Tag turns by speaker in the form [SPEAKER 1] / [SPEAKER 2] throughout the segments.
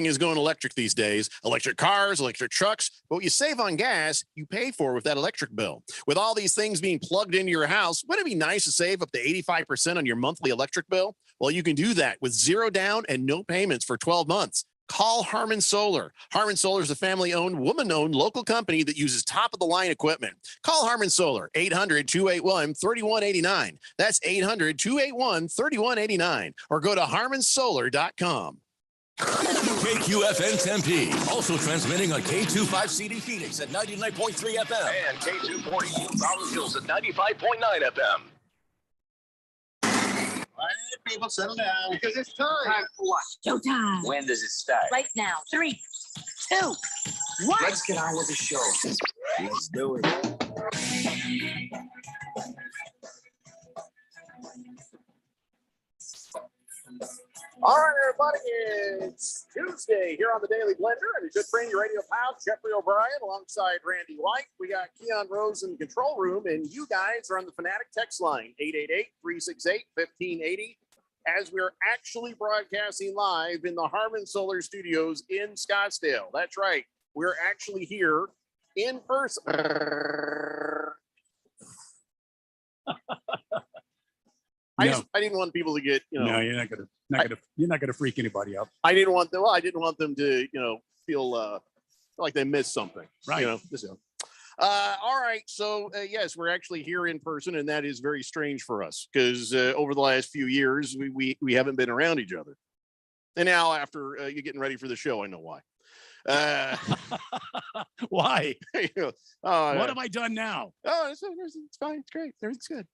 [SPEAKER 1] is going electric these days. Electric cars, electric trucks. But what you save on gas, you pay for with that electric bill. With all these things being plugged into your house, wouldn't it be nice to save up to 85% on your monthly electric bill? Well, you can do that with zero down and no payments for 12 months. Call Harmon Solar. Harmon Solar is a family-owned, woman-owned local company that uses top-of-the-line equipment. Call Harmon Solar, 800-281-3189. That's 800-281-3189. Or go to harmonsolar.com.
[SPEAKER 2] KQFN Tempe, also transmitting on K25CD Phoenix at 99.3 FM and K240 Rollins Hills at 95.9 FM.
[SPEAKER 3] All right, people, settle down because it's time.
[SPEAKER 4] Time for what?
[SPEAKER 5] Showtime.
[SPEAKER 4] When does it start?
[SPEAKER 5] Right now. 3, 2, 1.
[SPEAKER 4] Let's get on with the show. Let's do it.
[SPEAKER 1] All right, everybody, it's Tuesday here on the Daily Blender, and a good friend, your radio pal, Jeffrey O'Brien, alongside Randy White. We got Keon Rose in the control room, and you guys are on the Fanatic text line, 888-368-1580, as we're actually broadcasting live in the Harmon Solar Studios in Scottsdale. That's right. We're actually here in person. I didn't want people to get,
[SPEAKER 6] No, you're not gonna freak anybody out.
[SPEAKER 1] I didn't want them to, feel like they missed something.
[SPEAKER 6] Right.
[SPEAKER 1] All right. So yes, we're actually here in person, and that is very strange for us because over the last few years we haven't been around each other. And now after you're getting ready for the show, I know why.
[SPEAKER 6] Why?
[SPEAKER 1] What
[SPEAKER 6] have I done now?
[SPEAKER 1] Oh, it's fine. It's great. Everything's good.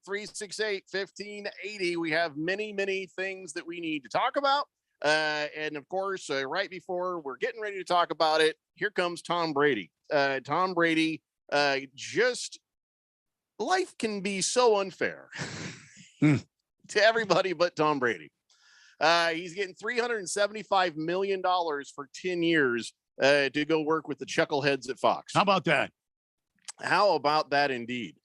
[SPEAKER 1] 888-368-1580. We have many things that we need to talk about. And of course, right before we're getting ready to talk about it, here comes Tom Brady. Tom Brady, just life can be so unfair to everybody but Tom Brady. He's getting $375 million for 10 years to go work with the chuckleheads at Fox.
[SPEAKER 6] How about that?
[SPEAKER 1] How about that indeed?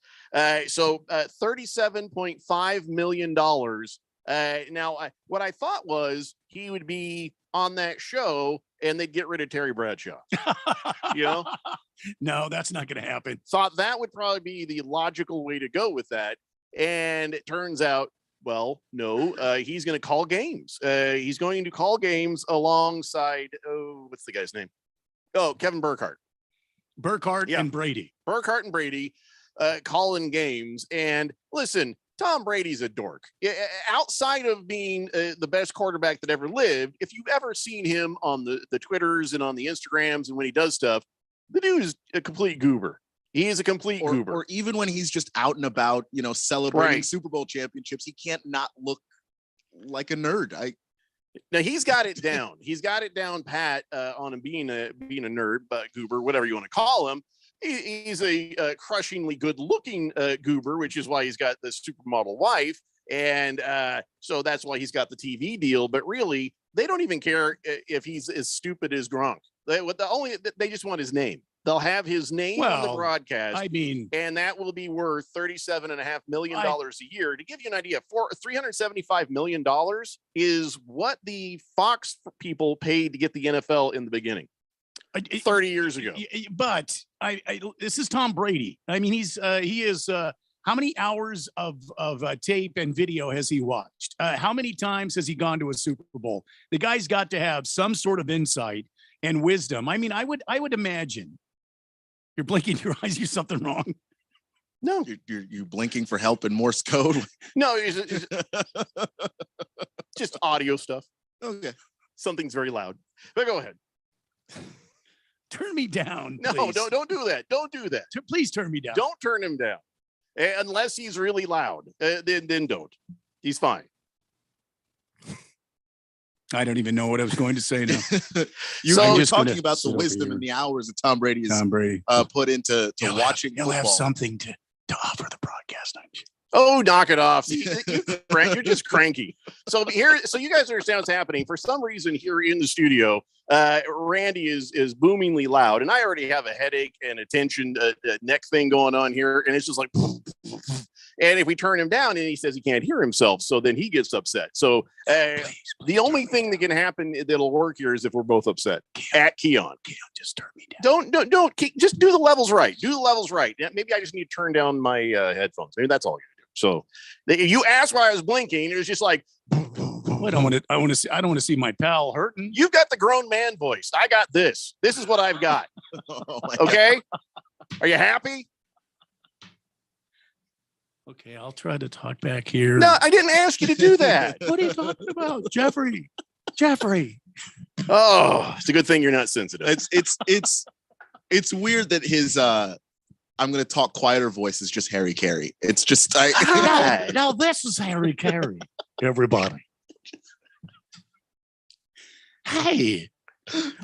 [SPEAKER 1] So $37.5 million. Now, what I thought was he would be on that show and they'd get rid of Terry Bradshaw.
[SPEAKER 6] No, that's not going to happen.
[SPEAKER 1] Thought that would probably be the logical way to go with that. And it turns out, well, no, he's going to call games. He's going to call games alongside, what's the guy's name? Oh, Kevin Burkhardt.
[SPEAKER 6] And Brady.
[SPEAKER 1] Burkhardt and Brady calling games. And listen, Tom Brady's a dork. Outside of being the best quarterback that ever lived, if you've ever seen him on the Twitters and on the Instagrams and when he does stuff, the dude is a complete goober. He is a complete goober.
[SPEAKER 3] Or even when he's just out and about, celebrating Super Bowl championships, he can't not look like a nerd.
[SPEAKER 1] Now he's got it down. He's got it down pat on him being a nerd, but goober, whatever you want to call him. He's a crushingly good-looking goober, which is why he's got the supermodel wife, and so that's why he's got the TV deal. But really, they don't even care if he's as stupid as Gronk. They just want his name. They'll have his name on the broadcast. And that will be worth $37.5 million a year. To give you an idea, $375 million is what the Fox people paid to get the NFL in the beginning 30 years ago.
[SPEAKER 6] But this is Tom Brady. I mean, he is. How many hours of tape and video has he watched? How many times has he gone to a Super Bowl? The guy's got to have some sort of insight and wisdom. I mean, I would imagine. You're blinking your eyes. You're something wrong.
[SPEAKER 3] No, you're blinking for help in Morse code.
[SPEAKER 1] No, it's just audio stuff.
[SPEAKER 3] Okay,
[SPEAKER 1] something's very loud. But go ahead.
[SPEAKER 6] Turn me down.
[SPEAKER 1] No,
[SPEAKER 6] please.
[SPEAKER 1] don't do that. Don't do that.
[SPEAKER 6] Please turn me down.
[SPEAKER 1] Don't turn him down, unless he's really loud. Then don't. He's fine.
[SPEAKER 6] I don't even know what I was going to say now.
[SPEAKER 3] You were talking about the wisdom and the hours that Tom Brady has put into watching football.
[SPEAKER 6] You'll have something to offer the broadcast, aren't you?
[SPEAKER 1] Oh, knock it off. You're just cranky. So you guys understand what's happening. For some reason here in the studio, Randy is boomingly loud, and I already have a headache and a tension neck thing going on here, and it's just like, And if we turn him down and he says he can't hear himself, so then he gets upset. So the only thing that can happen that'll work here is if we're both upset at Keon.
[SPEAKER 6] Keon, just turn me down.
[SPEAKER 1] Don't just do the levels right. Do the levels right. Maybe I just need to turn down my headphones. Maybe that's all you do. So you asked why I was blinking. It was just like,
[SPEAKER 6] I don't want to see my pal hurting.
[SPEAKER 1] You've got the grown man voice. I got this. This is what I've got. Okay. Are you happy?
[SPEAKER 6] Okay, I'll try to talk back here.
[SPEAKER 1] No, I didn't ask you to do that.
[SPEAKER 6] What are you talking about, Jeffrey?
[SPEAKER 1] Oh, it's a good thing you're not sensitive.
[SPEAKER 3] It's weird that his I'm gonna talk quieter voice is just Harry Carey. It's just
[SPEAKER 6] no, this is Harry Carey. Everybody. Hey.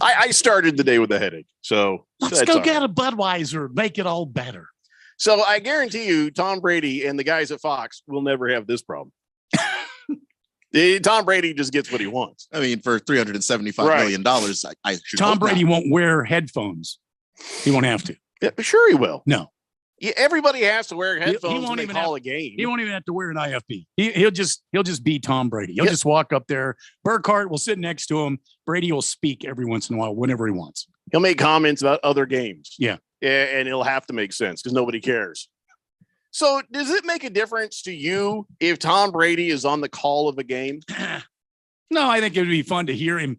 [SPEAKER 1] I started the day with a headache. So
[SPEAKER 6] let's go get a Budweiser, make it all better.
[SPEAKER 1] So I guarantee you, Tom Brady and the guys at Fox will never have this problem. Tom Brady just gets what he wants.
[SPEAKER 3] I mean, for $375 million, I should.
[SPEAKER 6] Tom Brady won't wear headphones. He won't have to.
[SPEAKER 1] Yeah, sure he will.
[SPEAKER 6] No.
[SPEAKER 1] Yeah, everybody has to wear headphones
[SPEAKER 6] he won't
[SPEAKER 1] when they
[SPEAKER 6] even
[SPEAKER 1] call
[SPEAKER 6] have,
[SPEAKER 1] a game.
[SPEAKER 6] He won't even have to wear an IFB. He'll just be Tom Brady. He'll just walk up there. Burkhardt will sit next to him. Brady will speak every once in a while, whenever he wants.
[SPEAKER 1] He'll make comments about other games.
[SPEAKER 6] Yeah.
[SPEAKER 1] And it'll have to make sense because nobody cares. So does it make a difference to you if Tom Brady is on the call of a game?
[SPEAKER 6] No, I think it would be fun to hear him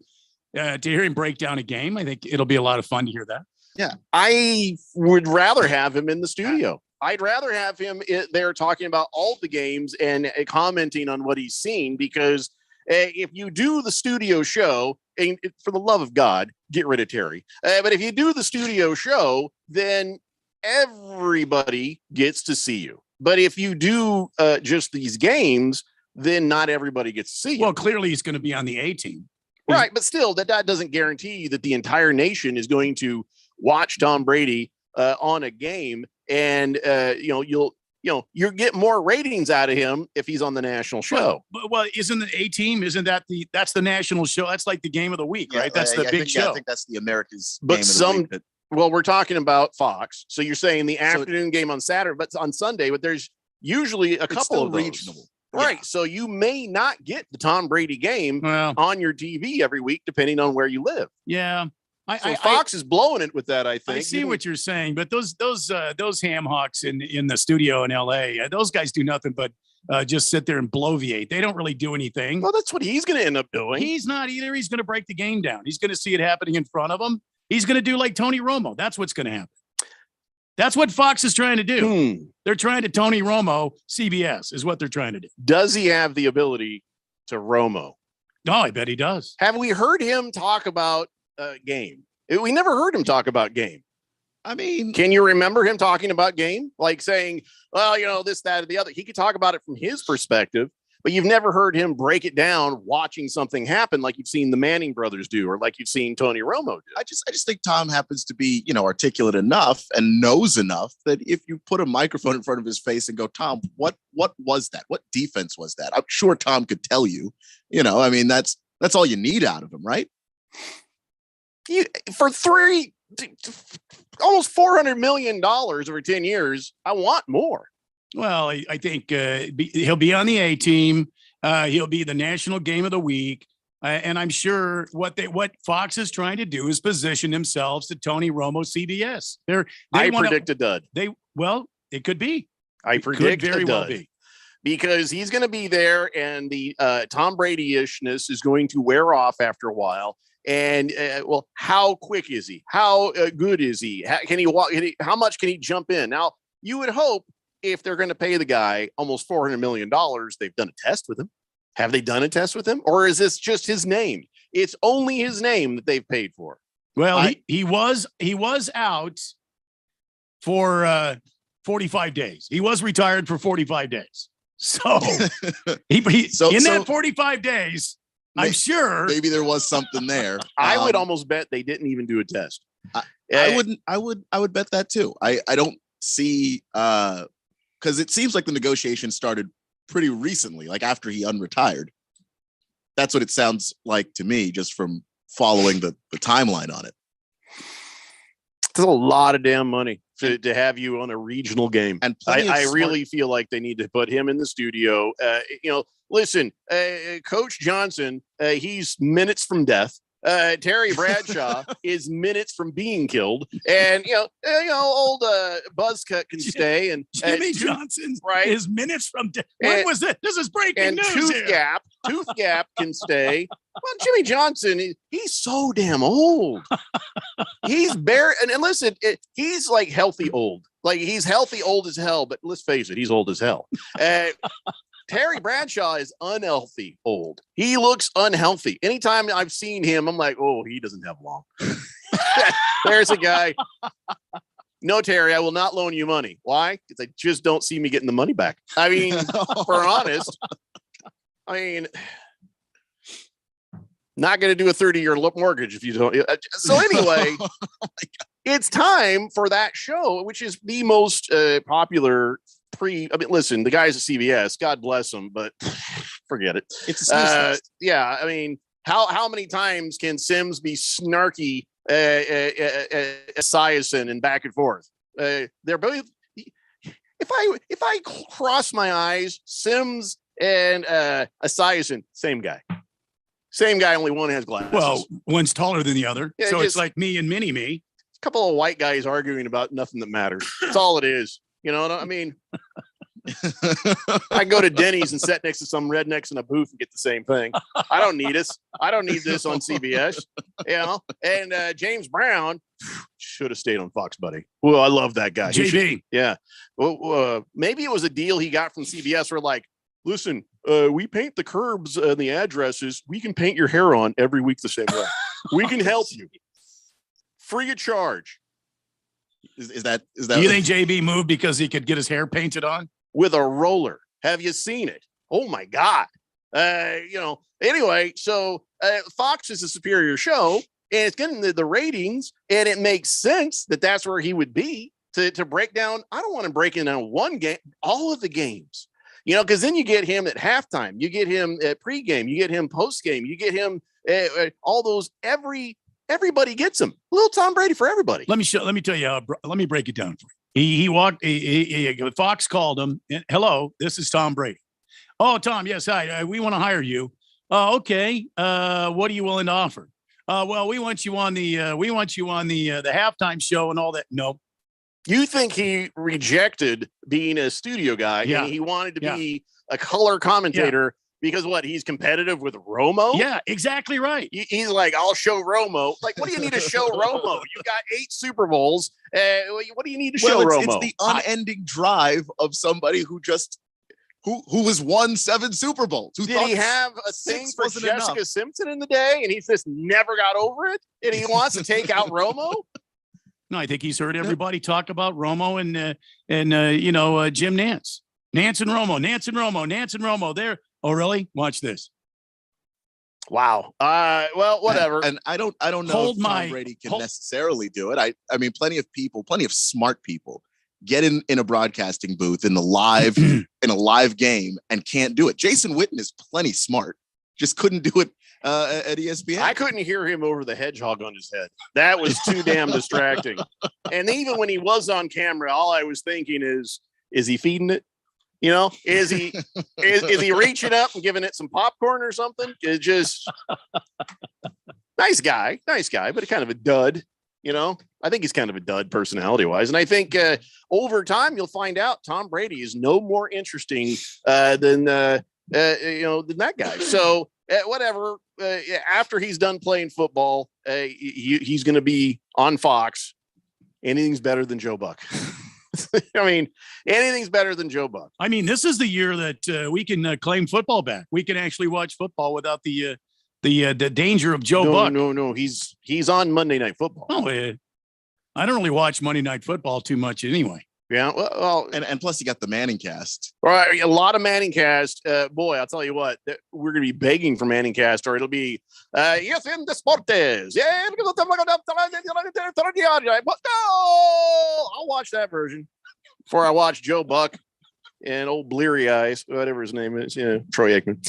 [SPEAKER 6] break down a game. I think it'll be a lot of fun to hear that.
[SPEAKER 1] Yeah. I would rather have him in the studio. I'd rather have him there talking about all the games and commenting on what he's seen, because if you do the studio show, and for the love of God, get rid of Terry. But if you do the studio show, then everybody gets to see you. But if you do just these games, then not everybody gets to see you.
[SPEAKER 6] Well, clearly he's going to be on the A team.
[SPEAKER 1] Right. But still, that doesn't guarantee that the entire nation is going to watch Tom Brady on a game. And, you'll get more ratings out of him if he's on the national show.
[SPEAKER 6] Well, isn't the A team? Isn't that that's the national show? That's like the game of the week, right? That's the big show.
[SPEAKER 3] I think that's the America's
[SPEAKER 1] but
[SPEAKER 3] game
[SPEAKER 1] some,
[SPEAKER 3] of the week.
[SPEAKER 1] Well, we're talking about Fox. So you're saying the afternoon game on Saturday, but on Sunday, but there's usually a couple of those.
[SPEAKER 3] Regional.
[SPEAKER 1] Right. Yeah. So you may not get the Tom Brady game on your TV every week, depending on where you live.
[SPEAKER 6] Yeah.
[SPEAKER 1] Fox is blowing it with that, I think.
[SPEAKER 6] I see what you're saying, but those ham hocks in the studio in LA, those guys do nothing but just sit there and bloviate. They don't really do anything.
[SPEAKER 1] Well, that's what he's going to end up doing.
[SPEAKER 6] He's not either. He's going to break the game down. He's going to see it happening in front of him. He's going to do like Tony Romo. That's what's going to happen. That's what Fox is trying to do. They're trying to Tony Romo CBS is what they're trying to do.
[SPEAKER 1] Does he have the ability to Romo?
[SPEAKER 6] No, I bet he does.
[SPEAKER 1] Have we heard him talk about game? We never heard him talk about game.
[SPEAKER 3] I mean,
[SPEAKER 1] can you remember him talking about game? Like saying, well, this, that, or the other. He could talk about it from his perspective, but you've never heard him break it down watching something happen like you've seen the Manning brothers do, or like you've seen Tony Romo do.
[SPEAKER 3] I just think Tom happens to be, articulate enough and knows enough that if you put a microphone in front of his face and go, Tom, what was that? What defense was that? I'm sure Tom could tell you, I mean, that's all you need out of him, right?
[SPEAKER 1] For almost $400 million over 10 years, I want more.
[SPEAKER 6] Well, I think he'll be on the A team. He'll be the national game of the week. And I'm sure what Fox is trying to do is position themselves to Tony Romo CBS.
[SPEAKER 1] I predict a dud.
[SPEAKER 6] It could be.
[SPEAKER 1] I predict
[SPEAKER 6] very
[SPEAKER 1] a dud.
[SPEAKER 6] well be.
[SPEAKER 1] Because he's going to be there and the Tom Brady-ishness is going to wear off after a while. And how quick is he? How good is he? Can he walk? How much can he jump in? Now, you would hope if they're going to pay the guy almost $400 million, they've done a test with him. Have they done a test with him? Or is this just his name? It's only his name that they've paid for.
[SPEAKER 6] Well, he was out for 45 days. He was retired for 45 days. So, that 45 days, I'm sure
[SPEAKER 3] maybe there was something there.
[SPEAKER 1] I would almost bet they didn't even do a test.
[SPEAKER 3] I would bet that too. I don't see because it seems like the negotiation started pretty recently, like after he unretired. That's what it sounds like to me, just from following the timeline on it.
[SPEAKER 1] It's a lot of damn money. to have you on a regional game.
[SPEAKER 3] And
[SPEAKER 1] I really feel like they need to put him in the studio. Listen, Coach Johnson, he's minutes from death. Terry Bradshaw is minutes from being killed, and old Buzzcut can stay, and
[SPEAKER 6] Jimmy Johnson is minutes from death. When was it? This is breaking news.
[SPEAKER 1] Tooth Gap can stay. Well, Jimmy Johnson, he's so damn old. He's bare, and listen, he's like healthy old. Like he's healthy old as hell, but let's face it, he's old as hell. Terry Bradshaw is unhealthy old. He looks unhealthy. Anytime I've seen him, I'm like, oh, he doesn't have long. There's a guy. No, Terry, I will not loan you money. Why? Because I just don't see me getting the money back. I mean, for honest, not going to do a 30-year mortgage if you don't. So anyway, it's time for that show, which is the most popular listen, the guys at CBS, God bless them, but forget it.
[SPEAKER 3] It's a
[SPEAKER 1] yeah. I mean, how many times can Sims be snarky, Esiason and back and forth? They're both. If I cross my eyes, Sims and Esiason, same guy. Only one has glasses.
[SPEAKER 6] Well, one's taller than the other,
[SPEAKER 1] yeah,
[SPEAKER 6] so it's like me and mini me.
[SPEAKER 1] A couple of white guys arguing about nothing that matters. That's all it is. You know what I mean? I go to Denny's and sit next to some rednecks in a booth and get the same thing. I don't need this. I don't need this on CBS. And James Brown should have stayed on Fox, buddy. Well, I love that guy.
[SPEAKER 6] JB.
[SPEAKER 1] Yeah. Well, maybe it was a deal he got from CBS where like, listen, we paint the curbs and the addresses. We can paint your hair on every week the same way. We can help you. Free of charge.
[SPEAKER 3] Is that?
[SPEAKER 6] Do you think JB moved because he could get his hair painted on
[SPEAKER 1] with a roller? Have you seen it? Oh my God! Anyway, so Fox is a superior show, and it's getting the ratings, and it makes sense that that's where he would be to break down. I don't want to break down one game, all of the games, because then you get him at halftime, you get him at pregame, you get him postgame, you get him all those Everybody gets him. A little Tom Brady for everybody.
[SPEAKER 6] Let me tell you. Let me break it down for you. He walked. Fox called him. Hello, this is Tom Brady. Oh, Tom. Yes, hi. We want to hire you. Okay. What are you willing to offer? Well, we want you on the halftime show and all that. No.
[SPEAKER 1] You think he rejected being a studio guy?
[SPEAKER 6] Yeah.
[SPEAKER 1] And he wanted to be a color commentator. Yeah. Because what, he's competitive with Romo?
[SPEAKER 6] Yeah, exactly right.
[SPEAKER 1] He's like, I'll show Romo. Like, what do you need to show Romo? You got 8 Super Bowls. What do you need to show Romo?
[SPEAKER 3] It's the unending drive of somebody who has won 7 Super Bowls. Did
[SPEAKER 1] he have a thing for Jessica Simpson in the day, and he's just never got over it, and he wants to take out Romo?
[SPEAKER 6] No, I think he's heard everybody talk about Romo and Jim Nance. Nance and Romo. There. Oh, really? Watch this.
[SPEAKER 1] Wow. Well, whatever.
[SPEAKER 3] And I don't know if Tom Brady can necessarily do it. I mean, plenty of smart people get in a broadcasting booth in a live game and can't do it. Jason Witten is plenty smart, just couldn't do it at ESPN.
[SPEAKER 1] I couldn't hear him over the hedgehog on his head. That was too damn distracting. And even when he was on camera, all I was thinking is he feeding it? Is he reaching up and giving it some popcorn or something? It's just nice guy, but kind of a dud. I think he's kind of a dud personality wise. And I think over time you'll find out Tom Brady is no more interesting than that guy. So whatever. After he's done playing football, he's going to be on Fox. Anything's better than Joe Buck. I mean, anything's better than Joe Buck.
[SPEAKER 6] I mean, this is the year that we can claim football back. We can actually watch football without the danger of Joe Buck.
[SPEAKER 1] No. He's on Monday Night Football.
[SPEAKER 6] Oh, I don't really watch Monday Night Football too much anyway.
[SPEAKER 1] Yeah, well,
[SPEAKER 3] and plus you got the Manning cast.
[SPEAKER 1] All right, a lot of Manning cast. Boy, I'll tell you what, we're going to be begging for Manning cast, or it'll be yes in deportes. Yeah, I'll watch that version before I watch Joe Buck and old Bleary Eyes, whatever his name is. Troy Aikman.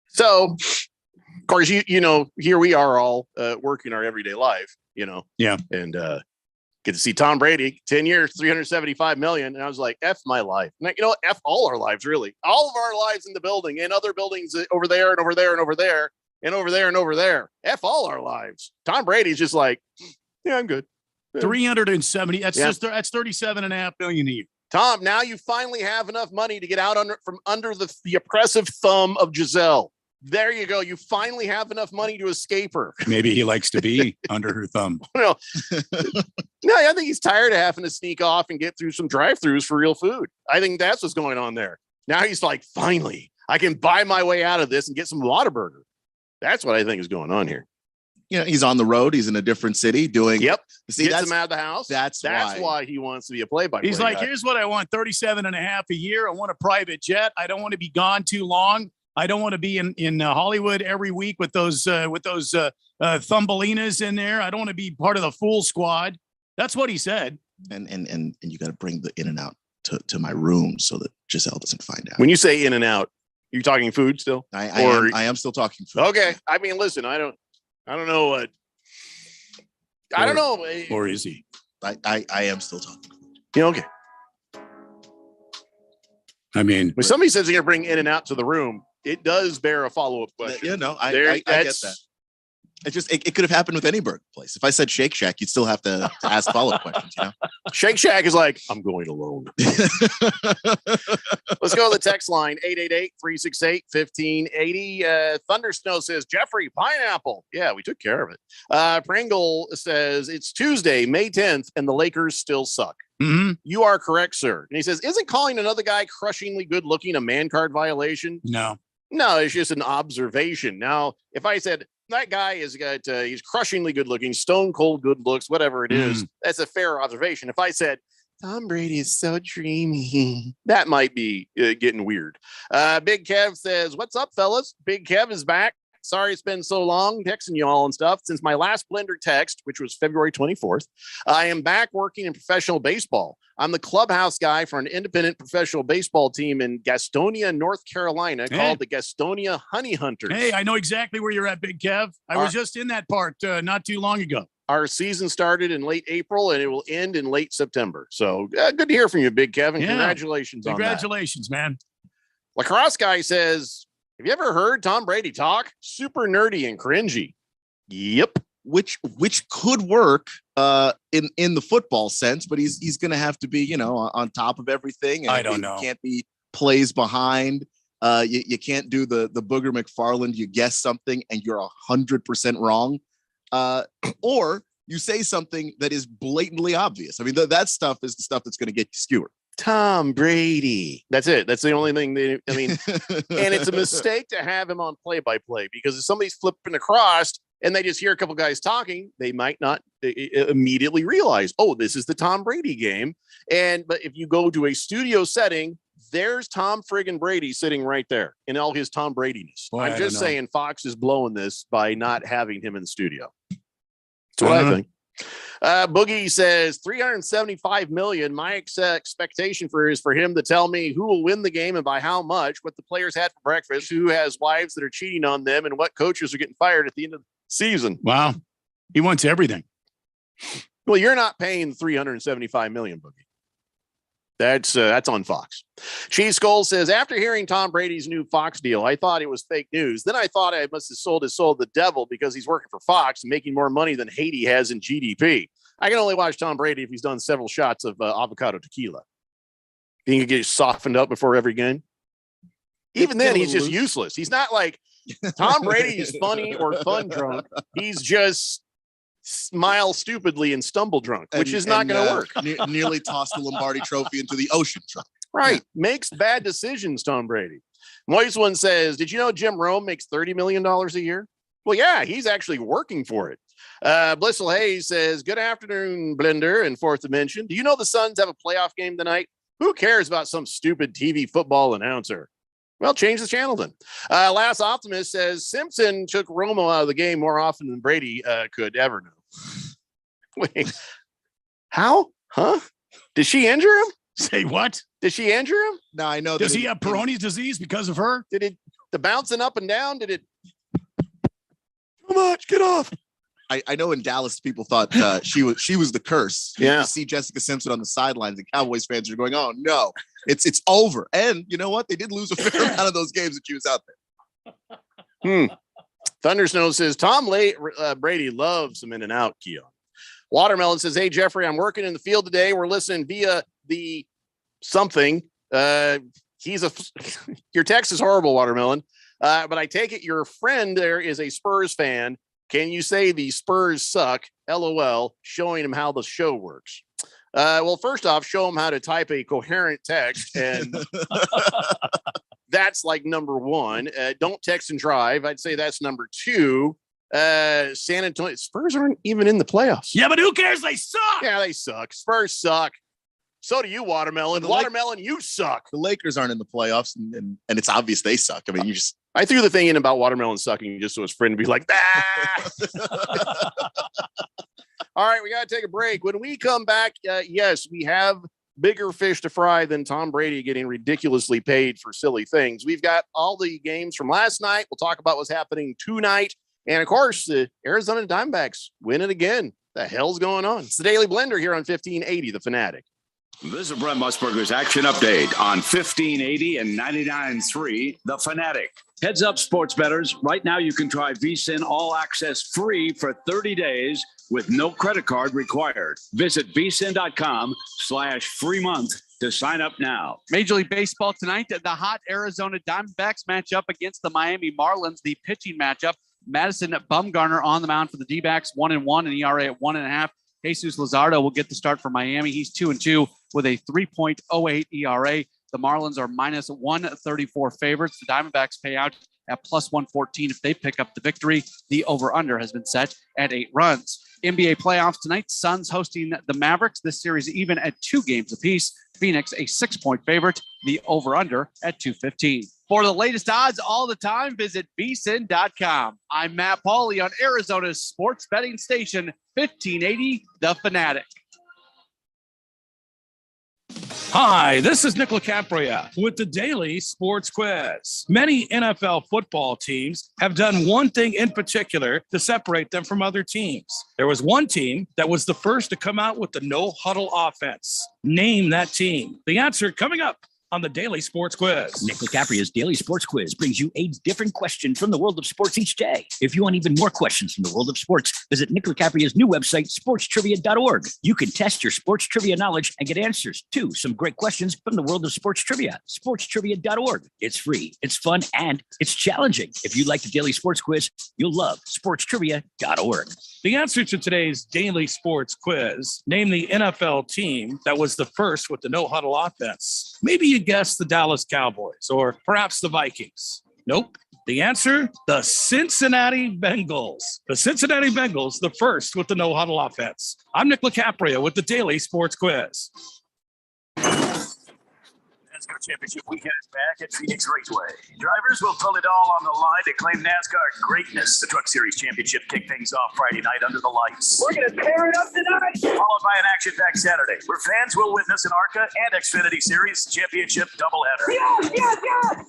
[SPEAKER 1] So, of course, here we are all working our everyday life.
[SPEAKER 6] Yeah,
[SPEAKER 1] and Get to see Tom Brady, 10 years, $375 million. And I was like, F my life. And you know what? F all our lives, really. All of our lives in the building and other buildings over there and over there and over there and over there and over there. F all our lives. Tom Brady's just like, yeah, I'm good.
[SPEAKER 6] 370. That's that's 37.5 million a year.
[SPEAKER 1] Tom, now you finally have enough money to get out from under the oppressive thumb of Giselle. There you go. You finally have enough money to escape her.
[SPEAKER 6] Maybe he likes to be under her thumb.
[SPEAKER 1] No, I think he's tired of having to sneak off and get through some drive-thrus for real food. I think that's what's going on there. Now he's like, finally, I can buy my way out of this and get some Whataburger. That's what I think is going on here.
[SPEAKER 3] You know, he's on the road. He's in a different city doing.
[SPEAKER 1] Yep.
[SPEAKER 3] See,
[SPEAKER 1] Gets him out of the house.
[SPEAKER 3] That's
[SPEAKER 1] why he wants to be a play-by-play.
[SPEAKER 6] He's like,
[SPEAKER 1] guy.
[SPEAKER 6] here's what I want: 37.5 a year. I want a private jet. I don't want to be gone too long. I don't want to be in Hollywood every week with those Thumbelinas in there. I don't want to be part of the Fool Squad. That's what he said.
[SPEAKER 3] And you got to bring the In-N-Out to my room so that Giselle doesn't find out.
[SPEAKER 1] When you say In-N-Out, you're talking food still?
[SPEAKER 3] I am still talking food.
[SPEAKER 1] Okay. I mean, listen, I don't know what. I don't know.
[SPEAKER 6] Or is he?
[SPEAKER 3] I am still talking food.
[SPEAKER 1] Yeah, okay.
[SPEAKER 6] I mean,
[SPEAKER 1] when somebody says they're going to bring In-N-Out to the room, it does bear a follow-up question.
[SPEAKER 3] You know, I get that. It could have happened with any burger place. If I said Shake Shack, you'd still have to ask follow-up questions, you know?
[SPEAKER 1] Shake Shack is like, I'm going alone. Let's go to the text line, 888-368-1580. Thunder Snow says, Jeffrey, pineapple. Yeah, we took care of it. Pringle says, it's Tuesday, May 10th, and the Lakers still suck.
[SPEAKER 6] Mm-hmm.
[SPEAKER 1] You are correct, sir. And he says, isn't calling another guy crushingly good looking a man card violation?
[SPEAKER 6] No,
[SPEAKER 1] it's just an observation. Now, if I said that guy has got, he's crushingly good looking, stone cold good looks, whatever it is, that's a fair observation. If I said, Tom Brady is so dreamy, that might be getting weird. Big Kev says, what's up, fellas? Big Kev is back. Sorry it's been so long texting you all and stuff. Since my last Blender text, which was February 24th, I am back working in professional baseball. I'm the clubhouse guy for an independent professional baseball team in Gastonia, North Carolina, called the Gastonia Honey Hunters.
[SPEAKER 6] Hey, I know exactly where you're at, Big Kev. I was just in that part not too long ago.
[SPEAKER 1] Our season started in late April and it will end in late September. So good to hear from you, Big Kevin. Yeah. Congratulations on that.
[SPEAKER 6] Congratulations, man.
[SPEAKER 1] Lacrosse guy says, have you ever heard Tom Brady talk? Super nerdy and cringy. Yep.
[SPEAKER 3] Which could work in the football sense, but he's going to have to be, you know, on top of everything. And
[SPEAKER 6] I don't know.
[SPEAKER 3] Can't be plays behind. You can't do the Booger McFarland. You guess something and you're 100% wrong. Or you say something that is blatantly obvious. I mean, that stuff is the stuff that's going to get you skewered.
[SPEAKER 1] Tom Brady. That's it. That's the only thing and it's a mistake to have him on play-by-play because if somebody's flipping across and they just hear a couple guys talking, they might not immediately realize, oh, this is the Tom Brady game. But if you go to a studio setting, there's Tom friggin' Brady sitting right there in all his Tom Bradiness.
[SPEAKER 6] Boy,
[SPEAKER 1] I'm just saying Fox is blowing this by not having him in the studio. That's what I think. Boogie says $375 million. My expectation is for him to tell me who will win the game and by how much, what the players had for breakfast, who has wives that are cheating on them, and what coaches are getting fired at the end of the season.
[SPEAKER 6] Wow. He wants everything.
[SPEAKER 1] Well, you're not paying $375 million, Boogie. That's on Fox. Cheese Skull says, after hearing Tom Brady's new Fox deal, I thought it was fake news. Then I thought I must have sold his soul to the devil because he's working for Fox and making more money than Haiti has in GDP. I can only watch Tom Brady if he's done several shots of avocado tequila. He can get softened up before every game. Even then, he's just useless. He's not like Tom Brady is funny or fun drunk. He's just smile stupidly and stumble drunk, which is not going to work.
[SPEAKER 3] Nearly tossed the Lombardi trophy into the ocean truck.
[SPEAKER 1] Right. Makes bad decisions, Tom Brady. Moist One says, did you know Jim Rome makes $30 million a year? Well, yeah, he's actually working for it. Blissful Hayes says, good afternoon, Blender and Fourth Dimension. Do you know the Suns have a playoff game tonight? Who cares about some stupid TV football announcer? Well, change the channel then. Last Optimist says Simpson took Romo out of the game more often than Brady could ever know. Wait, how? Huh? Did she injure him?
[SPEAKER 6] Say what?
[SPEAKER 1] Did she injure him?
[SPEAKER 3] No, I know.
[SPEAKER 6] Does he have Peyronie's disease because of her?
[SPEAKER 1] Did it, the bouncing up and down? Did it? Too much. Get off.
[SPEAKER 3] I know in Dallas people thought she was the curse.
[SPEAKER 1] Yeah.
[SPEAKER 3] You see Jessica Simpson on the sidelines, and Cowboys fans are going, "Oh no, it's over." And you know what? They did lose a fair amount of those games that she was out there.
[SPEAKER 1] Thunder Snow says Tom Brady loves some In-N-Out, Keon. Watermelon says, "Hey Jeffrey, I'm working in the field today. We're listening via the something. Your text is horrible, Watermelon. But I take it your friend there is a Spurs fan. Can you say the Spurs suck? LOL, showing him how the show works." Well, first off, show him how to type a coherent text. And that's like number one. Don't text and drive. I'd say that's number two. San Antonio Spurs aren't even in the playoffs.
[SPEAKER 6] Yeah, but who cares? They suck.
[SPEAKER 1] Yeah, they suck. Spurs suck. So do you, Watermelon. Watermelon, you suck.
[SPEAKER 3] The Lakers aren't in the playoffs, and it's obvious they suck. I mean,
[SPEAKER 1] I threw the thing in about Watermelon sucking just so his friend would be like, ah! All right, we got to take a break. When we come back, yes, we have bigger fish to fry than Tom Brady getting ridiculously paid for silly things. We've got all the games from last night. We'll talk about what's happening tonight. And, of course, the Arizona Diamondbacks win it again. The hell's going on? It's the Daily Blender here on 1580, The Fanatic.
[SPEAKER 7] This is Brent Musburger's action update on 1580 and 99.3 The Fanatic. Heads up, sports bettors. Right now, you can try VSiN All Access free for 30 days with no credit card required. Visit vsin.com/free month to sign up now.
[SPEAKER 8] Major League Baseball tonight, the hot Arizona Diamondbacks match up against the Miami Marlins, the pitching matchup. Madison Bumgarner on the mound for the D-backs, 1-1, an ERA at 1.5. Jesus Luzardo will get the start for Miami. He's 2-2 with a 3.08 ERA. The Marlins are minus 134 favorites. The Diamondbacks pay out at plus 114 if they pick up the victory. The over-under has been set at 8 runs. NBA playoffs tonight. Suns hosting the Mavericks. This series even at 2 games apiece. Phoenix a 6-point favorite. The over-under at 215. For the latest odds all the time, visit vsin.com. I'm Matt Pauley on Arizona's sports betting station, 1580 The Fanatic.
[SPEAKER 9] Hi, this is Nhl Capria with the Daily Sports Quiz. Many NFL football teams have done one thing in particular to separate them from other teams. There was one team that was the first to come out with the no-huddle offense. Name that team. The answer coming up on the Daily Sports Quiz.
[SPEAKER 10] Nhl Capria's Daily Sports Quiz brings you a different question from the world of sports each day. If you want even more questions from the world of sports, visit Nhl Capria's new website, sportstrivia.org. You can test your sports trivia knowledge and get answers to some great questions from the world of sports trivia. Sportstrivia.org. It's free, it's fun, and it's challenging. If you like the Daily Sports Quiz, you'll love sportstrivia.org.
[SPEAKER 9] The answer to today's Daily Sports Quiz, name the NFL team that was the first with the no-huddle offense. Maybe you guessed the Dallas Cowboys or perhaps the Vikings. Nope. The answer, the Cincinnati Bengals. The Cincinnati Bengals, the first with the no-huddle offense. I'm Nhl Capria with the Daily Sports Quiz.
[SPEAKER 11] NASCAR Championship weekend is back at Phoenix Raceway. Drivers will put it all on the line to claim NASCAR greatness. The Truck Series Championship kicked things off Friday night under the lights. We're going to tear it up tonight. Followed by an action-packed Saturday, where fans will witness an ARCA and Xfinity Series Championship doubleheader. Yes!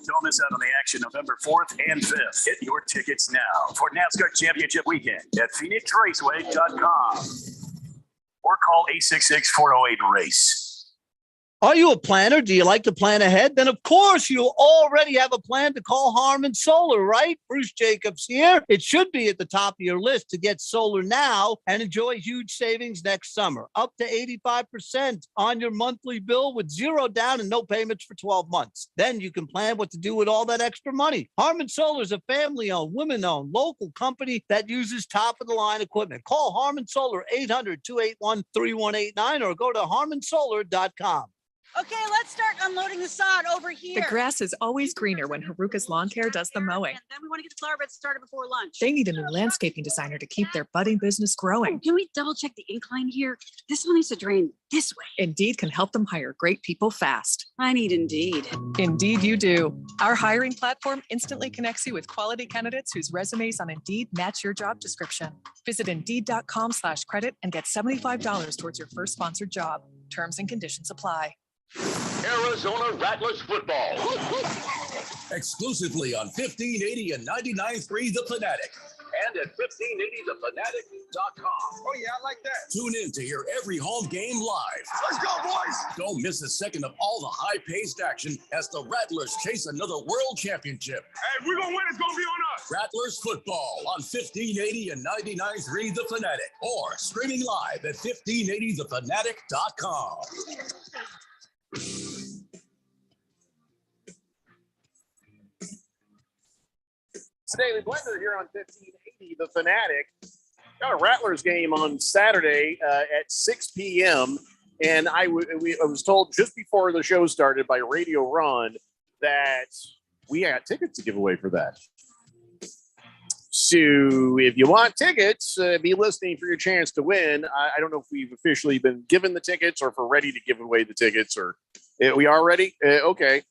[SPEAKER 11] Don't miss out on the action November 4th and 5th. Get your tickets now for NASCAR Championship weekend at PhoenixRaceway.com or call 866-408-RACE.
[SPEAKER 12] Are you a planner? Do you like to plan ahead? Then, of course, you already have a plan to call Harmon Solar, right? Bruce Jacobs here. It should be at the top of your list to get solar now and enjoy huge savings next summer. Up to 85% on your monthly bill with zero down and no payments for 12 months. Then you can plan what to do with all that extra money. Harmon Solar is a family-owned, women-owned, local company that uses top-of-the-line equipment. Call Harmon Solar 800-281-3189 or go to harmonsolar.com.
[SPEAKER 13] Okay, let's start unloading the sod over here.
[SPEAKER 14] The grass is always greener when Haruka's Lawn Care does the mowing.
[SPEAKER 13] And then we want to get the flower beds started before lunch.
[SPEAKER 14] They need a new landscaping designer to keep their budding business growing.
[SPEAKER 13] Can we double check the incline here? This one needs to drain this way.
[SPEAKER 14] Indeed can help them hire great people fast.
[SPEAKER 13] I need Indeed.
[SPEAKER 14] Indeed you do. Our hiring platform instantly connects you with quality candidates whose resumes on Indeed match your job description. Visit Indeed.com/credit and get $75 towards your first sponsored job. Terms and conditions apply.
[SPEAKER 2] Arizona Rattlers football. Exclusively on 1580 and 99.3 The Fanatic. and at 1580thefanatic.com.
[SPEAKER 11] Oh, yeah, I like that.
[SPEAKER 2] Tune in to hear every home game live.
[SPEAKER 11] Let's go, boys.
[SPEAKER 2] Don't miss a second of all the high-paced action as the Rattlers chase another world championship.
[SPEAKER 11] Hey, we're going to win. It's going to be on us.
[SPEAKER 2] Rattlers football on 1580 and 99.3 The Fanatic, or streaming live at 1580thefanatic.com.
[SPEAKER 1] It's the Daily Blender here on 1580 The Fanatic. Got a Rattlers game on Saturday at 6 p.m. And I was told just before the show started by Radio Ron that we had tickets to give away for that. So if you want tickets, be listening for your chance to win. I don't know if we've officially been given the tickets or if we're ready to give away the tickets, or we are ready. Okay.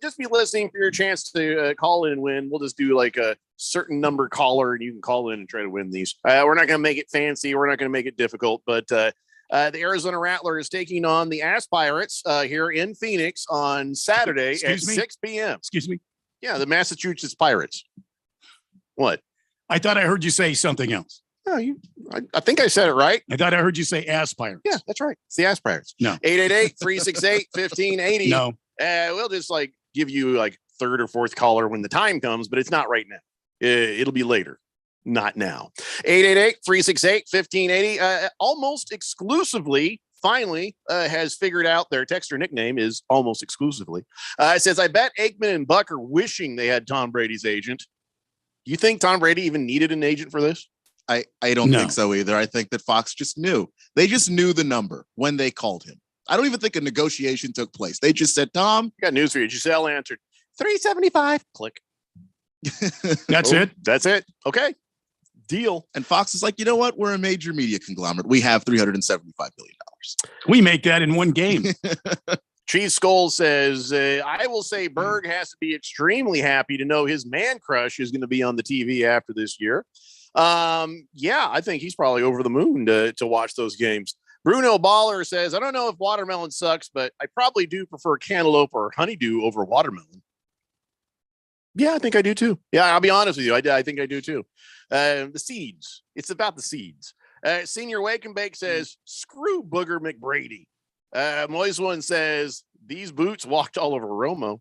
[SPEAKER 1] Just be listening for your chance to call in and win. We'll just do like a certain number caller, and you can call in and try to win these. We're not going to make it fancy. We're not going to make it difficult. But the Arizona Rattlers taking on the Ass Pirates here in Phoenix on Saturday at 6 p.m.
[SPEAKER 6] Excuse me?
[SPEAKER 1] Yeah, the Massachusetts Pirates. What?
[SPEAKER 6] I thought I heard you say something else.
[SPEAKER 1] No, I think I said it right.
[SPEAKER 6] I thought I heard you say Ass Pirates.
[SPEAKER 1] Yeah, that's right. It's the Ass Pirates.
[SPEAKER 6] No.
[SPEAKER 1] 888-368-1580.
[SPEAKER 6] No.
[SPEAKER 1] We'll just like give you like third or fourth caller when the time comes, but it's not right now. It'll be later, not now. 888-368-1580. Almost exclusively, finally, has figured out their texter nickname is almost exclusively. It says, I bet Aikman and Buck are wishing they had Tom Brady's agent. You think Tom Brady even needed an agent for this?
[SPEAKER 3] I don't think so either. I think that Fox just knew. They just knew the number when they called him. I don't even think a negotiation took place. They just said, Tom,
[SPEAKER 1] got news for you. Giselle answered 375. Click.
[SPEAKER 6] That's it.
[SPEAKER 1] That's it. Okay. Deal.
[SPEAKER 3] And Fox is like, you know what? We're a major media conglomerate. We have $375 billion.
[SPEAKER 6] We make that in one game.
[SPEAKER 1] Cheese Skull says, I will say Berg has to be extremely happy to know his man crush is going to be on the TV after this year. Yeah, I think he's probably over the moon to watch those games. Bruno Baller says, I don't know if watermelon sucks, but I probably do prefer cantaloupe or honeydew over watermelon. Yeah, I think I do too. Yeah, I'll be honest with you. I think I do too. The seeds. It's about the seeds. Senior Wake and Bake says, screw Booger McBrady. Moise One says, these boots walked all over Romo.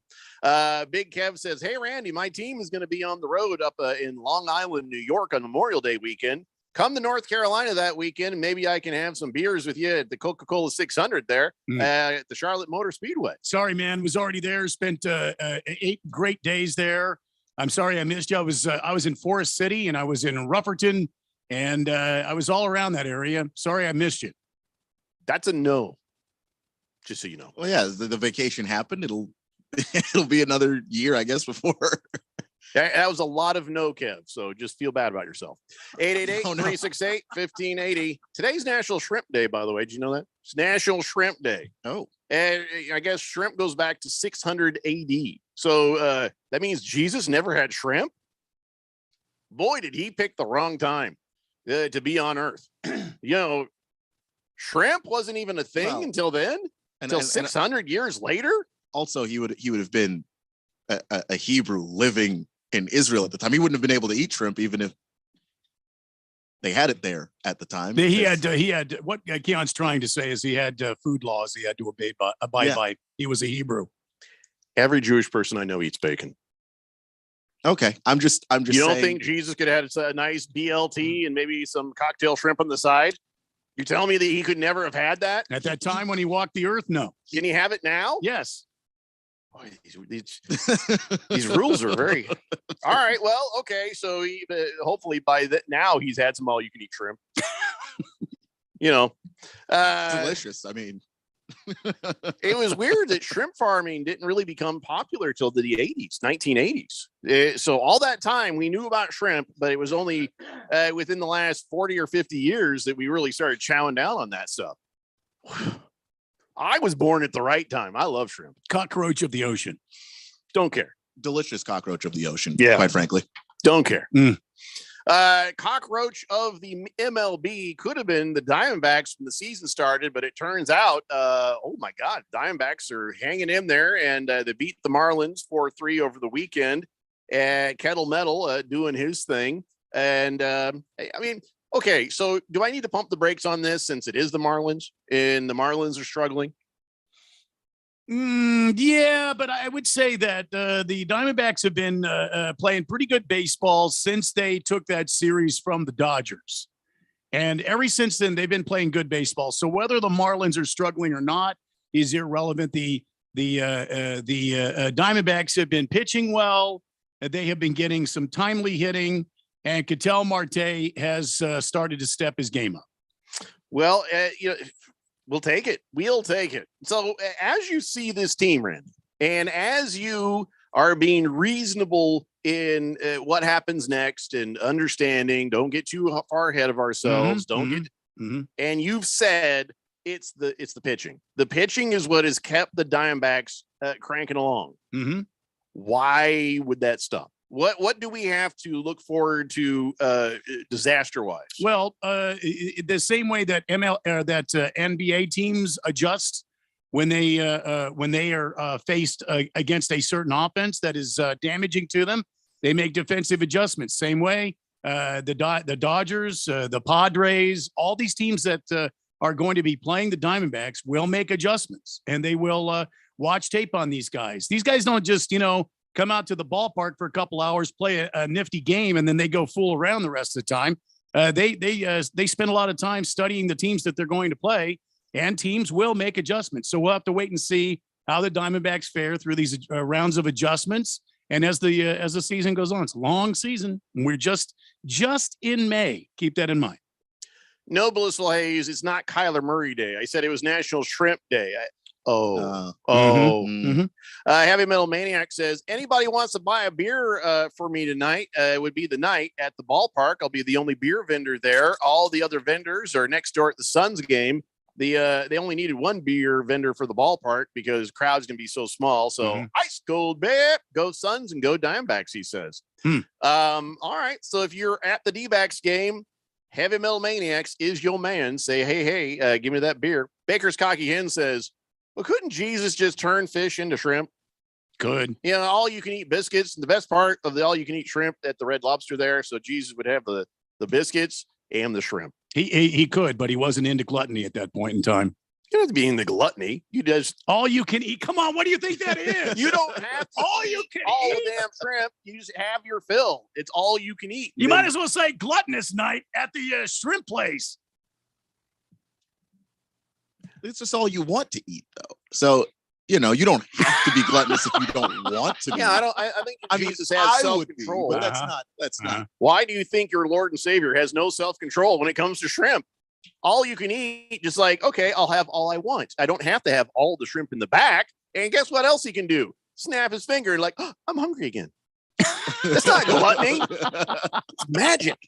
[SPEAKER 1] Big Kev says, hey, Randy, my team is going to be on the road up in Long Island, New York on Memorial Day weekend. Come to North Carolina that weekend, and maybe I can have some beers with you at the Coca-Cola 600 there at the Charlotte Motor Speedway.
[SPEAKER 6] Sorry, man. Was already there. Spent 8 great days there. I'm sorry I missed you. I was in Forest City, and I was in Rufferton, and I was all around that area. Sorry I missed you.
[SPEAKER 1] That's a no. Just so you know.
[SPEAKER 3] Well, yeah, the vacation happened. It'll be another year, I guess, before.
[SPEAKER 1] That was a lot of no, Kev. So just feel bad about yourself. 888-368-1580. Today's National Shrimp Day, by the way. Did you know that? It's National Shrimp Day.
[SPEAKER 3] Oh.
[SPEAKER 1] And I guess shrimp goes back to 600 AD. So that means Jesus never had shrimp. Boy, did he pick the wrong time to be on Earth. Shrimp wasn't even a thing until then. Until 600 years later.
[SPEAKER 3] Also, he would have been a Hebrew living in Israel at the time. He wouldn't have been able to eat shrimp even if they had it there at the time.
[SPEAKER 6] He had what Keon's trying to say is he had food laws he had to abide by. He was a Hebrew.
[SPEAKER 1] Every Jewish person I know eats bacon.
[SPEAKER 3] Okay, I'm just. You
[SPEAKER 1] don't think Jesus could have had a nice BLT and maybe some cocktail shrimp on the side? You're telling me that he could never have had that
[SPEAKER 6] at that time when he walked the earth? No.
[SPEAKER 1] Can he have it now?
[SPEAKER 6] Yes.
[SPEAKER 1] Boy, these rules are very all right. Well, okay. So hopefully by now he's had some all-you-can-eat shrimp.
[SPEAKER 3] Delicious. I mean,
[SPEAKER 1] it was weird that shrimp farming didn't really become popular till the 1980s. So all that time we knew about shrimp, but it was only within the last 40 or 50 years that we really started chowing down on that stuff. I was born at the right time. I love shrimp.
[SPEAKER 6] Cockroach of the ocean.
[SPEAKER 1] Don't care.
[SPEAKER 3] Delicious cockroach of the ocean.
[SPEAKER 1] Yeah.
[SPEAKER 3] Quite frankly.
[SPEAKER 1] Don't care. Cockroach of the MLB could have been the Diamondbacks when the season started, but it turns out, oh my God, Diamondbacks are hanging in there, and they beat the Marlins 4-3 over the weekend. Kettle Metal doing his thing. And I mean, okay, so do I need to pump the brakes on this since it is the Marlins and the Marlins are struggling?
[SPEAKER 6] Yeah, but I would say that the Diamondbacks have been playing pretty good baseball since they took that series from the Dodgers. And ever since then, they've been playing good baseball. So whether the Marlins are struggling or not is irrelevant. The Diamondbacks have been pitching well. They have been getting some timely hitting, and Ketel Marte has started to step his game up.
[SPEAKER 1] Well, we'll take it. We'll take it. So as you see this team, Randy, and as you are being reasonable in what happens next and understanding, don't get too far ahead of ourselves. And you've said it's the pitching. The pitching is what has kept the Diamondbacks cranking along. Why would that stop? What do we have to look forward to disaster wise?
[SPEAKER 6] Well, the same way that NBA teams adjust when they are faced against a certain offense that is damaging to them, they make defensive adjustments. Same way the Dodgers, the Padres, all these teams that are going to be playing the Diamondbacks will make adjustments, and they will watch tape on these guys. These guys don't just come out to the ballpark for a couple hours, play a nifty game, and then they go fool around the rest of the time. They spend a lot of time studying the teams that they're going to play, and teams will make adjustments. So we'll have to wait and see how the Diamondbacks fare through these rounds of adjustments. And as the season goes on, it's a long season. And we're just in May. Keep that in mind.
[SPEAKER 1] No, Blissful Hayes, it's not Kyler Murray Day. I said it was National Shrimp Day. Heavy Metal Maniac says, anybody wants to buy a beer for me tonight? It would be the night at the ballpark. I'll be the only beer vendor there. All the other vendors are next door at the Suns game. They only needed one beer vendor for the ballpark because crowds can be so small. So ice cold beer, go Suns and go Diamondbacks, he says. All right. So if you're at the D-backs game, Heavy Metal Maniacs is your man. Say, hey, give me that beer. Baker's Cocky Hen says, well, couldn't Jesus just turn fish into shrimp?
[SPEAKER 6] Good.
[SPEAKER 1] All you can eat biscuits. The best part of the all you can eat shrimp at the Red Lobster there. So Jesus would have the biscuits and the shrimp.
[SPEAKER 6] He could, but he wasn't into gluttony at that point in time.
[SPEAKER 1] You don't have to be into gluttony. You just
[SPEAKER 6] all you can eat. Come on, what do you think that is?
[SPEAKER 1] You don't have to
[SPEAKER 6] all you can
[SPEAKER 1] all
[SPEAKER 6] eat.
[SPEAKER 1] The damn shrimp. You just have your fill. It's all you can eat.
[SPEAKER 6] You might as well say gluttonous night at the shrimp place.
[SPEAKER 3] It's just all you want to eat, though. So, you don't have to be gluttonous if you don't want to be.
[SPEAKER 1] Yeah, I think Jesus has self-control.
[SPEAKER 3] But that's not.
[SPEAKER 1] Why do you think your Lord and Savior has no self-control when it comes to shrimp? All you can eat, just like, okay, I'll have all I want. I don't have to have all the shrimp in the back. And guess what else he can do? Snap his finger and like, oh, I'm hungry again. That's not gluttony. It's magic.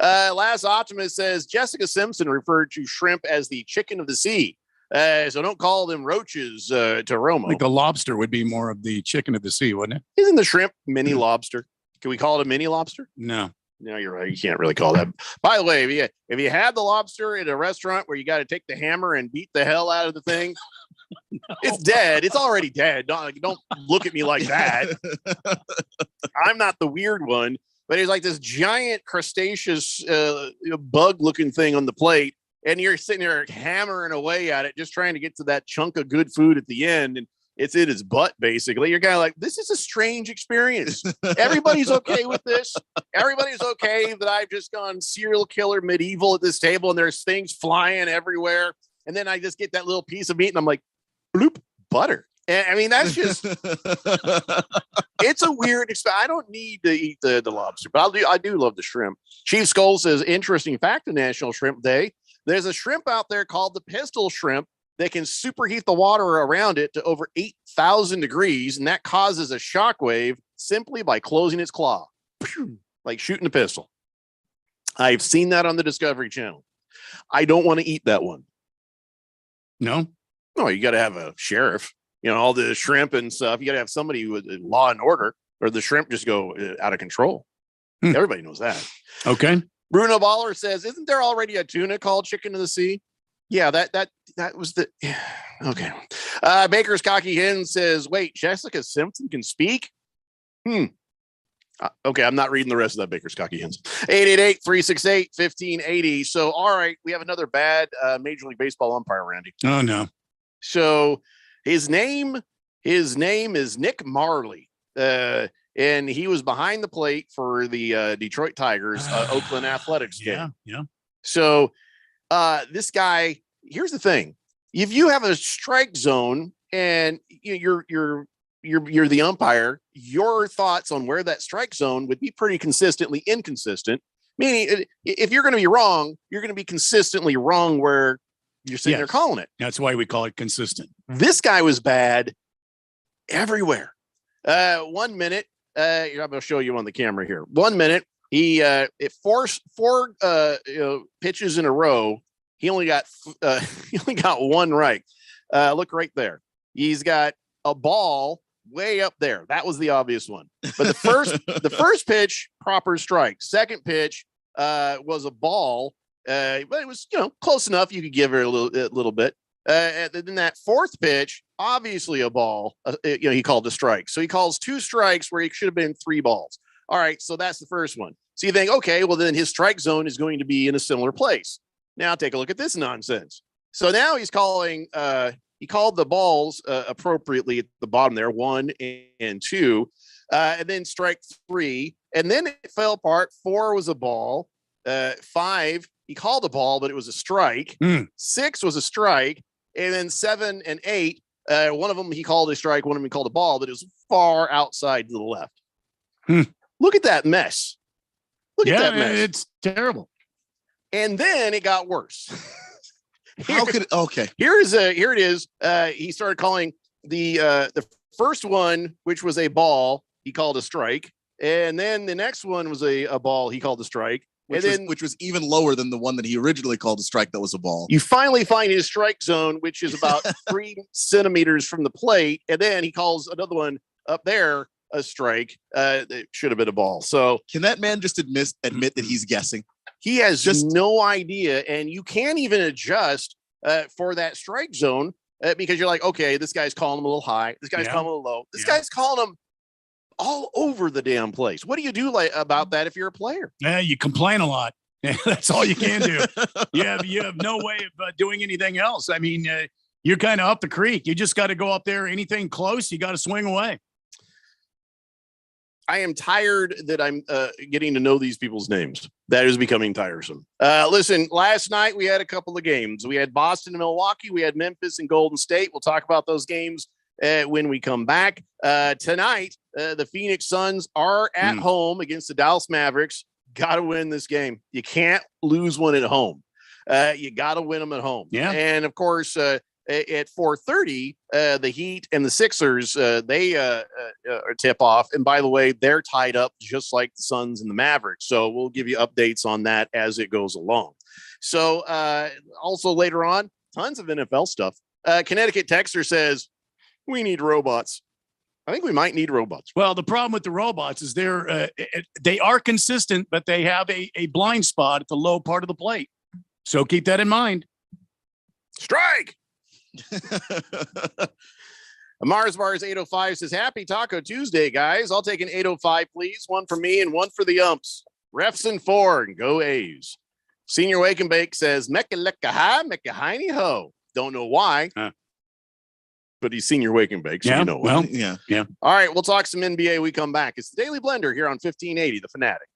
[SPEAKER 1] Last Optimist says Jessica Simpson referred to shrimp as the chicken of the sea. So don't call them roaches to Romo.
[SPEAKER 6] I think the lobster would be more of the chicken of the sea, wouldn't it?
[SPEAKER 1] Isn't the shrimp mini lobster? Can we call it a mini lobster?
[SPEAKER 6] No,
[SPEAKER 1] you're right. You can't really call that. By the way, if you had the lobster at a restaurant where you got to take the hammer and beat the hell out of the thing, it's dead. It's already dead. Don't look at me like that. I'm not the weird one. But it's like this giant crustaceous bug-looking thing on the plate, and you're sitting there hammering away at it, just trying to get to that chunk of good food at the end, and it's in his butt, basically. You're kind of like, this is a strange experience. Everybody's okay with this. Everybody's okay that I've just gone serial killer medieval at this table, and there's things flying everywhere, and then I just get that little piece of meat, and I'm like, bloop, butter. I mean, that's just, it's a weird experience. I don't need to eat the lobster, but I do love the shrimp. Chief Skull says, interesting fact of National Shrimp Day. There's a shrimp out there called the pistol shrimp that can superheat the water around it to over 8,000 degrees. And that causes a shock wave simply by closing its claw, like shooting a pistol. I've seen that on the Discovery Channel. I don't want to eat that one.
[SPEAKER 6] No,
[SPEAKER 1] you got to have a sheriff. All the shrimp and stuff. You got to have somebody with law and order, or the shrimp just go out of control. Everybody knows that.
[SPEAKER 6] Okay.
[SPEAKER 1] Bruno Baller says, isn't there already a tuna called chicken of the sea? Yeah, that was the. Okay. Baker's Cocky Hen says, wait, Jessica Simpson can speak? I Okay, I'm not reading the rest of that Baker's cocky hands. 888-368-1580. So, all right, we have another bad Major League Baseball umpire, Randy.
[SPEAKER 6] Oh, no.
[SPEAKER 1] So his name is Nick Marley. And he was behind the plate for the Detroit Tigers, Oakland Athletics game.
[SPEAKER 6] Yeah.
[SPEAKER 1] So this guy, here's the thing. If you have a strike zone and you're the umpire, your thoughts on where that strike zone would be pretty consistently inconsistent. Meaning, if you're going to be wrong, you're going to be consistently wrong where you're sitting there calling it.
[SPEAKER 6] That's why we call it consistent.
[SPEAKER 1] This guy was bad everywhere. 1 minute, I'm going to show you on the camera here. 1 minute, he four pitches in a row. He only got one right. Look right there. He's got a ball way up there. That was the obvious one. But the first pitch, proper strike. Second pitch was a ball. But it was, close enough. You could give her a little bit. And then that fourth pitch, obviously a ball, he called a strike. So he calls 2 strikes where he should have been 3 balls. All right. So that's the first one. So you think, okay, well then his strike zone is going to be in a similar place. Now take a look at this nonsense. So now he's calling, he called the balls appropriately at the bottom there, 1 and 2, and then strike 3. And then it fell apart. 4 was a ball. 5, he called a ball, but it was a strike. 6 was a strike. And then 7 and 8, one of them he called a strike, one of them he called a ball, but it was far outside to the left. Look at that mess. Look at that mess.
[SPEAKER 6] It's terrible.
[SPEAKER 1] And then it got worse.
[SPEAKER 3] How could okay?
[SPEAKER 1] Here it is. He started calling the first one, which was a ball, he called a strike, and then the next one was a ball, he called a strike,
[SPEAKER 3] which was even lower than the one that he originally called a strike. That was a ball.
[SPEAKER 1] You finally find his strike zone, which is about 3 centimeters from the plate, and then he calls another one up there a strike. It should have been a ball. So
[SPEAKER 3] can that man just admit that he's guessing?
[SPEAKER 1] He has just no idea, and you can't even adjust for that strike zone because you're like, okay, this guy's calling him a little high. This guy's calling him a little low. This guy's calling him all over the damn place. What do you do about that if you're a player?
[SPEAKER 6] Yeah, you complain a lot. That's all you can do. You have no way of doing anything else. I mean, you're kind of up the creek. You just got to go up there. Anything close, you got to swing away.
[SPEAKER 1] I am tired that I'm getting to know these people's names. That is becoming tiresome. Listen, last night we had a couple of games. We had Boston and Milwaukee. We had Memphis and Golden State. We'll talk about those games when we come back. Tonight, the Phoenix Suns are at home against the Dallas Mavericks. Got to win this game. You can't lose one at home. You got to win them at home.
[SPEAKER 6] Yeah.
[SPEAKER 1] And, of course, at 4:30, the Heat and the Sixers, they tip off. And by the way, they're tied up just like the Suns and the Mavericks. So we'll give you updates on that as it goes along. So also later on, tons of NFL stuff. Connecticut Texter says, we need robots. I think we might need robots.
[SPEAKER 6] Well, the problem with the robots is they are consistent, but they have a blind spot at the low part of the plate. So keep that in mind.
[SPEAKER 1] Strike. Mars Bars 805 says, happy Taco Tuesday, guys. I'll take an 805, please. One for me and one for the umps. Refs and 4 and go A's. Senior Wake and Bake says, Mecca lecca hi, mecca hiney ho. Don't know why. But he's Senior Wake and Bake, so you know
[SPEAKER 6] well,
[SPEAKER 3] yeah.
[SPEAKER 1] All right, we'll talk some NBA. We come back. It's the Daily Blender here on 1580, The Fanatic.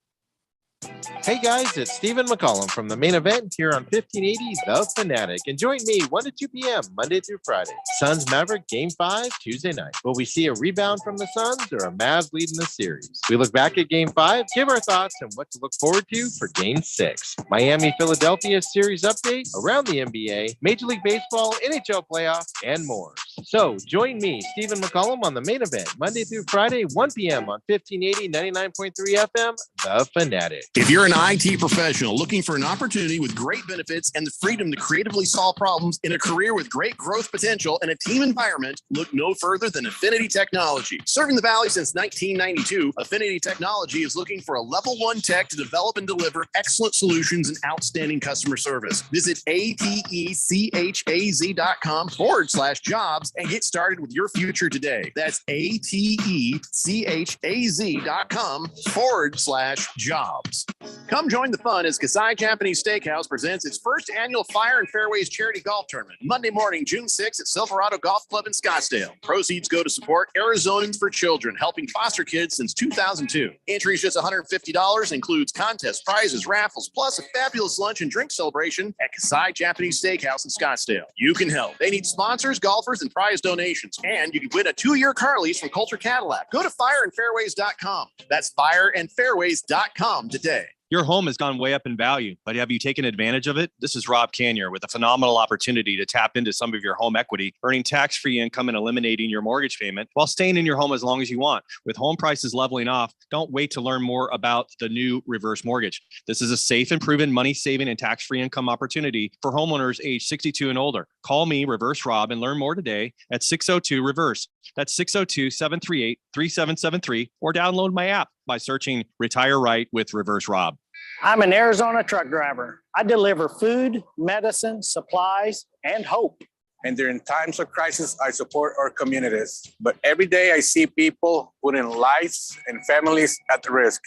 [SPEAKER 15] Hey guys, it's Stephen McCollum from the main event here on 1580 The Fanatic. And join me 1 to 2 p.m. Monday through Friday. Suns Maverick Game 5 Tuesday night. Will we see a rebound from the Suns or a Mavs lead in the series? We look back at Game 5, give our thoughts on what to look forward to for Game 6. Miami Philadelphia series update around the NBA, Major League Baseball, NHL playoffs, and more. So join me, Stephen McCollum, on the main event Monday through Friday, 1 p.m. on 1580 99.3 FM The Fanatic.
[SPEAKER 1] If you're an IT professional looking for an opportunity with great benefits and the freedom to creatively solve problems in a career with great growth potential and a team environment? Look no further than Affinity Technology. Serving the Valley since 1992, Affinity Technology is looking for a level 1 tech to develop and deliver excellent solutions and outstanding customer service. Visit atechaz.com/jobs and get started with your future today. That's atechaz.com/jobs. Come join the fun as Kasai Japanese Steakhouse presents its first annual Fire and Fairways charity golf tournament, Monday morning, June 6th at Silverado Golf Club in Scottsdale. Proceeds go to support Arizonans for Children, helping foster kids since 2002. Entry is just $150, includes contest prizes, raffles, plus a fabulous lunch and drink celebration at Kasai Japanese Steakhouse in Scottsdale. You can help. They need sponsors, golfers, and prize donations. And you can win a 2-year car lease from Coulter Cadillac. Go to fireandfairways.com. That's fireandfairways.com today.
[SPEAKER 16] Your home has gone way up in value, but have you taken advantage of it? This is Rob Canier with a phenomenal opportunity to tap into some of your home equity, earning tax-free income and eliminating your mortgage payment while staying in your home as long as you want. With home prices leveling off, don't wait to learn more about the new reverse mortgage. This is a safe and proven money-saving and tax-free income opportunity for homeowners age 62 and older. Call me, Reverse Rob, and learn more today at 602-REVERSE. That's 602-738-3773, or download my app by searching Retire Right with Reverse Rob.
[SPEAKER 17] I'm an Arizona truck driver. I deliver food, medicine, supplies, and hope.
[SPEAKER 18] And during times of crisis, I support our communities. But every day I see people putting lives and families at risk.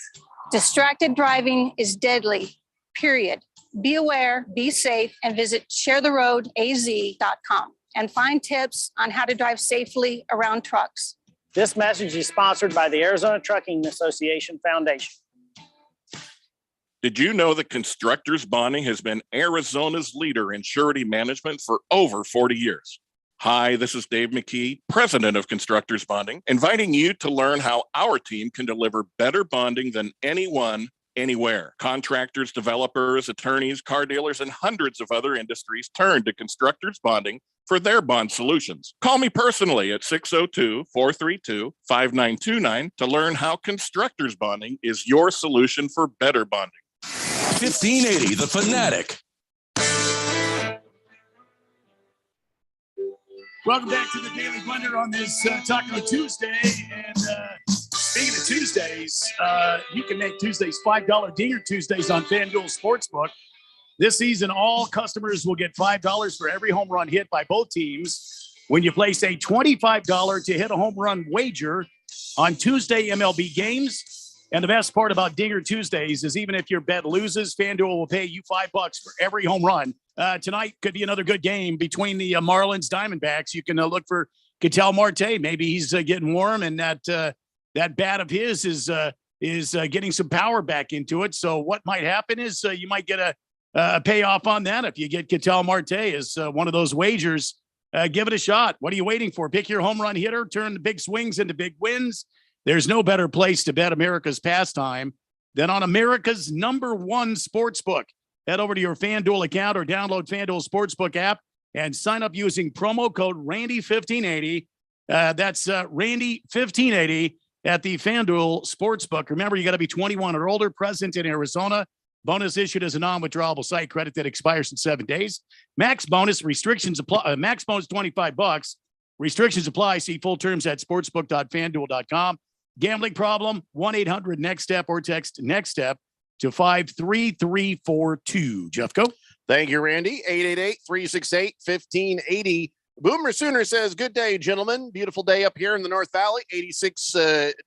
[SPEAKER 19] Distracted driving is deadly, period. Be aware, be safe, and visit sharetheroadaz.com and find tips on how to drive safely around trucks.
[SPEAKER 17] This message is sponsored by the Arizona Trucking Association Foundation.
[SPEAKER 20] Did you know that Constructors Bonding has been Arizona's leader in surety management for over 40 years? Hi, this is Dave McKee, president of Constructors Bonding, inviting you to learn how our team can deliver better bonding than anyone, anywhere. Contractors, developers, attorneys, car dealers, and hundreds of other industries turn to Constructors Bonding for their bond solutions. Call me personally at 602-432-5929 to learn how Constructors Bonding is your solution for better bonding.
[SPEAKER 2] 1580, The Fanatic.
[SPEAKER 6] Welcome back to the Daily Blender on this Taco Tuesday. And speaking of Tuesdays, you can make Tuesdays $5 Dinger Tuesdays on FanDuel Sportsbook. This season, all customers will get $5 for every home run hit by both teams when you place a $25 to hit a home run wager on Tuesday MLB games. And the best part about Dinger Tuesdays is even if your bet loses, FanDuel will pay you $5 for every home run. Tonight could be another good game between the Marlins Diamondbacks. You can look for Ketel Marte. Maybe he's getting warm, and that bat of his is getting some power back into it. So what might happen is you might get a payoff on that if you get Ketel Marte as one of those wagers. Give it a shot. What are you waiting for? Pick your home run hitter. Turn the big swings into big wins. There's no better place to bet America's pastime than on America's #1 sportsbook. Head over to your FanDuel account or download FanDuel Sportsbook app and sign up using promo code Randy1580. That's Randy1580 at the FanDuel Sportsbook. Remember, you got to be 21 or older, present in Arizona. Bonus issued as a non-withdrawable site credit that expires in 7 days. Max bonus restrictions apply. Max bonus $25. Restrictions apply. See full terms at sportsbook.fanduel.com. Gambling problem, 1-800-NEXT-STEP or text NEXT STEP to 53342. Jeffco.
[SPEAKER 1] Thank you, Randy. 888-368-1580. Boomer Sooner says, good day, gentlemen. Beautiful day up here in the North Valley. 86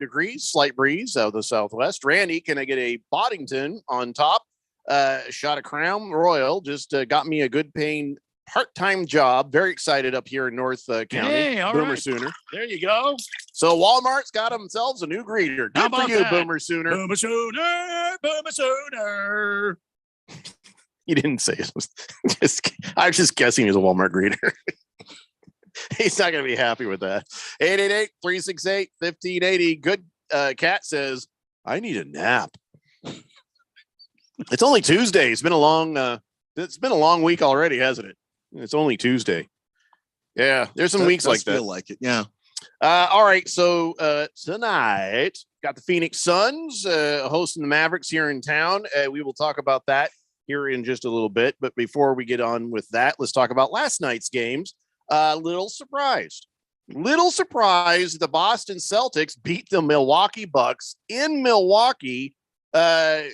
[SPEAKER 1] degrees, slight breeze out of the southwest. Randy, can I get a Boddington on top? Shot of Crown Royal. Just got me a good paying part-time job. Very excited up here in North County.
[SPEAKER 6] Hey, all
[SPEAKER 1] Boomer
[SPEAKER 6] right.
[SPEAKER 1] Sooner.
[SPEAKER 6] There you go.
[SPEAKER 1] So Walmart's got themselves a new greeter.
[SPEAKER 6] How
[SPEAKER 1] Good for
[SPEAKER 6] about
[SPEAKER 1] you,
[SPEAKER 6] that?
[SPEAKER 1] Boomer Sooner.
[SPEAKER 6] Boomer Sooner, Boomer Sooner.
[SPEAKER 1] You didn't say it. I was just guessing he's a Walmart greeter. He's not going to be happy with that. 888-368-1580. Good Cat says, I need a nap. It's only Tuesday. It's been a long week already, hasn't it? It's only Tuesday. Yeah, there's some weeks like that.
[SPEAKER 3] Feel like it, yeah.
[SPEAKER 1] All right, so tonight got the Phoenix Suns hosting the Mavericks here in town. We will talk about that here in just a little bit. But before we get on with that, let's talk about last night's games. Little surprised. The Boston Celtics beat the Milwaukee Bucks in Milwaukee,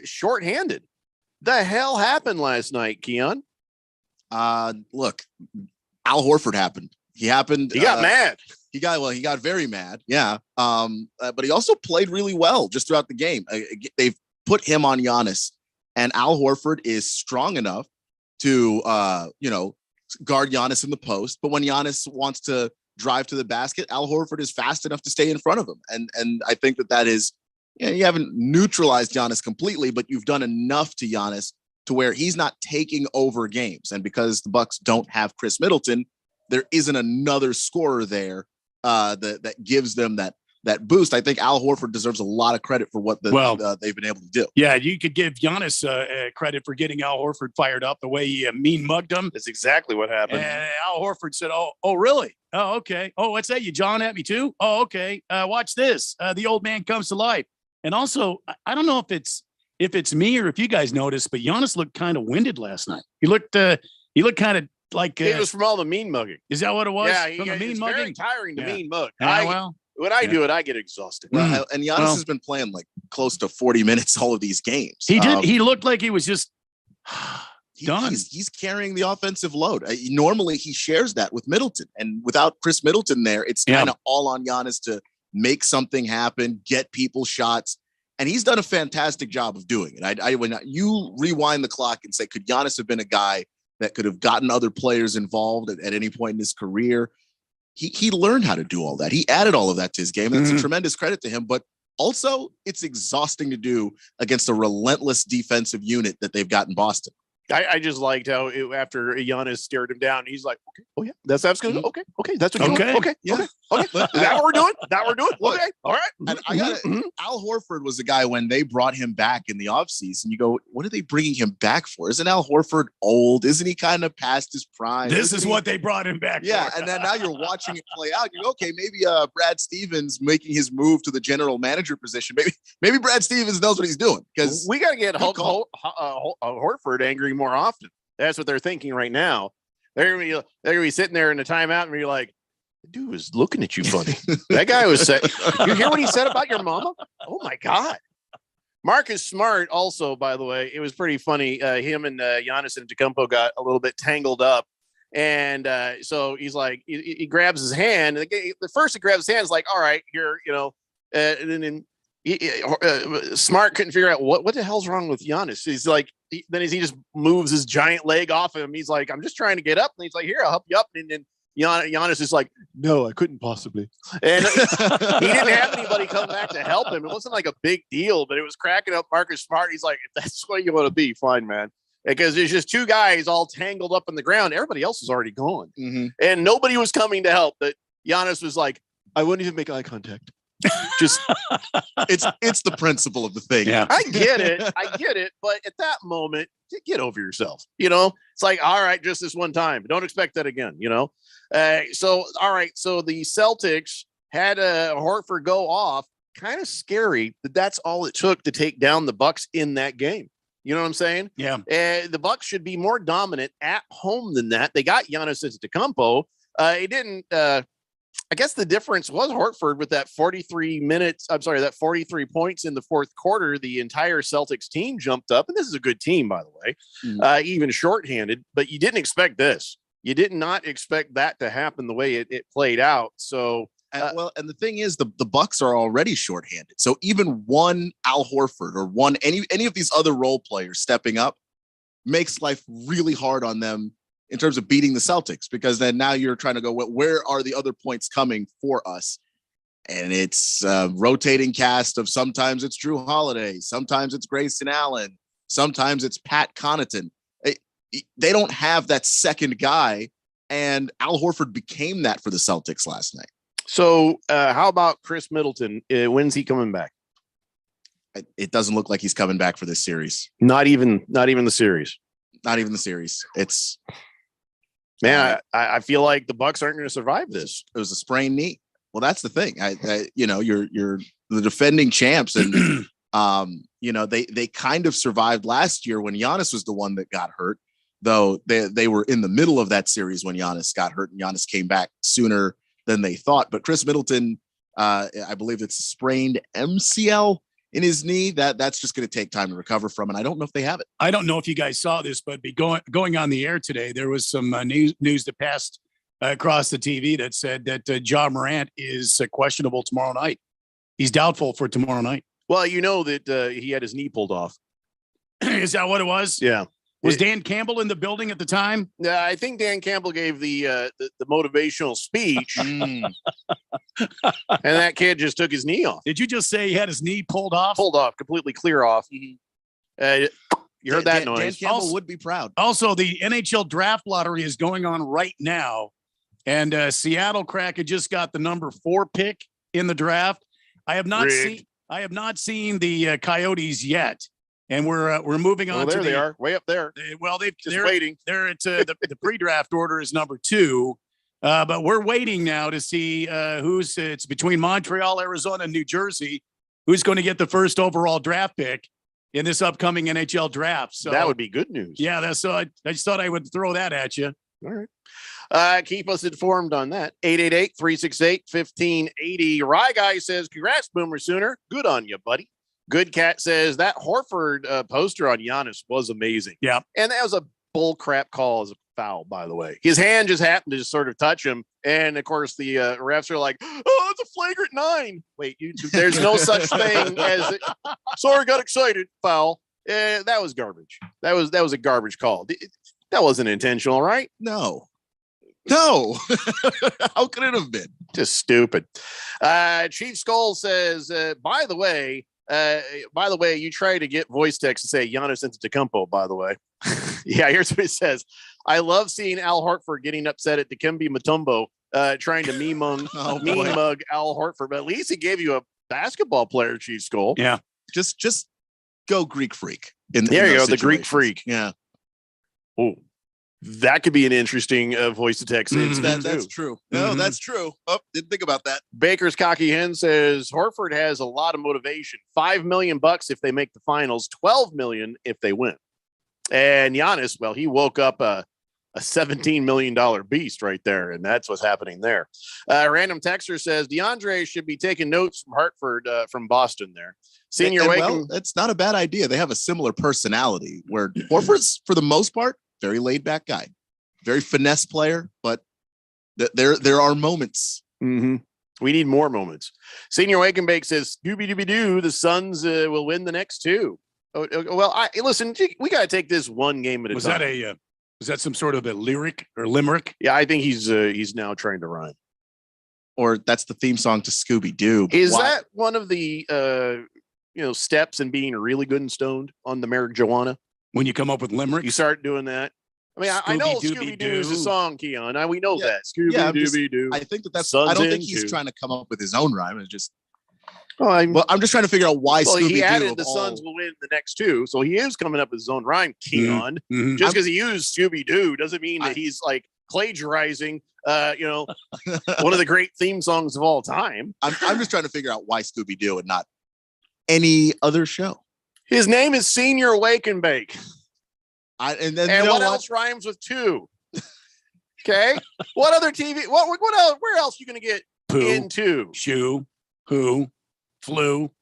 [SPEAKER 1] shorthanded. The hell happened last night, Keon?
[SPEAKER 3] Look, Al Horford happened. He got
[SPEAKER 1] mad.
[SPEAKER 3] He got very mad. Yeah. But he also played really well just throughout the game. They've put him on Giannis, and Al Horford is strong enough to, guard Giannis in the post. But when Giannis wants to drive to the basket, Al Horford is fast enough to stay in front of him. And I think that is, you haven't neutralized Giannis completely, but you've done enough to Giannis to where he's not taking over games. And because the Bucks don't have Chris Middleton, there isn't another scorer there that gives them that boost. I think Al Horford deserves a lot of credit for what they've been able to do.
[SPEAKER 6] Yeah, you could give Giannis credit for getting Al Horford fired up the way he mean mugged him.
[SPEAKER 1] That's exactly what happened.
[SPEAKER 6] And Al Horford said, "Oh, really? Oh, okay. Oh, what's that? You jawing at me too? Oh, okay. Watch this. The old man comes to life." And also, I don't know if it's me or if you guys noticed, but Giannis looked kind of winded last night. He looked kind of like
[SPEAKER 1] it was from all the mean mugging.
[SPEAKER 6] Is that what it was?
[SPEAKER 1] Yeah,
[SPEAKER 6] from the mean mugging.
[SPEAKER 1] Very tiring to mean mug.
[SPEAKER 6] When
[SPEAKER 1] I do it, I get exhausted.
[SPEAKER 3] Well, and Giannis has been playing like close to 40 minutes all of these games.
[SPEAKER 6] He did. He looked like he was just done.
[SPEAKER 3] He's carrying the offensive load. Normally, he shares that with Middleton, and without Chris Middleton there, it's kind of all on Giannis to make something happen, get people shots. And he's done a fantastic job of doing it. When you rewind the clock and say, could Giannis have been a guy that could have gotten other players involved at any point in his career? He learned how to do all that. He added all of that to his game. That's a tremendous credit to him. But also, it's exhausting to do against a relentless defensive unit that they've got in Boston.
[SPEAKER 1] I just liked how after Giannis stared him down, he's like, "Okay, oh yeah, that's absolutely okay. That's what you're doing. Okay, yeah, okay. Is that what we're doing? Okay, all right."
[SPEAKER 3] And I got it. Al Horford was the guy when they brought him back in the offseason. You go, what are they bringing him back for? Isn't Al Horford old? Isn't he kind of past his prime?
[SPEAKER 6] This is what they brought him back
[SPEAKER 3] for.
[SPEAKER 6] And
[SPEAKER 3] then now you're watching it play out. You go, okay, maybe Brad Stevens making his move to the general manager position. Maybe Brad Stevens knows what he's doing, because
[SPEAKER 1] we got to get Horford angry more often. That's what they're thinking right now. They're gonna be sitting there in the timeout and be like, "The dude was looking at you funny." That guy was saying, "You hear what he said about your mama?" Oh my God. Marcus Smart also, by the way, it was pretty funny. Him and Giannis Antetokounmpo got a little bit tangled up, and so he's like, he grabs his hand. And the first he grabs his hand is like, "All right, here, and then." Smart couldn't figure out what the hell's wrong with Giannis. He's like, he just moves his giant leg off of him. He's like, "I'm just trying to get up." And he's like, "Here, I'll help you up." And then Giannis is like, "No, I couldn't possibly." And he didn't have anybody come back to help him. It wasn't like a big deal, but it was cracking up Marcus Smart. He's like, "If that's what you want to be, fine, man." Because there's just two guys all tangled up in the ground. Everybody else was already gone. And nobody was coming to help. But Giannis was like, "I wouldn't even make eye contact." Just
[SPEAKER 3] it's the principle of the thing.
[SPEAKER 1] Yeah, I get it, but at that moment, get over yourself. It's like, all right, just this one time, don't expect that again. So all right, so the Celtics had Horford go off. Kind of scary that's all it took to take down the Bucks in that game. You know what I'm saying?
[SPEAKER 6] Yeah.
[SPEAKER 1] The Bucks should be more dominant at home than that. They got Giannis Antetokounmpo. It didn't. I guess the difference was Horford with that 43 points in the fourth quarter. The entire Celtics team jumped up, and this is a good team, by the way, even shorthanded. But you didn't expect this. You did not expect that to happen the way it played out. So,
[SPEAKER 3] and the thing is, the Bucks are already shorthanded. So even one Al Horford or one any of these other role players stepping up makes life really hard on them in terms of beating the Celtics, because then now you're trying to go, where are the other points coming for us? And it's a rotating cast of sometimes it's Drew Holiday, sometimes it's Grayson Allen, sometimes it's Pat Connaughton. They don't have that second guy, and Al Horford became that for the Celtics last night.
[SPEAKER 1] So how about Chris Middleton? When's he coming back?
[SPEAKER 3] It doesn't look like he's coming back for this series.
[SPEAKER 1] Not even the series.
[SPEAKER 3] Not even the series. It's...
[SPEAKER 1] Man, I feel like the Bucks aren't going to survive this.
[SPEAKER 3] It was a sprained knee. Well, that's the thing. You're the defending champs, and they kind of survived last year when Giannis was the one that got hurt. Though they were in the middle of that series when Giannis got hurt, and Giannis came back sooner than they thought. But Chris Middleton, I believe it's a sprained MCL in his knee. That's just going to take time to recover from, and I don't know if they have it.
[SPEAKER 6] I don't know if you guys saw this, but going on the air today, there was some news that passed across the TV that said that Ja Morant is questionable tomorrow night. He's doubtful for tomorrow night.
[SPEAKER 1] Well, you know that he had his knee pulled off.
[SPEAKER 6] Is that what it was?
[SPEAKER 1] Yeah.
[SPEAKER 6] Was Dan Campbell in the building at the time?
[SPEAKER 1] Yeah, I think Dan Campbell gave the motivational speech, and that kid just took his knee off.
[SPEAKER 6] Did you just say he had his knee pulled off?
[SPEAKER 1] Pulled off, completely clear off. You heard that noise.
[SPEAKER 3] Dan Campbell would be proud.
[SPEAKER 6] Also, the NHL Draft Lottery is going on right now, and Seattle Kraken just got the number 4 pick in the draft. I have not seen the Coyotes yet. And we're moving on.
[SPEAKER 1] There they are, way up there.
[SPEAKER 6] They're
[SPEAKER 1] waiting.
[SPEAKER 6] They're at the pre-draft order is number 2, but we're waiting now to see it's between Montreal, Arizona, and New Jersey, who's going to get the first overall draft pick in this upcoming NHL draft. So
[SPEAKER 1] that would be good news.
[SPEAKER 6] Yeah, I just thought I would throw that at you.
[SPEAKER 1] All right. Keep us informed on that. 888-368-1580. Rye Guy says, "Congrats, Boomer Sooner. Good on you, buddy." Good Cat says that Horford poster on Giannis was amazing.
[SPEAKER 6] Yeah.
[SPEAKER 1] And that was a bull crap call as a foul, by the way. His hand just happened to just sort of touch him. And of course, the refs are like, "Oh, it's a flagrant 9." Wait, there's no such thing as it. Sorry, got excited. Foul. That was garbage. That was a garbage call. That wasn't intentional, right?
[SPEAKER 3] No. How could it have been?
[SPEAKER 1] Just stupid. Chief Skull says, by the way, you try to get voice text to say Giannis Antetokounmpo, by the way. Yeah, here's what it says. "I love seeing Al Horford getting upset at Dikembe Mutombo trying to meme mug Al Horford. But at least he gave you a basketball player, Chief Skull."
[SPEAKER 6] Yeah.
[SPEAKER 3] Just go Greek freak.
[SPEAKER 1] There you go, the Greek freak.
[SPEAKER 3] Yeah.
[SPEAKER 1] Oh, that could be an interesting voice to text.
[SPEAKER 3] That's true. No, that's true. Oh, didn't think about that.
[SPEAKER 1] Baker's Cocky Hen says Horford has a lot of motivation. $5 million if they make the finals, $12 million if they win. And Giannis, well, he woke up a $17 million beast right there, and that's what's happening there. Random Texter says DeAndre should be taking notes from Hartford from Boston there. Senior Wake.
[SPEAKER 3] Well, it's not a bad idea. They have a similar personality where Horford's, for the most part, very laid back guy, very finesse player, but there are moments.
[SPEAKER 1] Mm-hmm. We need more moments. Senior Wake and Bake says Scooby-Dooby-Doo, the Suns will win the next 2. Well, listen, we got to take this one game at a time.
[SPEAKER 6] Was that some sort of a lyric or limerick?
[SPEAKER 1] Yeah, I think he's now trying to rhyme.
[SPEAKER 3] Or that's the theme song to Scooby-Doo.
[SPEAKER 1] Is that one of the steps in being really good and stoned on the marijuana?
[SPEAKER 6] When you come up with limerick,
[SPEAKER 1] you start doing that. I mean, I know Scooby-Doo is a song, Keon. We know that. Scooby-Dooby-Doo.
[SPEAKER 3] I think that's. I don't think he's trying to come up with his own rhyme. It's just.
[SPEAKER 1] I'm
[SPEAKER 3] just trying to figure out why.
[SPEAKER 1] Well,
[SPEAKER 3] Scooby-Doo
[SPEAKER 1] he added the Suns will win the next 2, so he is coming up with his own rhyme, Keon.
[SPEAKER 6] Mm-hmm.
[SPEAKER 1] Just because he used Scooby-Doo doesn't mean that he's like plagiarizing. One of the great theme songs of all time.
[SPEAKER 3] I'm just trying to figure out why Scooby-Doo and not any other show.
[SPEAKER 1] His name is Senior Wake and Bake.
[SPEAKER 3] And
[SPEAKER 1] what else rhymes with 2? Okay. What other TV? What else? Where else are you going to get into?
[SPEAKER 6] Shoe, who, flu,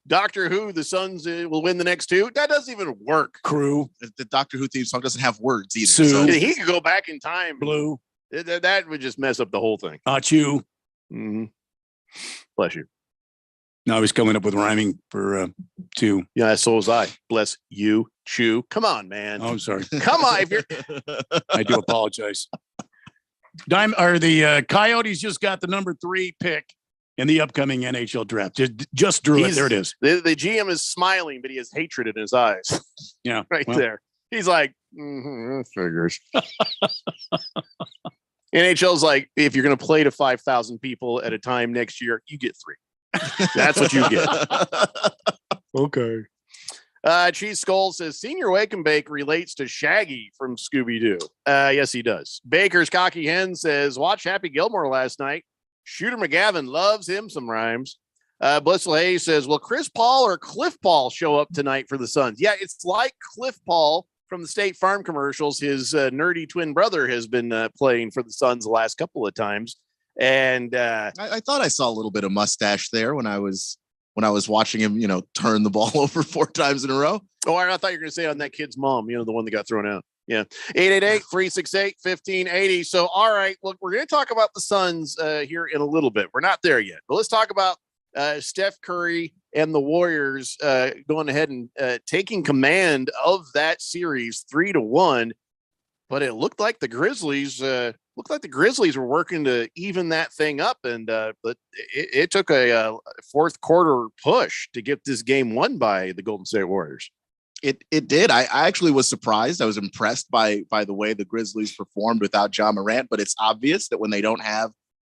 [SPEAKER 1] Doctor Who. The Suns will win the next 2. That doesn't even work.
[SPEAKER 6] Crew.
[SPEAKER 3] The Doctor Who theme song doesn't have words either.
[SPEAKER 6] So
[SPEAKER 1] he could go back in time.
[SPEAKER 6] Blue.
[SPEAKER 1] That would just mess up the whole thing.
[SPEAKER 6] Achu.
[SPEAKER 1] Mm-hmm. Bless you.
[SPEAKER 6] No, he's coming up with rhyming for 2.
[SPEAKER 1] Yeah, so was I. Bless you, chew. Come on, man.
[SPEAKER 6] Oh, I'm sorry.
[SPEAKER 1] Come on. If you're...
[SPEAKER 6] I do apologize. The Coyotes just got the number 3 pick in the upcoming NHL draft. Just drew it. There it is.
[SPEAKER 1] The GM is smiling, but he has hatred in his eyes.
[SPEAKER 6] Yeah.
[SPEAKER 1] There. He's like, figures. NHL's like, if you're going to play to 5,000 people at a time next year, you get 3. That's what you get.
[SPEAKER 6] Okay.
[SPEAKER 1] Cheese Skull says Senior Wake and Bake relates to Shaggy from Scooby-Doo. Yes, he does. Baker's Cocky Hen says watch Happy Gilmore last night. Shooter McGavin loves him some rhymes. Blissful Hayes says, will Chris Paul or Cliff Paul show up tonight for the Suns? Yeah, it's like Cliff Paul from the State Farm commercials. His nerdy twin brother has been playing for the Suns the last couple of times. And
[SPEAKER 3] I thought I saw a little bit of mustache there when I was watching him, turn the ball over 4 times in a row.
[SPEAKER 1] Oh, I thought you were going to say on that kid's mom, the one that got thrown out. Yeah. 888-368-1580. So, all right, look, we're going to talk about the Suns here in a little bit. We're not there yet, but let's talk about Steph Curry and the Warriors going ahead and taking command of that series 3-1. But it looked like the Grizzlies were working to even that thing up, and but it took a fourth quarter push to get this game won by the Golden State Warriors.
[SPEAKER 3] It did. I actually was surprised. I was impressed by the way the Grizzlies performed without Ja Morant, but it's obvious that when they don't have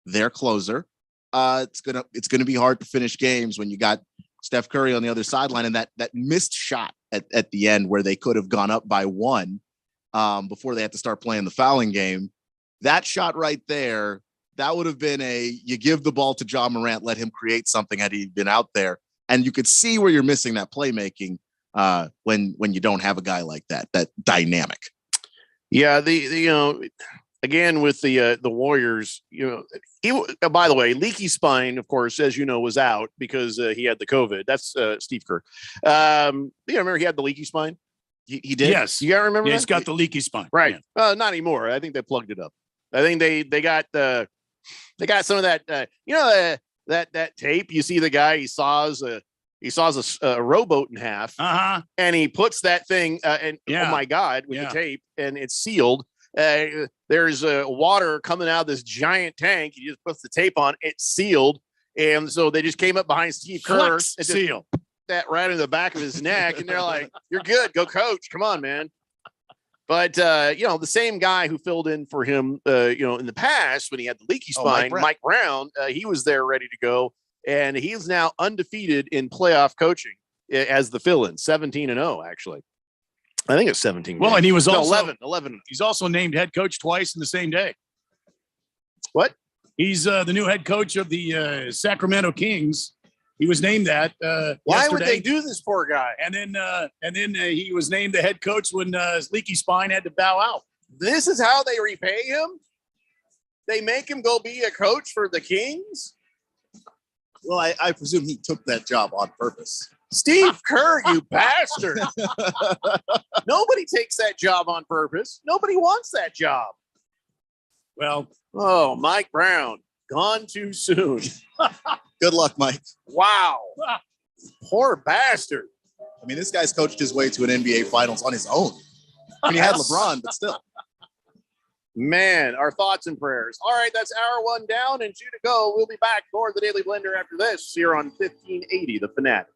[SPEAKER 3] their closer, it's gonna be hard to finish games when you got Steph Curry on the other sideline, and that missed shot at the end where they could have gone up by 1 before they had to start playing the fouling game. That shot right there, that would have been you give the ball to Ja Morant, let him create something had he been out there, and you could see where you're missing that playmaking when you don't have a guy like that dynamic.
[SPEAKER 1] Yeah, again with the Warriors, by the way, leaky spine, of course, as you know, was out because he had the COVID. That's Steve Kerr. Remember he had the leaky spine?
[SPEAKER 3] He did.
[SPEAKER 1] Yes, you gotta remember.
[SPEAKER 6] Yeah, he's got the leaky spine,
[SPEAKER 1] right? Yeah. Not anymore. I think they plugged it up. I think they got some of that. That tape. You see the guy, he saws a rowboat in half, and he puts that thing oh my God, with the tape, and it's sealed. There's water coming out of this giant tank. He just puts the tape on, it's sealed, and so they just came up behind Steve Kerr and
[SPEAKER 6] seal
[SPEAKER 1] that right in the back of his neck, and they're like, "You're good, go coach, come on, man." But the same guy who filled in for him, in the past when he had the leaky spine, Mike Brown, he was there ready to go. And he's now undefeated in playoff coaching as the fill-in, 17-0, actually. I think it's 17.
[SPEAKER 6] Well, and he was also
[SPEAKER 1] 11.
[SPEAKER 6] He's also named head coach twice in the same day.
[SPEAKER 1] What?
[SPEAKER 6] He's the new head coach of the Sacramento Kings. He was named that.
[SPEAKER 1] Why
[SPEAKER 6] yesterday.
[SPEAKER 1] would they do this, poor guy?
[SPEAKER 6] And then he was named the head coach when his leaky spine had to bow out.
[SPEAKER 1] This is how they repay him? They make him go be a coach for the Kings?
[SPEAKER 3] Well, I presume he took that job on purpose.
[SPEAKER 1] Steve Kerr, you bastard. Nobody takes that job on purpose. Nobody wants that job.
[SPEAKER 6] Well,
[SPEAKER 1] Mike Brown, gone too soon.
[SPEAKER 3] Good luck, Mike.
[SPEAKER 1] Wow. Poor bastard.
[SPEAKER 3] I mean, this guy's coached his way to an NBA Finals on his own. I mean, he had LeBron, but still.
[SPEAKER 1] Man, our thoughts and prayers. All right, that's hour 1 down and 2 to go. We'll be back for the Daily Blender after this here on 1580 The Fanatic.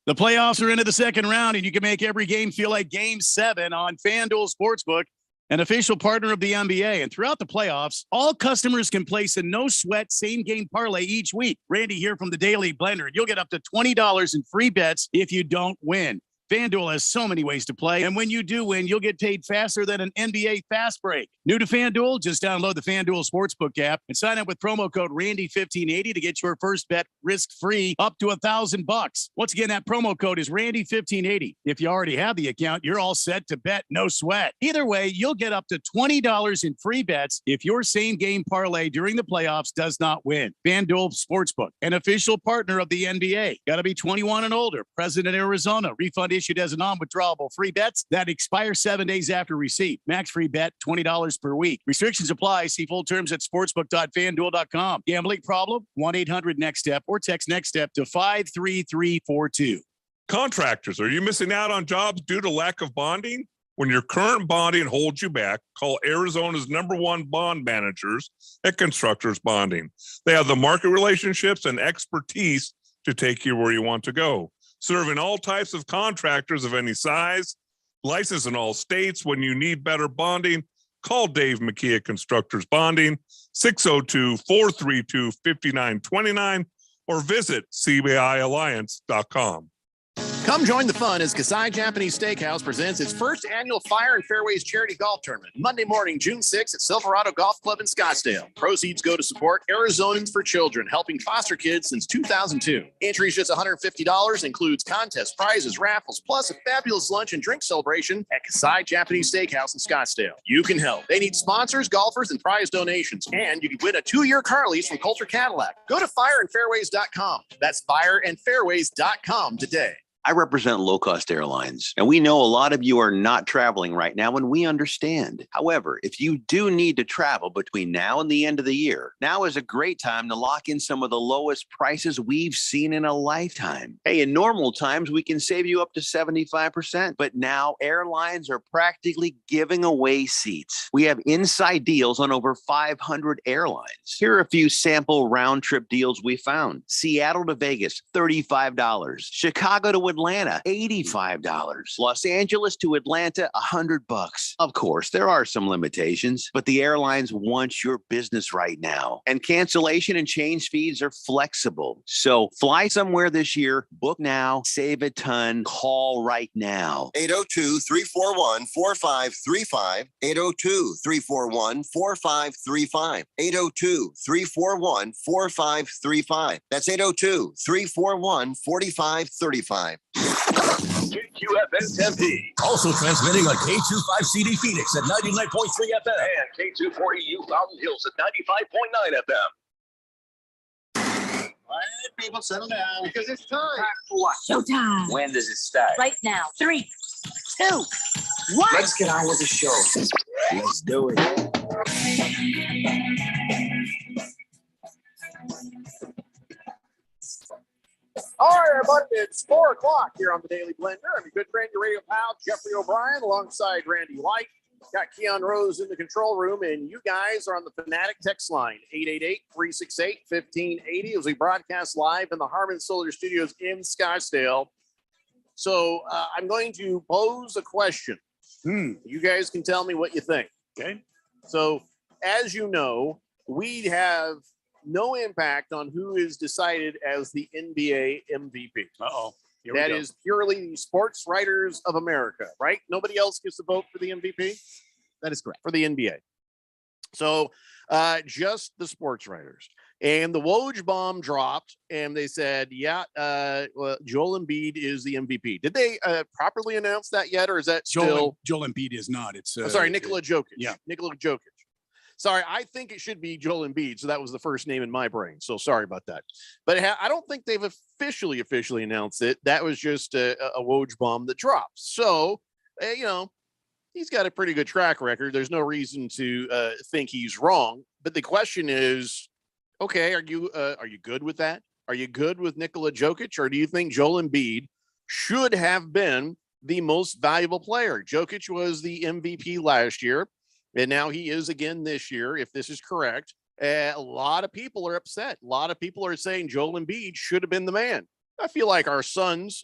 [SPEAKER 6] The playoffs are into the second round, and you can make every game feel like Game 7 on FanDuel Sportsbook, an official partner of the NBA. And throughout the playoffs, all customers can place a no-sweat same-game parlay each week. Randy here from the Daily Blender. You'll get up to $20 in free bets if you don't win. FanDuel has so many ways to play, and when you do win, you'll get paid faster than an NBA fast break. New to FanDuel? Just download the FanDuel Sportsbook app and sign up with promo code Randy1580 to get your first bet risk-free up to $1,000. Once again, that promo code is Randy1580. If you already have the account, you're all set to bet no sweat. Either way, you'll get up to $20 in free bets if your same-game parlay during the playoffs does not win. FanDuel Sportsbook, an official partner of the NBA. Got to be 21 and older. Present in Arizona. Refund issued as a non-withdrawable free bets that expire 7 days after receipt. Max free bet, $20 per week. Restrictions apply. See full terms at sportsbook.fanduel.com. Gambling problem? 1-800-NEXT-STEP or text NEXT STEP to 53342.
[SPEAKER 20] Contractors, are you missing out on jobs due to lack of bonding? When your current bonding holds you back, call Arizona's #1 bond managers at Constructors Bonding. They have the market relationships and expertise to take you where you want to go. Serving all types of contractors of any size, licensed in all states. When you need better bonding, call Dave McKee at Constructors Bonding, 602-432-5929, or visit CBIalliance.com.
[SPEAKER 1] Come join the fun as Kasai Japanese Steakhouse presents its first annual Fire and Fairways charity golf tournament, Monday morning, June 6th at Silverado Golf Club in Scottsdale. Proceeds go to support Arizonans for Children, helping foster kids since 2002. Entries just $150, includes contest prizes, raffles, plus a fabulous lunch and drink celebration at Kasai Japanese Steakhouse in Scottsdale. You can help. They need sponsors, golfers, and prize donations. And you can win a 2-year car lease from Coulter Cadillac. Go to fireandfairways.com. That's fireandfairways.com today.
[SPEAKER 21] I represent low-cost airlines, and we know a lot of you are not traveling right now, and we understand. However, if you do need to travel between now and the end of the year, now is a great time to lock in some of the lowest prices we've seen in a lifetime. Hey, in normal times, we can save you up to 75%, but now airlines are practically giving away seats. We have inside deals on over 500 airlines. Here are a few sample round-trip deals we found. Seattle to Vegas, $35. Chicago to Atlanta, $85. Los Angeles to Atlanta, $100. Of course, there are some limitations, but the airlines want your business right now. And cancellation and change fees are flexible. So fly somewhere this year, book now, save a ton, call right now.
[SPEAKER 22] 802-341-4535. 802-341-4535. 802-341-4535. That's 802-341-4535.
[SPEAKER 2] KQFN Tempe. Also transmitting on K25CD Phoenix at 99.3 FM and K240U Fountain Hills at 95.9 FM.
[SPEAKER 4] All right, people, settle down because it's time.
[SPEAKER 13] What? Showtime.
[SPEAKER 4] When does it start?
[SPEAKER 13] Right now. 3, 2, 1.
[SPEAKER 4] Let's get on with the show. Let's do it.
[SPEAKER 1] All right, everybody, it's 4 o'clock here on the Daily Blender. I'm your good friend, your radio pal, Jeffrey O'Brien, alongside Randy White. Got Keon Rose in the control room, and you guys are on the Fanatic text line, 888-368-1580, as we broadcast live in the Harmon Solar Studios in Scottsdale. So I'm going to pose a question. You guys can tell me what you think, okay? So, as you know, we have no impact on who is decided as the NBA MVP. That is purely the sports writers of America, right? Nobody else gets to vote for the MVP?
[SPEAKER 3] That is correct.
[SPEAKER 1] For the NBA. So just the sports writers. And the Woj bomb dropped, and they said, well, Joel Embiid is the MVP. Did they properly announce that yet, or is that still?
[SPEAKER 6] Joel Embiid is not. It's
[SPEAKER 1] sorry, Nikola Jokic.
[SPEAKER 6] Yeah.
[SPEAKER 1] Nikola Jokic. Sorry, I think it should be Joel Embiid. So that was the first name in my brain. So sorry about that. But I don't think they've officially announced it. That was just a Woj bomb that dropped. So, he's got a pretty good track record. There's no reason to think he's wrong. But the question is, okay, are you good with that? Are you good with Nikola Jokic? Or do you think Joel Embiid should have been the most valuable player? Jokic was the MVP last year. And now he is again this year, if this is correct. A lot of people are upset. A lot of people are saying Joel Embiid should have been the man. I feel like our sons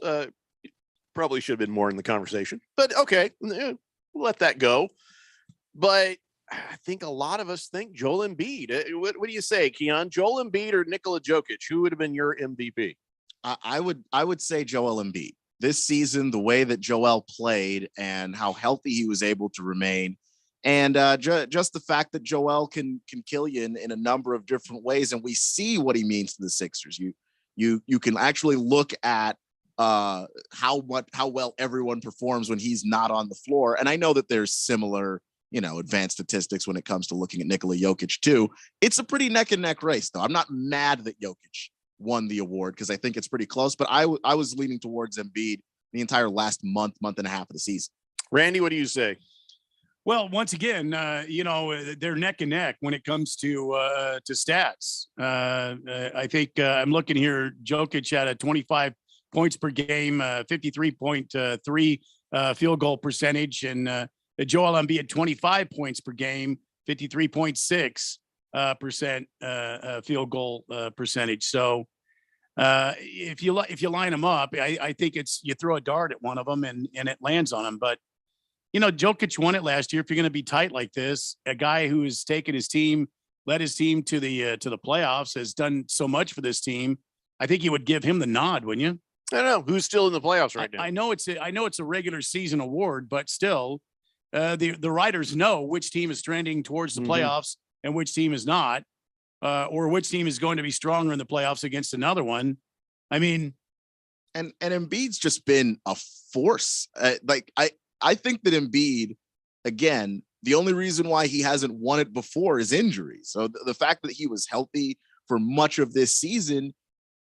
[SPEAKER 1] probably should have been more in the conversation. But okay, we'll let that go. But I think a lot of us think Joel Embiid. What do you say, Keon? Joel Embiid or Nikola Jokic? Who would have been your MVP?
[SPEAKER 3] I would say Joel Embiid. This season, the way that Joel played and how healthy he was able to remain, and just the fact that Joel can kill you in a number of different ways, and we see what he means to the Sixers. You can actually look at how well everyone performs when he's not on the floor. And I know that there's similar, advanced statistics when it comes to looking at Nikola Jokic too. It's a pretty neck and neck race, though. I'm not mad that Jokic won the award because I think it's pretty close. But I was leaning towards Embiid the entire last month and a half of the season.
[SPEAKER 1] Randy, what do you say?
[SPEAKER 6] Well, once again, they're neck and neck when it comes to stats. I think I'm looking here. Jokic had a 25 points per game, 53.3 field goal percentage, and Joel Embiid had 25 points per game, 53.6% field goal percentage. So if you line them up, I think you throw a dart at one of them and it lands on them, but. Jokic won it last year. If you're going to be tight like this, a guy who has taken his team, led his team to the playoffs, has done so much for this team. I think you would give him the nod, wouldn't you?
[SPEAKER 1] I don't know who's still in the playoffs right now.
[SPEAKER 6] I know it's a regular season award, but still, the writers know which team is trending towards the playoffs and which team is not, or which team is going to be stronger in the playoffs against another one. I mean,
[SPEAKER 3] and Embiid's just been a force. I think that Embiid, again, the only reason why he hasn't won it before is injury. So the fact that he was healthy for much of this season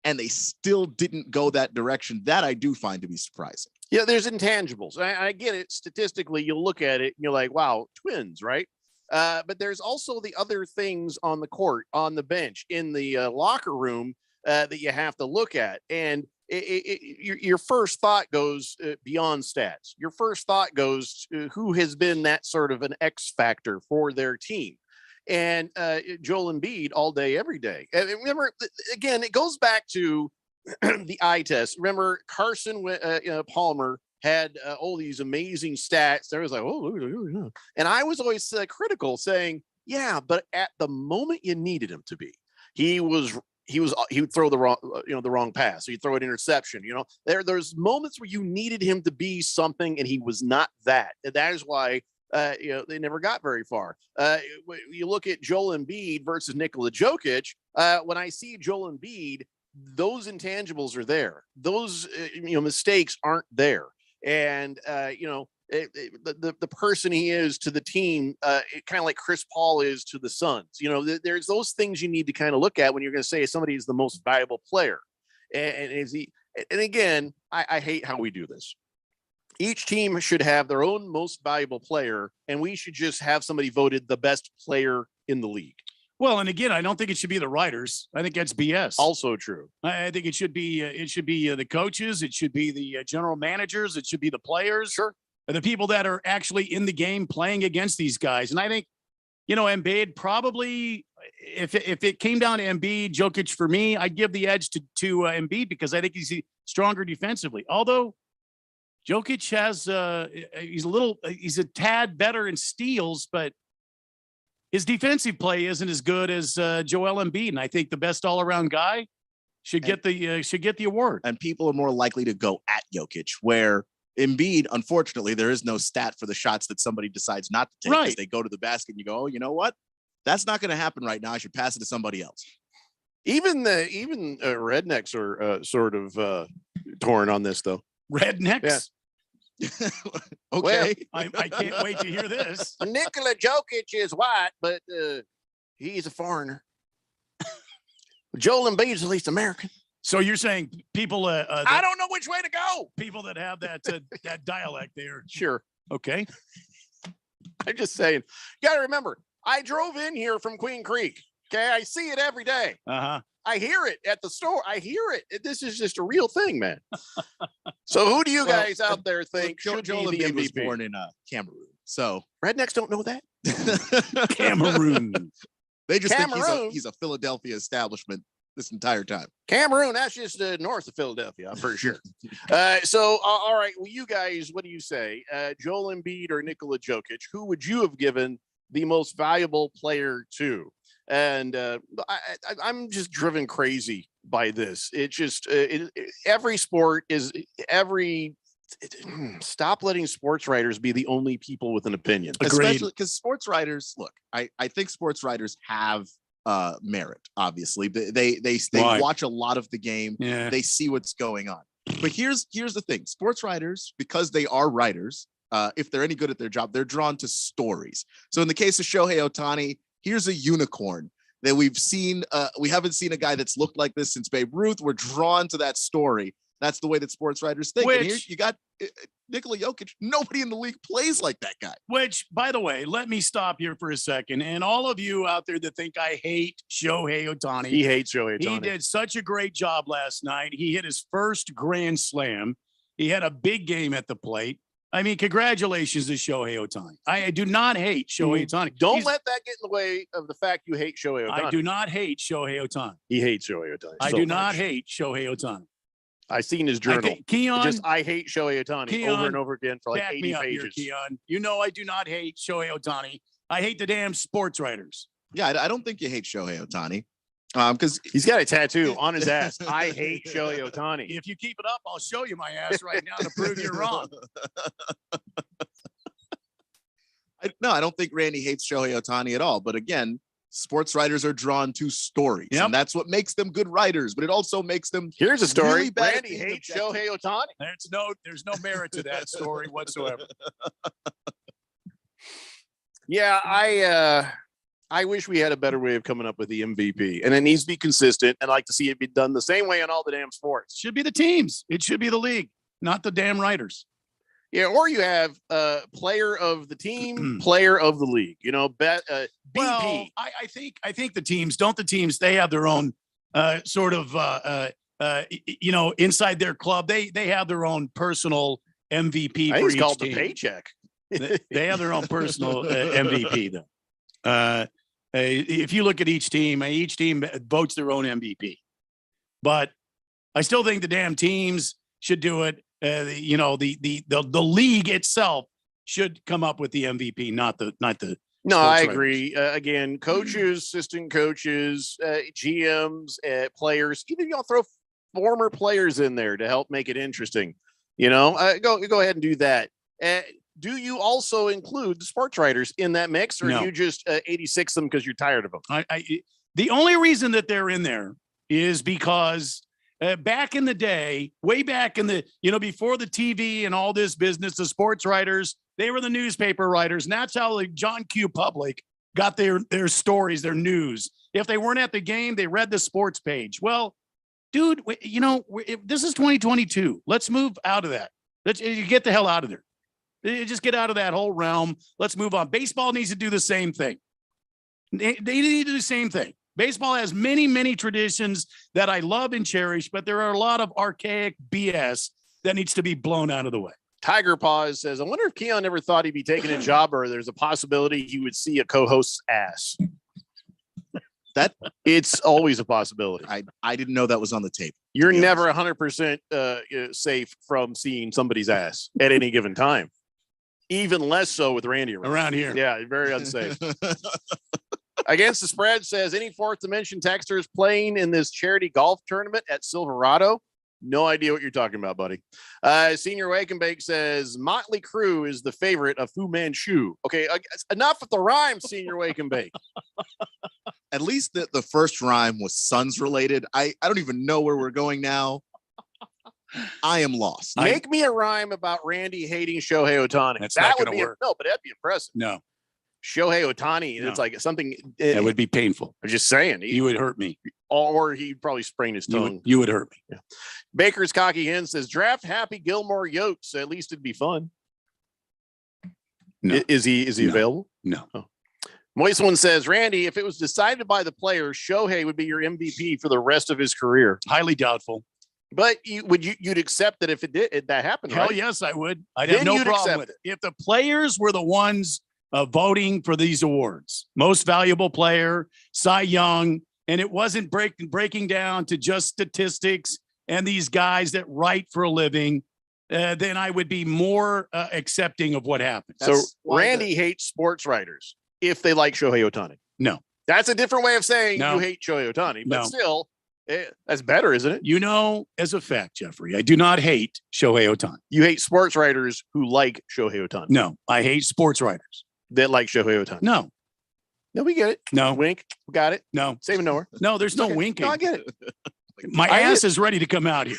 [SPEAKER 3] and they still didn't go that direction, that I do find to be surprising.
[SPEAKER 1] Yeah, there's intangibles. I get it. Statistically, you'll look at it and you're like, wow, Twins, right? But there's also the other things on the court, on the bench, in the locker room that you have to look at. And your first thought goes beyond stats. Your first thought goes to who has been that sort of an X factor for their team. And Joel Embiid all day, every day. And remember, again, it goes back to the eye test. Remember, Carson Palmer had all these amazing stats. There was like, oh, and I was always critical, saying, yeah, but at the moment you needed him to be, he would throw the wrong pass. He'd throw an interception. There's moments where you needed him to be something, and he was not that. And that is why they never got very far. You look at Joel Embiid versus Nikola Jokic. When I see Joel Embiid, those intangibles are there. Those mistakes aren't there. And the person he is to the team, kind of like Chris Paul is to the Suns. There's those things you need to kind of look at when you're going to say somebody is the most valuable player. And again, I hate how we do this. Each team should have their own most valuable player, and we should just have somebody voted the best player in the league.
[SPEAKER 6] Well, and again, I don't think it should be the writers. I think that's BS.
[SPEAKER 1] Also true.
[SPEAKER 6] I think it should be the coaches. It should be the general managers. It should be the players.
[SPEAKER 1] Sure.
[SPEAKER 6] The people that are actually in the game playing against these guys. And I think, Embiid probably, if it came down to Embiid, Jokic for me, I'd give the edge to Embiid because I think he's stronger defensively. Although Jokic has, he's a tad better in steals, but his defensive play isn't as good as Joel Embiid. And I think the best all-around guy should get the award.
[SPEAKER 3] And people are more likely to go at Jokic, where Embiid, unfortunately, there is no stat for the shots that somebody decides not to take. Right. They go to the basket and you go, oh, you know what? That's not going to happen right now. I should pass it to somebody else.
[SPEAKER 1] Even rednecks are sort of torn on this, though.
[SPEAKER 6] Rednecks?
[SPEAKER 3] Yeah. Okay.
[SPEAKER 6] Well, I can't wait to hear this.
[SPEAKER 1] Nikola Jokic is white, but he's a foreigner. Joel Embiid is at least American.
[SPEAKER 6] So you're saying people?
[SPEAKER 1] I don't know which way to go.
[SPEAKER 6] People that have that dialect there.
[SPEAKER 1] Sure.
[SPEAKER 6] Okay.
[SPEAKER 1] I'm just saying. You got to remember, I drove in here from Queen Creek. Okay, I see it every day. I hear it at the store. I hear it. This is just a real thing, man. So who do you guys out there think should
[SPEAKER 3] Joel
[SPEAKER 1] be the
[SPEAKER 3] Embiid
[SPEAKER 1] MVP?
[SPEAKER 3] was born in Cameroon. So
[SPEAKER 1] rednecks don't know that.
[SPEAKER 6] Cameroon.
[SPEAKER 3] They just think he's a Philadelphia establishment this entire time.
[SPEAKER 1] Cameroon, that's just north of Philadelphia, I'm pretty sure. So, all right. Well, you guys, what do you say? Joel Embiid or Nikola Jokic? Who would you have given the most valuable player to? And I'm just driven crazy by this. It's just every sport is stop letting sports writers be the only people with an opinion.
[SPEAKER 3] Especially because sports writers, look, I think sports writers have merit. Obviously, they watch a lot of the game.
[SPEAKER 6] Yeah.
[SPEAKER 3] They see what's going on. But here's the thing: sports writers, because they are writers, if they're any good at their job, they're drawn to stories. So in the case of Shohei Ohtani, here's a unicorn that we've seen. We haven't seen a guy that's looked like this since Babe Ruth. We're drawn to that story. That's the way that sports writers think. And here you got Nikola Jokic. Nobody in the league plays like that guy.
[SPEAKER 6] Which, by the way, let me stop here for a second. And all of you out there that think I hate Shohei Ohtani.
[SPEAKER 1] He hates Shohei Ohtani.
[SPEAKER 6] He did such a great job last night. He hit his first grand slam. He had a big game at the plate. I mean, congratulations to Shohei Ohtani. I do not hate Shohei Ohtani.
[SPEAKER 1] Don't let that get in the way of the fact you hate Shohei Ohtani.
[SPEAKER 6] I do not hate Shohei Ohtani.
[SPEAKER 1] He hates Shohei Ohtani.
[SPEAKER 6] I do not hate Shohei Ohtani.
[SPEAKER 1] I seen his journal.
[SPEAKER 6] Keon,
[SPEAKER 1] I hate Shohei Ohtani over and over again for like 80 pages.
[SPEAKER 6] Here, Keon. You know I do not hate Shohei Ohtani. I hate the damn sports writers.
[SPEAKER 3] Yeah, I don't think you hate Shohei Ohtani. Because
[SPEAKER 1] he's got a tattoo on his ass. I hate Shohei Ohtani.
[SPEAKER 6] If you keep it up, I'll show you my ass right now to prove you're wrong.
[SPEAKER 3] I don't think Randy hates Shohei Ohtani at all. But again, sports writers are drawn to stories, and that's what makes them good writers. But it also makes them
[SPEAKER 1] here's a story.
[SPEAKER 3] Really bad
[SPEAKER 1] Randy hates Shohei Ohtani.
[SPEAKER 6] There's no merit to that story whatsoever.
[SPEAKER 1] Yeah, I wish we had a better way of coming up with the MVP, and it needs to be consistent. And I like to see it be done the same way in all the damn sports.
[SPEAKER 6] Should be the teams. It should be the league, not the damn writers.
[SPEAKER 1] Yeah, or you have player of the team, player of the league. You know, BP.
[SPEAKER 6] Well, I think the teams they have their own sort of inside their club they have their own personal MVP.
[SPEAKER 1] I think
[SPEAKER 6] for
[SPEAKER 1] it's
[SPEAKER 6] each
[SPEAKER 1] called
[SPEAKER 6] team.
[SPEAKER 1] the paycheck.
[SPEAKER 6] They have their own personal MVP though. If you look at each team votes their own MVP. But I still think the damn teams should do it. The league itself should come up with the MVP, not the.
[SPEAKER 1] No, I agree. Again, coaches, assistant coaches, GMs, players. Even y'all throw former players in there to help make it interesting. You know, go ahead and do that. Do you also include the sports writers in that mix, or do you just 86 them because you're tired of them?
[SPEAKER 6] The only reason that they're in there is because back in the day, way back in the, before the TV and all this business, the sports writers, they were the newspaper writers. And that's how the John Q. Public got their stories, their news. If they weren't at the game, they read the sports page. Well, dude, this is 2022. Let's move out of that. Let's get the hell out of there. Just get out of that whole realm. Let's move on. Baseball needs to do the same thing. They need to do the same thing. Baseball has many, many traditions that I love and cherish, but there are a lot of archaic BS that needs to be blown out of the way.
[SPEAKER 1] Tiger Paws says, I wonder if Keon ever thought he'd be taking a job, or there's a possibility he would see a co-host's ass. That it's always a possibility.
[SPEAKER 3] I didn't know that was on the tape.
[SPEAKER 1] You're never 100% safe from seeing somebody's ass at any given time. Even less so with Randy
[SPEAKER 6] around here.
[SPEAKER 1] Yeah, very unsafe. Against the Spread says, any fourth dimension texters playing in this charity golf tournament at Silverado? No idea what you're talking about, buddy. Senior Wake and Bake says, Motley Crue is the favorite of Fu Manchu. Okay, enough with the rhyme, Senior Wake and Bake.
[SPEAKER 3] At least the first rhyme was Suns related. I don't even know where we're going now. I am lost.
[SPEAKER 1] Make me a rhyme about Randy hating Shohei Ohtani.
[SPEAKER 6] That's not going to work.
[SPEAKER 1] No, but that'd be impressive.
[SPEAKER 6] No.
[SPEAKER 1] Shohei Ohtani, and it's like something.
[SPEAKER 6] That would be painful.
[SPEAKER 1] I'm just saying.
[SPEAKER 6] You would hurt me.
[SPEAKER 1] Or he'd probably sprain his tongue.
[SPEAKER 6] You would hurt me.
[SPEAKER 1] Yeah. Baker's Cocky Hen says, draft Happy Gilmore Yotes. At least it'd be fun.
[SPEAKER 6] No.
[SPEAKER 1] Is he available?
[SPEAKER 6] No.
[SPEAKER 1] Oh. Moist One says, Randy, if it was decided by the players, Shohei would be your MVP for the rest of his career.
[SPEAKER 6] Highly doubtful.
[SPEAKER 1] But you'd accept that if that happened,
[SPEAKER 6] Hell
[SPEAKER 1] right?
[SPEAKER 6] yes, I would. I'd have no problem with it. If the players were the ones voting for these awards, most valuable player, Cy Young, and it wasn't breaking down to just statistics and these guys that write for a living, then I would be more accepting of what happened.
[SPEAKER 1] So Randy hates sports writers if they like Shohei Ohtani.
[SPEAKER 6] No.
[SPEAKER 1] That's a different way of saying you hate Shohei Ohtani, but still, that's better, isn't it?
[SPEAKER 6] As a fact, Jeffrey, I do not hate Shohei Ohtani.
[SPEAKER 1] You hate sports writers who like Shohei Ohtani.
[SPEAKER 6] No, I hate sports writers
[SPEAKER 1] that like Shohei Ohtani.
[SPEAKER 6] No,
[SPEAKER 1] we get it.
[SPEAKER 6] No,
[SPEAKER 1] wink. Got it.
[SPEAKER 6] No,
[SPEAKER 1] save and nowhere.
[SPEAKER 6] No, there's no winking.
[SPEAKER 1] No, I get it.
[SPEAKER 6] My ass is ready to come out here.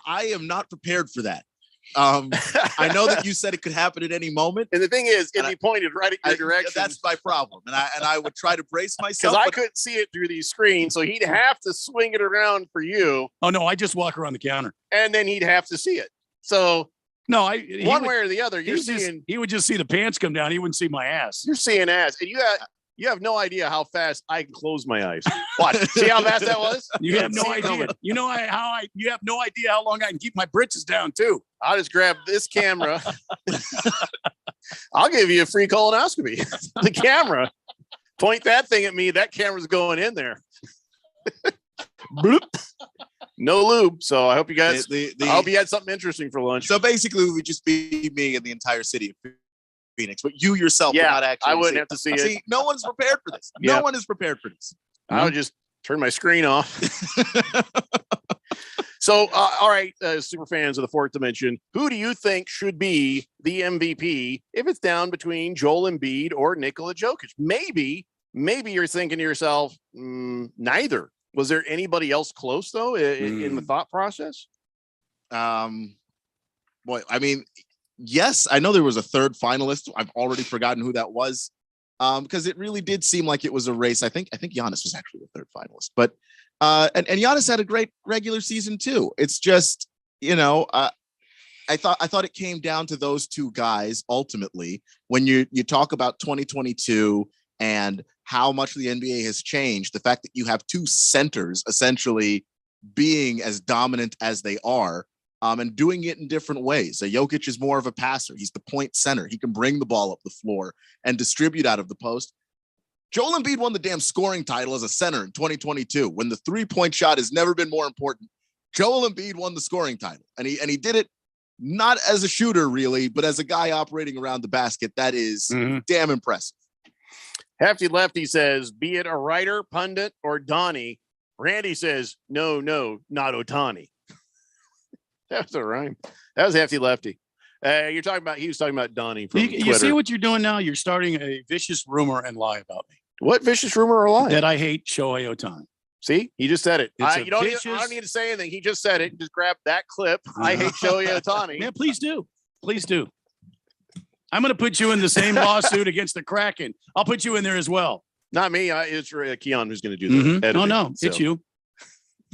[SPEAKER 3] I am not prepared for that. I know that you said it could happen at any moment,
[SPEAKER 1] and the thing is, it'd be pointed right at your direction.
[SPEAKER 3] That's my problem, and I would try to brace myself
[SPEAKER 1] because I couldn't see it through these screens, so he'd have to swing it around for you.
[SPEAKER 6] Oh no, I just walk around the counter,
[SPEAKER 1] and then he'd have to see it. So
[SPEAKER 6] no,
[SPEAKER 1] one way or the other, he
[SPEAKER 6] would just see the pants come down. He wouldn't see my ass.
[SPEAKER 1] You're seeing ass, and you have no idea how fast I can close my eyes. Watch. See how fast that was?
[SPEAKER 6] You have no idea. You know you have no idea how long I can keep my britches down too.
[SPEAKER 1] I'll just grab this camera. I'll give you a free colonoscopy. The camera. Point that thing at me. That camera's going in there. Bloop. No lube. So I hope you guys. I hope you had something interesting for lunch.
[SPEAKER 3] So basically, it would just be me and the entire city of Phoenix, but you yourself would not actually.
[SPEAKER 1] I wouldn't have to see it.
[SPEAKER 3] See, no one's prepared for this. No one is prepared for this.
[SPEAKER 1] I'll just turn my screen off. So, all right, super fans of the fourth dimension, who do you think should be the MVP if it's down between Joel Embiid or Nikola Jokic? Maybe you're thinking to yourself, neither. Was there anybody else close, though, in the thought process?
[SPEAKER 3] Boy, I mean, yes, I know there was a third finalist. I've already forgotten who that was, because it really did seem like it was a race. I think Giannis was actually the third finalist, but and Giannis had a great regular season too. It's just, I thought it came down to those two guys ultimately. When you talk about 2022 and how much the NBA has changed, the fact that you have two centers essentially being as dominant as they are, and doing it in different ways. So Jokic is more of a passer. He's the point center. He can bring the ball up the floor and distribute out of the post. Joel Embiid won the damn scoring title as a center in 2022, when the 3-point shot has never been more important. Joel Embiid won the scoring title, and he did it not as a shooter really, but as a guy operating around the basket. That is damn impressive.
[SPEAKER 1] Hefty Lefty says, be it a writer, pundit, or Donnie. Randy says, no, not Otani. That was a rhyme. That was Hefty Lefty. He was talking about Donnie from Twitter.
[SPEAKER 6] You see what you're doing now? You're starting a vicious rumor and lie about me.
[SPEAKER 1] What vicious rumor or lie?
[SPEAKER 6] That I hate Shohei Ohtani.
[SPEAKER 1] See, he just said it. I
[SPEAKER 6] It's
[SPEAKER 1] don't need to say anything. He just said it. Just grab that clip. I hate Shohei Ohtani.
[SPEAKER 6] Yeah, please do. Please do. I'm going to put you in the same lawsuit against the Kraken. I'll put you in there as well.
[SPEAKER 1] Not me. It's Keon who's going to do the editing.
[SPEAKER 6] No, it's you.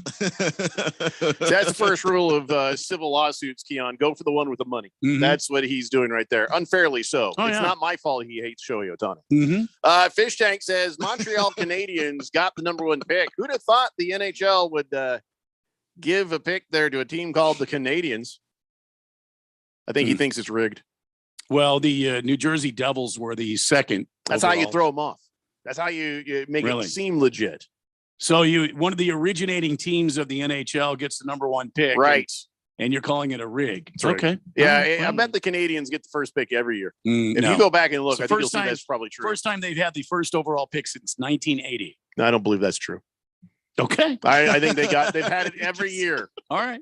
[SPEAKER 1] So that's the first rule of civil lawsuits, Keon. Go for the one with the money. That's what he's doing right there. Unfairly so. It's not my fault he hates Shohei Ohtani. Fish Tank says Montreal Canadiens got the number 1 pick. Who'd have thought the NHL would give a pick there to a team called the Canadiens? I think he thinks it's rigged.
[SPEAKER 6] Well, the New Jersey Devils were the second.
[SPEAKER 1] That's
[SPEAKER 6] overall.
[SPEAKER 1] how you throw them off. That's how you make it seem legit.
[SPEAKER 6] So one of the originating teams of the NHL gets the number 1 pick.
[SPEAKER 1] Right.
[SPEAKER 6] And you're calling it a rig.
[SPEAKER 1] Okay. Yeah, I bet the Canadians get the first pick every year. If you go back and look, I think you'll see that's probably true.
[SPEAKER 6] First time they've had the first overall pick since 1980.
[SPEAKER 1] No, I don't believe that's true.
[SPEAKER 6] Okay.
[SPEAKER 1] I think they've had it every year.
[SPEAKER 6] All right.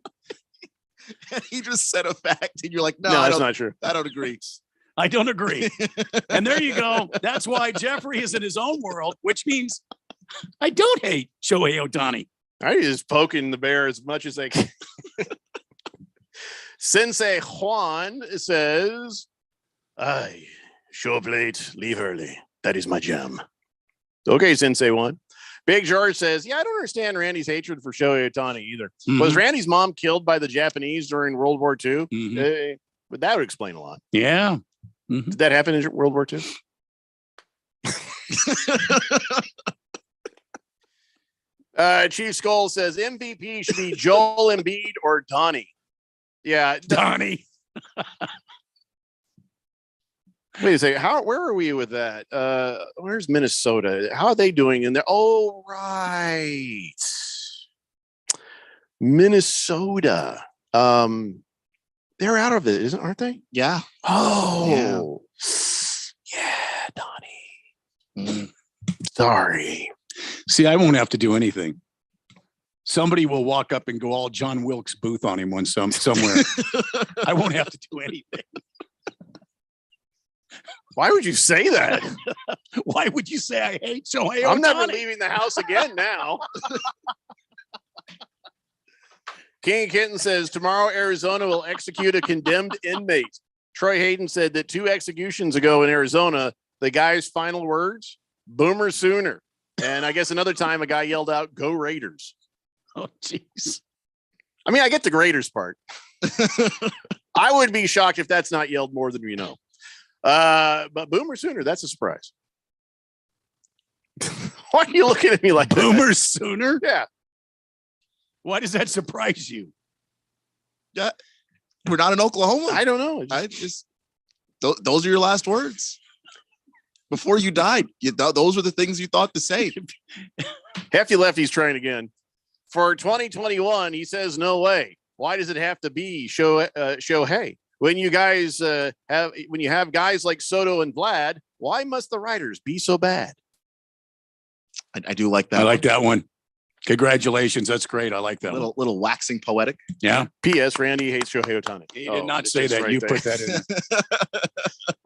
[SPEAKER 3] He just said a fact, and you're like, no,
[SPEAKER 1] that's not true.
[SPEAKER 3] I don't agree.
[SPEAKER 6] I don't agree. And there you go. That's why Jeffrey is in his own world, which means I don't hate Shohei Ohtani.
[SPEAKER 1] I just poking the bear as much as I can. Sensei Juan says, "I show up late, leave early. That is my jam." Okay, Sensei Juan. Big George says, "Yeah, I don't understand Randy's hatred for Shohei Ohtani either. Was Randy's mom killed by the Japanese during World War II? But that would explain a lot."
[SPEAKER 6] Yeah.
[SPEAKER 1] Did that happen in World War II? Chief Skull says MVP should be Joel Embiid or Donnie. Yeah,
[SPEAKER 6] Donnie.
[SPEAKER 1] Wait a second. Where are we with that? Where's Minnesota? How are they doing in there? Oh, right. Minnesota. They're out of it, aren't they?
[SPEAKER 3] Yeah.
[SPEAKER 1] Oh, yeah, Donnie. Sorry.
[SPEAKER 6] See, I won't have to do anything. Somebody will walk up and go all John Wilkes Booth on him somewhere. I won't have to do anything.
[SPEAKER 1] Why would you say that?
[SPEAKER 6] Why would you say I hate Shohei Ohtani?
[SPEAKER 1] I'm never leaving the house again now. King Kitten says, tomorrow Arizona will execute a condemned inmate. Troy Hayden said that 2 executions ago in Arizona, the guy's final words, Boomer Sooner. And I guess another time a guy yelled out, go Raiders.
[SPEAKER 6] Oh, jeez.
[SPEAKER 1] I mean, I get the Raiders part. I would be shocked if that's not yelled more than we know. But Boomer Sooner, that's a surprise. Why are you looking at me like
[SPEAKER 6] Boomer
[SPEAKER 1] that?
[SPEAKER 6] Sooner?
[SPEAKER 1] Yeah.
[SPEAKER 6] Why does that surprise you?
[SPEAKER 3] Yeah, we're not in Oklahoma.
[SPEAKER 1] I don't know.
[SPEAKER 3] I just those are your last words before you died. Those are the things you thought to say.
[SPEAKER 1] Hefty Lefty's trying again. For 2021, he says no way. Why does it have to be Shohei? When you guys when you have guys like Soto and Vlad, why must the writers be so bad?
[SPEAKER 3] I do like that.
[SPEAKER 6] I like that one. Congratulations. That's great. I like that.
[SPEAKER 3] Little waxing poetic.
[SPEAKER 6] Yeah.
[SPEAKER 1] P.S. Randy hates Shohei Ohtani.
[SPEAKER 6] He did not say that.
[SPEAKER 1] Right
[SPEAKER 6] You
[SPEAKER 1] there.
[SPEAKER 6] put that in.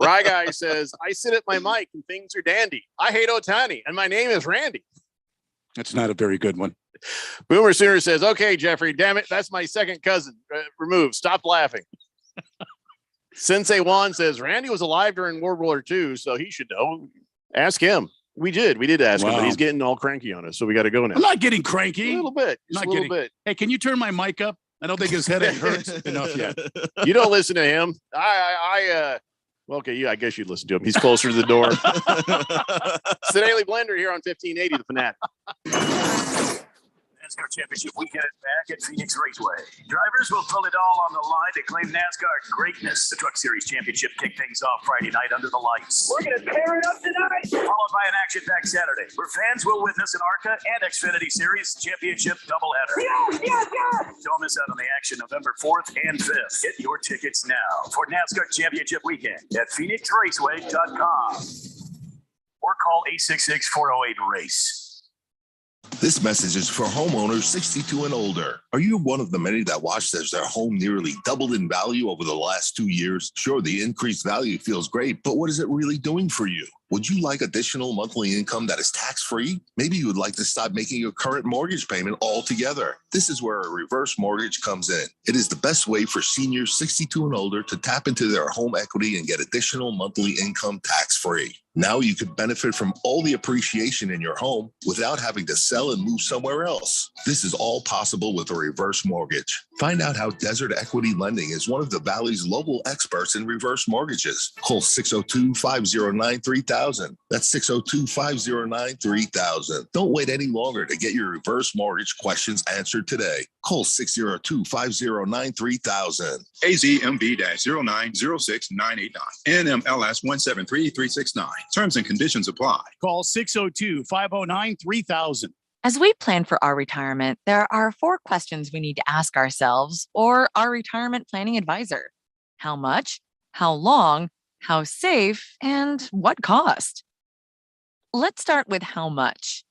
[SPEAKER 1] Rye Guy says, I sit at my mic and things are dandy. I hate Ohtani, and my name is Randy.
[SPEAKER 6] That's not a very good one.
[SPEAKER 1] Boomer Sooner says, okay, Jeffrey, damn it. That's my second cousin. Remove. Stop laughing. Sensei Juan says, Randy was alive during World War II, so he should know. Ask him. We did ask him, but he's getting all cranky on us, so we got to go now.
[SPEAKER 6] I'm not getting cranky.
[SPEAKER 1] A little bit.
[SPEAKER 6] Not
[SPEAKER 1] a little bit.
[SPEAKER 6] Hey, can you turn my mic up? I don't think his headache hurts enough yet.
[SPEAKER 1] You don't listen to him. Well, okay, yeah, I guess you'd listen to him. He's closer to the door. It's the Daily Blender here on 1580, The Fanatic.
[SPEAKER 11] NASCAR Championship weekend is back at Phoenix Raceway. Drivers will pull it all on the line to claim NASCAR greatness. The Truck Series Championship kicked things off Friday night under the lights. We're going to tear it up tonight. Followed by an action-packed Saturday, where fans will witness an ARCA and Xfinity Series Championship doubleheader. Yes! Don't miss out on the action November 4th and 5th. Get your tickets now for NASCAR Championship weekend at PhoenixRaceway.com or call 866-408-RACE.
[SPEAKER 5] This message is for homeowners 62 and older. Are you one of the many that watched as their home nearly doubled in value over the last 2 years? Sure, the increased value feels great, but what is it really doing for you? Would you like additional monthly income that is tax-free? Maybe you would like to stop making your current mortgage payment altogether. This is where a reverse mortgage comes in. It is the best way for seniors 62 and older to tap into their home equity and get additional monthly income tax-free. Now you could benefit from all the appreciation in your home without having to sell and move somewhere else. This is all possible with a reverse mortgage. Find out how Desert Equity Lending is one of the Valley's local experts in reverse mortgages. Call 602-509-3000. That's 602-509-3000. Don't wait any longer to get your reverse mortgage questions answered today. Call 602-509-3000.
[SPEAKER 7] AZMB-0906989. NMLS 173369. Terms and conditions apply.
[SPEAKER 6] Call 602-509-3000.
[SPEAKER 23] As we plan for our retirement, there are 4 questions we need to ask ourselves or our retirement planning advisor. How much? How long? How safe? And what cost? Let's start with how much.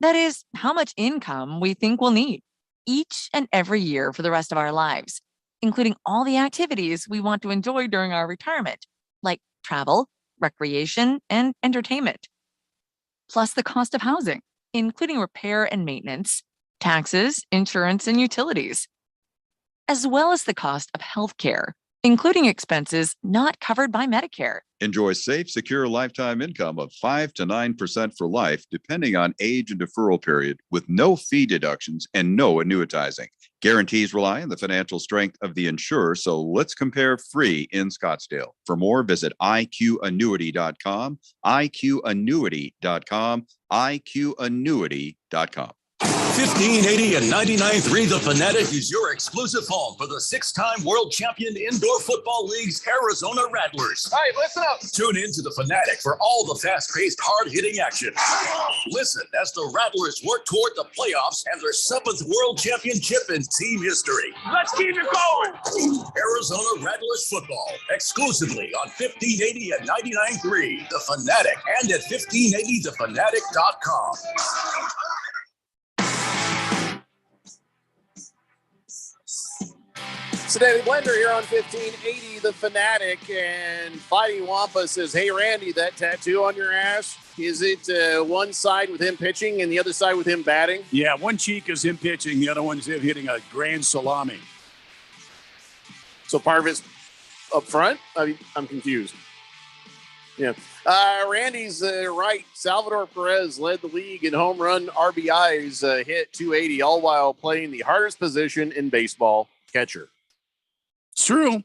[SPEAKER 23] That is, how much income we think we'll need each and every year for the rest of our lives, including all the activities we want to enjoy during our retirement, like travel, recreation, and entertainment. Plus the cost of housing, including repair and maintenance, taxes, insurance, and utilities, as well as the cost of healthcare, including expenses not covered by Medicare.
[SPEAKER 24] Enjoy safe, secure lifetime income of 5 to 9% for life, depending on age and deferral period, with no fee deductions and no annuitizing. Guarantees rely on the financial strength of the insurer, so let's compare free in Scottsdale. For more, visit IQannuity.com, IQannuity.com, IQannuity.com.
[SPEAKER 2] 1580 and 99.3 The Fanatic is your exclusive home for the 6-time world champion Indoor Football League's Arizona Rattlers.
[SPEAKER 1] All right, listen up.
[SPEAKER 2] Tune in to The Fanatic for all the fast-paced, hard-hitting action. Listen as the Rattlers work toward the playoffs and their 7th world championship in team history. Let's keep it going. Arizona Rattlers football, exclusively on 1580 and 99.3 The Fanatic and at 1580thefanatic.com.
[SPEAKER 1] It's the Daily Blender here on 1580 The Fanatic, and Fighting Wampa says, hey, Randy, that tattoo on your ass, is it one side with him pitching and the other side with him batting?
[SPEAKER 6] Yeah, one cheek is him pitching, the other one's him hitting a grand salami.
[SPEAKER 1] So part of it's up front? I'm confused. Yeah. Randy's right. Salvador Perez led the league in home run RBIs, hit 280, all while playing the hardest position in baseball, catcher.
[SPEAKER 6] It's true.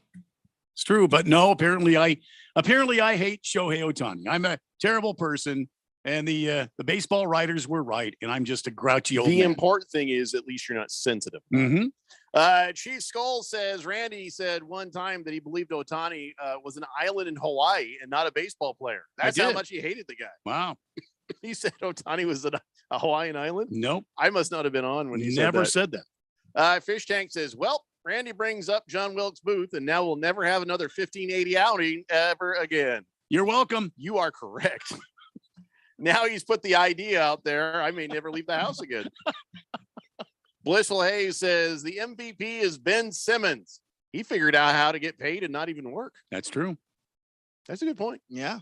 [SPEAKER 6] It's true. But no, apparently I hate Shohei Ohtani. I'm a terrible person. And the baseball writers were right. And I'm just a grouchy old man.
[SPEAKER 1] The important thing is at least you're not sensitive.
[SPEAKER 6] Mm-hmm.
[SPEAKER 1] Chief Skull says, Randy said one time that he believed Ohtani was an island in Hawaii and not a baseball player. That's how much he hated the guy.
[SPEAKER 6] Wow.
[SPEAKER 1] He said Ohtani was a Hawaiian island?
[SPEAKER 6] Nope.
[SPEAKER 1] I must not have been on when he
[SPEAKER 6] never
[SPEAKER 1] said
[SPEAKER 6] that.
[SPEAKER 1] Fish Tank says, well, Randy brings up John Wilkes Booth, and now we'll never have another 1580 outing ever again.
[SPEAKER 6] You're welcome.
[SPEAKER 1] You are correct. Now he's put the idea out there. I may never leave the house again. Blissful Hayes says the MVP is Ben Simmons. He figured out how to get paid and not even work.
[SPEAKER 6] That's true.
[SPEAKER 1] That's a good point.
[SPEAKER 3] Yeah.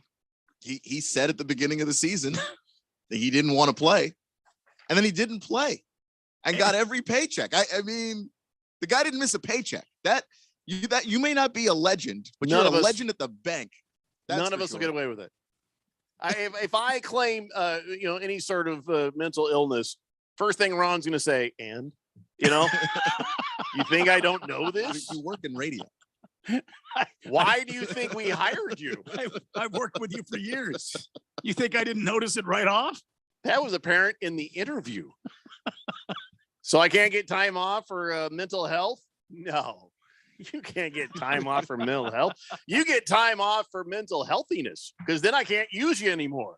[SPEAKER 3] He said at the beginning of the season that he didn't want to play. And then he didn't play and got every paycheck. I mean, the guy didn't miss a paycheck. That you may not be a legend, but you're a legend at the bank.
[SPEAKER 1] None of us will get away with it. If I claim any sort of mental illness, first thing Ron's going to say, and you think I don't know this?
[SPEAKER 3] You work in radio.
[SPEAKER 1] Why do you think we hired you?
[SPEAKER 6] I've worked with you for years. You think I didn't notice it right off?
[SPEAKER 1] That was apparent in the interview. So I can't get time off for mental health? No, you can't get time off for mental health. You get time off for mental healthiness, because then I can't use you anymore.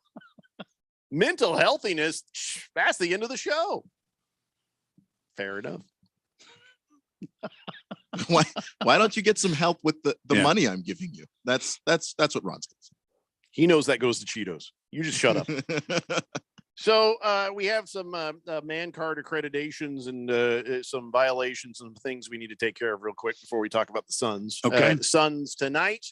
[SPEAKER 1] Mental healthiness, that's the end of the show. Fair enough.
[SPEAKER 3] Why don't you get some help with the money I'm giving you? That's what Ron's going to say.
[SPEAKER 1] He knows that goes to Cheetos. You just shut up. So we have some man card accreditations and some violations and things we need to take care of real quick before we talk about the Suns.
[SPEAKER 6] Okay.
[SPEAKER 1] Suns tonight.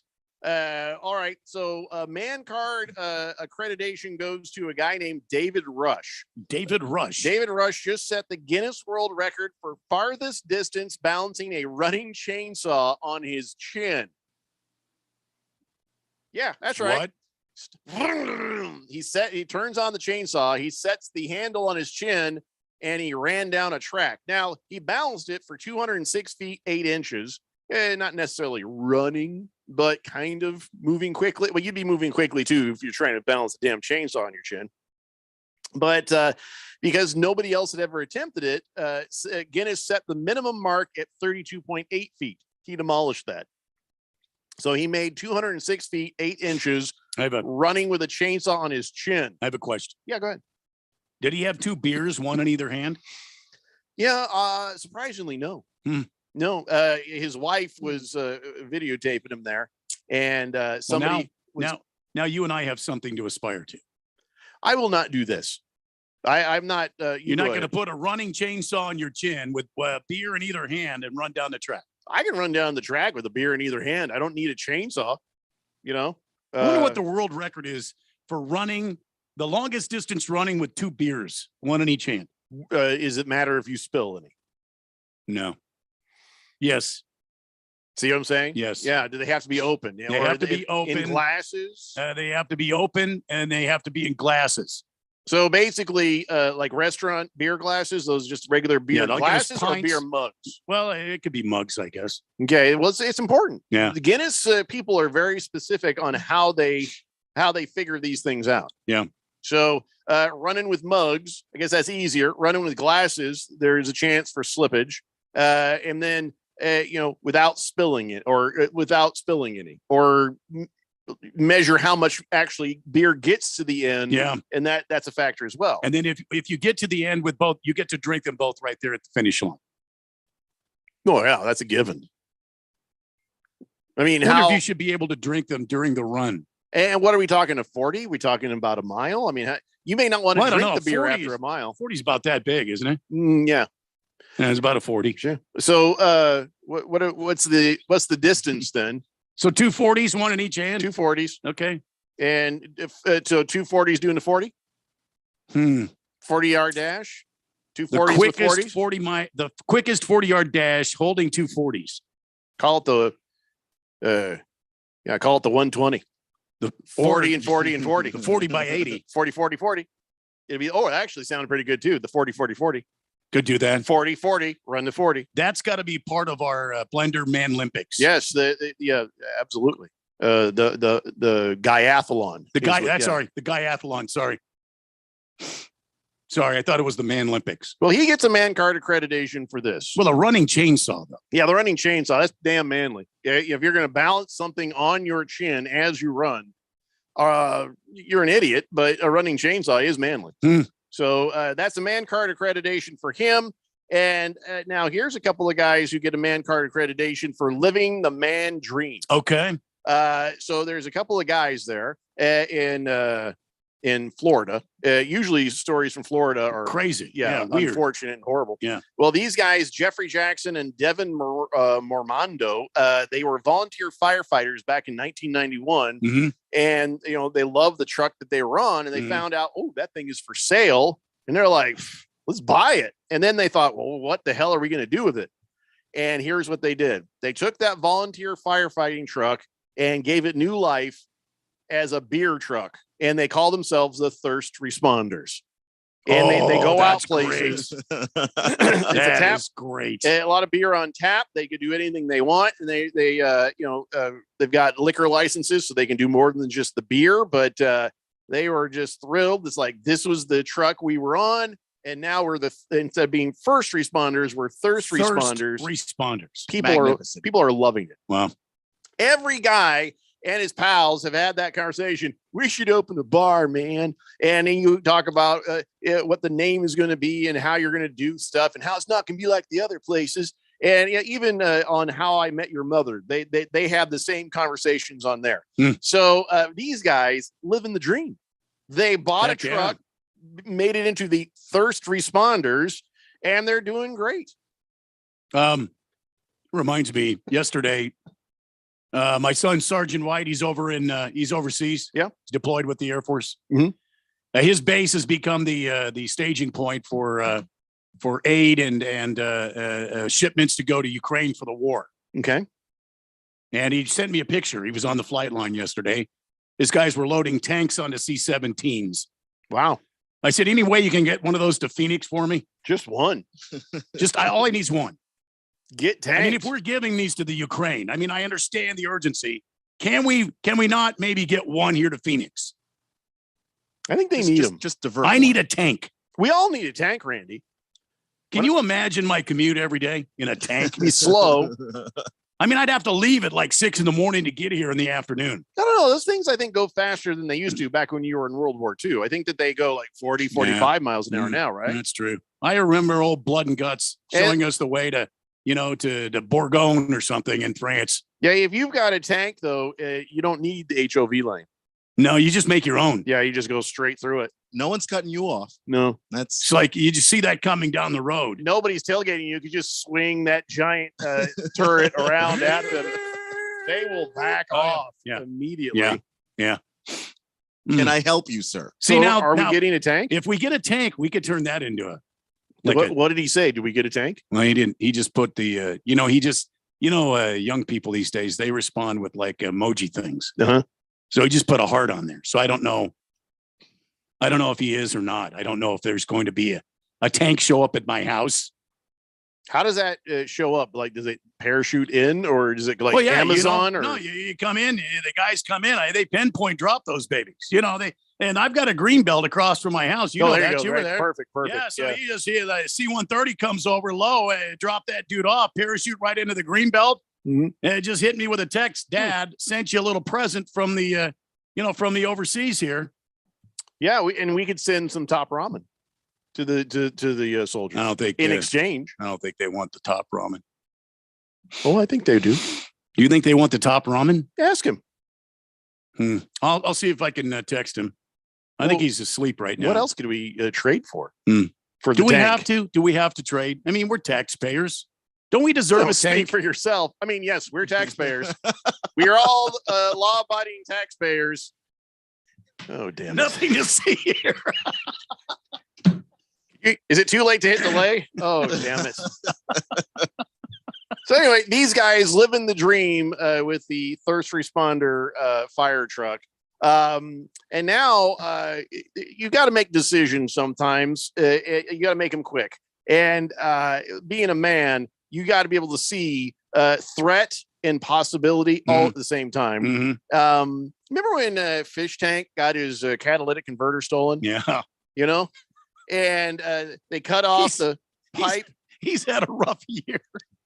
[SPEAKER 1] All right. So man card accreditation goes to a guy named David Rush.
[SPEAKER 6] David Rush
[SPEAKER 1] just set the Guinness World Record for farthest distance balancing a running chainsaw on his chin. Yeah, that's right.
[SPEAKER 6] What?
[SPEAKER 1] He turns on the chainsaw, he sets the handle on his chin, and he ran down a track. Now, he balanced it for 206 feet, 8 inches. Not necessarily running, but kind of moving quickly. Well, you'd be moving quickly too if you're trying to balance a damn chainsaw on your chin. But because nobody else had ever attempted it, Guinness set the minimum mark at 32.8 feet. He demolished that. So he made 206 feet, 8 inches running with a chainsaw on his chin.
[SPEAKER 6] I have a question.
[SPEAKER 1] Yeah, go ahead.
[SPEAKER 6] Did he have 2 beers, one in either hand?
[SPEAKER 1] Yeah, surprisingly, no. No, his wife was videotaping him there, and somebody.
[SPEAKER 6] Now you and I have something to aspire to.
[SPEAKER 1] I will not do this. I'm not.
[SPEAKER 6] You're not going to put a running chainsaw on your chin with beer in either hand and run down the track.
[SPEAKER 1] I can run down the track with a beer in either hand. I don't need a chainsaw. I
[SPEAKER 6] wonder what the world record is for running the longest distance running with 2 beers, one in each hand.
[SPEAKER 1] Is it matter if you spill any?
[SPEAKER 6] No. Yes.
[SPEAKER 1] See what I'm saying?
[SPEAKER 6] Yes.
[SPEAKER 1] Yeah. Do they have to be open?
[SPEAKER 6] They have to be open.
[SPEAKER 1] In glasses?
[SPEAKER 6] They have to be open, and they have to be in glasses.
[SPEAKER 1] So basically, like restaurant beer glasses, those just regular beer glasses or beer mugs?
[SPEAKER 6] Well, it could be mugs, I guess.
[SPEAKER 1] Okay. Well, it's important.
[SPEAKER 6] Yeah.
[SPEAKER 1] The Guinness people are very specific on how they figure these things out.
[SPEAKER 6] Yeah.
[SPEAKER 1] So running with mugs, I guess that's easier. Running with glasses, there's a chance for slippage. And then, without spilling it or without spilling any, or measure how much actually beer gets to the end.
[SPEAKER 6] Yeah.
[SPEAKER 1] And that's a factor as well.
[SPEAKER 6] And then if you get to the end with both, you get to drink them both right there at the finish line.
[SPEAKER 1] Oh, yeah, that's a given. I mean,
[SPEAKER 6] I wonder if you should be able to drink them during the run.
[SPEAKER 1] And what are we talking, a 40? We talking about a mile? I mean, you may not want to drink the beer after a mile.
[SPEAKER 6] 40 is about that big, isn't it?
[SPEAKER 1] Yeah.
[SPEAKER 6] Yeah, it's about a 40.
[SPEAKER 1] Sure. So what's the distance then?
[SPEAKER 6] So 2 40s, one in each hand?
[SPEAKER 1] 2 40s.
[SPEAKER 6] Okay.
[SPEAKER 1] And if so 2 40s doing the 40? 40-yard dash? 2 40s with 40s?
[SPEAKER 6] The quickest 40-yard dash holding 2 40s.
[SPEAKER 1] Call it the 120.
[SPEAKER 6] The
[SPEAKER 1] 40 and 40 and 40.
[SPEAKER 6] The 40 by 80.
[SPEAKER 1] 40, 40, 40. It'd be, it actually sounded pretty good too. The 40, 40, 40.
[SPEAKER 6] Could do that.
[SPEAKER 1] 40, 40, run the 40.
[SPEAKER 6] That's got to be part of our Blender Man Olympics.
[SPEAKER 1] Yes, yeah, absolutely. The guyathlon.
[SPEAKER 6] The guyathlon. Sorry, I thought it was the Man Olympics.
[SPEAKER 1] Well, he gets a man card accreditation for this.
[SPEAKER 6] Well, a running chainsaw, though.
[SPEAKER 1] Yeah, the running chainsaw. That's damn manly. If you're going to balance something on your chin as you run, you're an idiot, but a running chainsaw is manly. So that's a man card accreditation for him. And now here's a couple of guys who get a man card accreditation for living the man dream.
[SPEAKER 6] Okay.
[SPEAKER 1] So there's a couple of guys there. And in Florida. Usually stories from Florida are
[SPEAKER 6] crazy.
[SPEAKER 1] Yeah,
[SPEAKER 6] Weird.
[SPEAKER 1] unfortunate and horrible.
[SPEAKER 6] Yeah.
[SPEAKER 1] Well, these guys, Jeffrey Jackson and Devin Mormando, they were volunteer firefighters back in 1991.
[SPEAKER 6] Mm-hmm.
[SPEAKER 1] And, they love the truck that they were on, and they found out, oh, that thing is for sale. And they're like, let's buy it. And then they thought, well, what the hell are we going to do with it? And here's what they did. They took that volunteer firefighting truck and gave it new life as a beer truck. And they call themselves the Thirst Responders. And they go out places.
[SPEAKER 6] That is great.
[SPEAKER 1] A lot of beer on tap. They could do anything they want. And they've got liquor licenses, so they can do more than just the beer. But they were just thrilled. It's like, this was the truck we were on. And now we're instead of being first responders, we're thirst responders. People are loving it.
[SPEAKER 6] Wow.
[SPEAKER 1] Every guy and his pals have had that conversation. We should open a bar, man. And then you talk about what the name is going to be and how you're going to do stuff and how it's not going to be like the other places. And even on How I Met Your Mother, they have the same conversations on there. So these guys live in the dream. They bought a truck, made it into the Thirst Responders, and they're doing great.
[SPEAKER 6] Reminds me, yesterday, my son, Sergeant White, he's overseas.
[SPEAKER 1] Yeah.
[SPEAKER 6] He's deployed with the Air Force.
[SPEAKER 1] Mm-hmm.
[SPEAKER 6] His base has become the staging point for aid and shipments to go to Ukraine for the war.
[SPEAKER 1] Okay.
[SPEAKER 6] And he sent me a picture. He was on the flight line yesterday. His guys were loading tanks onto C-17s.
[SPEAKER 1] Wow.
[SPEAKER 6] I said, any way you can get one of those to Phoenix for me?
[SPEAKER 1] Just one.
[SPEAKER 6] All I need is one.
[SPEAKER 1] Get tanks.
[SPEAKER 6] I mean, if we're giving these to the Ukraine, I mean, I understand the urgency. Can we not maybe get one here to Phoenix?
[SPEAKER 1] I think they need them.
[SPEAKER 3] Just divert.
[SPEAKER 6] I need a tank.
[SPEAKER 1] We all need a tank, Randy.
[SPEAKER 6] Can you imagine my commute every day in a tank?
[SPEAKER 1] Be slow.
[SPEAKER 6] I mean, I'd have to leave at like 6 a.m. to get here in the afternoon.
[SPEAKER 1] I don't know. Those things I think go faster than they used to back when you were in World War II. I think that they go like 40, 45 miles an hour now, right?
[SPEAKER 6] That's true. I remember old Blood and Guts showing us the way to Bourgogne or something in France.
[SPEAKER 1] Yeah, if you've got a tank, though, you don't need the HOV lane.
[SPEAKER 6] No, you just make your own.
[SPEAKER 1] Yeah, you just go straight through it.
[SPEAKER 3] No one's cutting you off.
[SPEAKER 1] No.
[SPEAKER 6] It's like you just see that coming down the road.
[SPEAKER 1] Nobody's tailgating you. You could just swing that giant turret around at them. They will back off immediately.
[SPEAKER 6] Yeah.
[SPEAKER 3] Can I help you, sir?
[SPEAKER 1] See, are we getting a tank?
[SPEAKER 6] If we get a tank, we could turn that into a.
[SPEAKER 1] What did he say? Did we get a tank?
[SPEAKER 6] Well, he didn't. He just put the, young people these days, they respond with like emoji things.
[SPEAKER 1] Uh-huh.
[SPEAKER 6] So he just put a heart on there. So I don't know if he is or not. I don't know if there's going to be a tank show up at my house.
[SPEAKER 1] How does that show up? Like, does it parachute in, or does it like Amazon?
[SPEAKER 6] No, you come in. The guys come in. They pinpoint drop those babies. And I've got a green belt across from my house. You were there.
[SPEAKER 1] Perfect.
[SPEAKER 6] Yeah, so you just hear the C-130 comes over low, drop that dude off, parachute right into the green belt.
[SPEAKER 1] Mm-hmm.
[SPEAKER 6] And it just hit me with a text. Dad sent you a little present from the, from the overseas here.
[SPEAKER 1] Yeah, we could send some top ramen to the soldiers.
[SPEAKER 6] I don't think
[SPEAKER 1] in exchange.
[SPEAKER 6] I don't think they want the top ramen.
[SPEAKER 1] Oh, I think they do.
[SPEAKER 6] You think they want the top ramen?
[SPEAKER 1] Ask him.
[SPEAKER 6] I'll see if I can text him. I think he's asleep right now.
[SPEAKER 1] What else could we trade for?
[SPEAKER 6] For the tank? Do we have to trade? I mean, we're taxpayers. Don't we deserve a tank?
[SPEAKER 1] Speak for yourself. I mean, yes, we're taxpayers. We are all law-abiding taxpayers. Oh, damn it.
[SPEAKER 6] Nothing to see here.
[SPEAKER 1] Is it too late to hit delay? Oh, damn it. So anyway, these guys live in the dream with the Thirst Responder fire truck. And now you got to make decisions sometimes. You got to make them quick. And being a man, you got to be able to see threat and possibility all at the same time.
[SPEAKER 6] Mm-hmm.
[SPEAKER 1] Remember when Fish Tank got his catalytic converter stolen?
[SPEAKER 6] Yeah.
[SPEAKER 1] And they cut off the pipe.
[SPEAKER 6] He's had a rough year.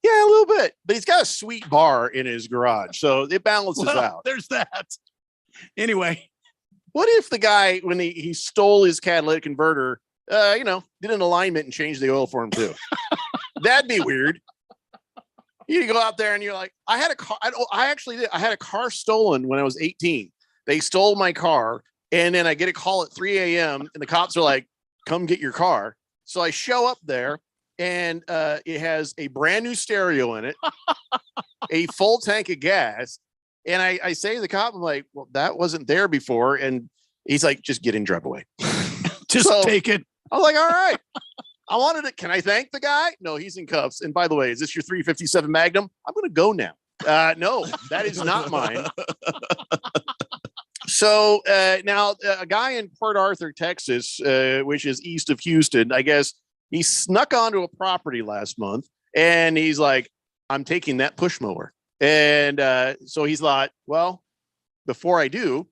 [SPEAKER 1] Yeah, a little bit. But he's got a sweet bar in his garage. So it balances out.
[SPEAKER 6] There's that. Anyway.
[SPEAKER 1] What if the guy, when he stole his catalytic converter, did an alignment and changed the oil for him too? That'd be weird. You go out there and you're like, I had a car. I actually did. I had a car stolen when I was 18. They stole my car And then I get a call at 3 a.m. and the cops are like, come get your car. So I show up there and it has a brand new stereo in it, a full tank of gas. And I say to the cop, I'm like, well, that wasn't there before. And he's like, just get in, drive away.
[SPEAKER 6] Just take it.
[SPEAKER 1] I was like, all right. I wanted it. Can I thank the guy? No, he's in cuffs. And by the way, is this your 357 Magnum? I'm going to go now. No, that is not mine. So now a guy in Port Arthur, Texas, which is east of Houston, I guess he snuck onto a property last month and he's like, I'm taking that push mower. And so he's like, well, before I do,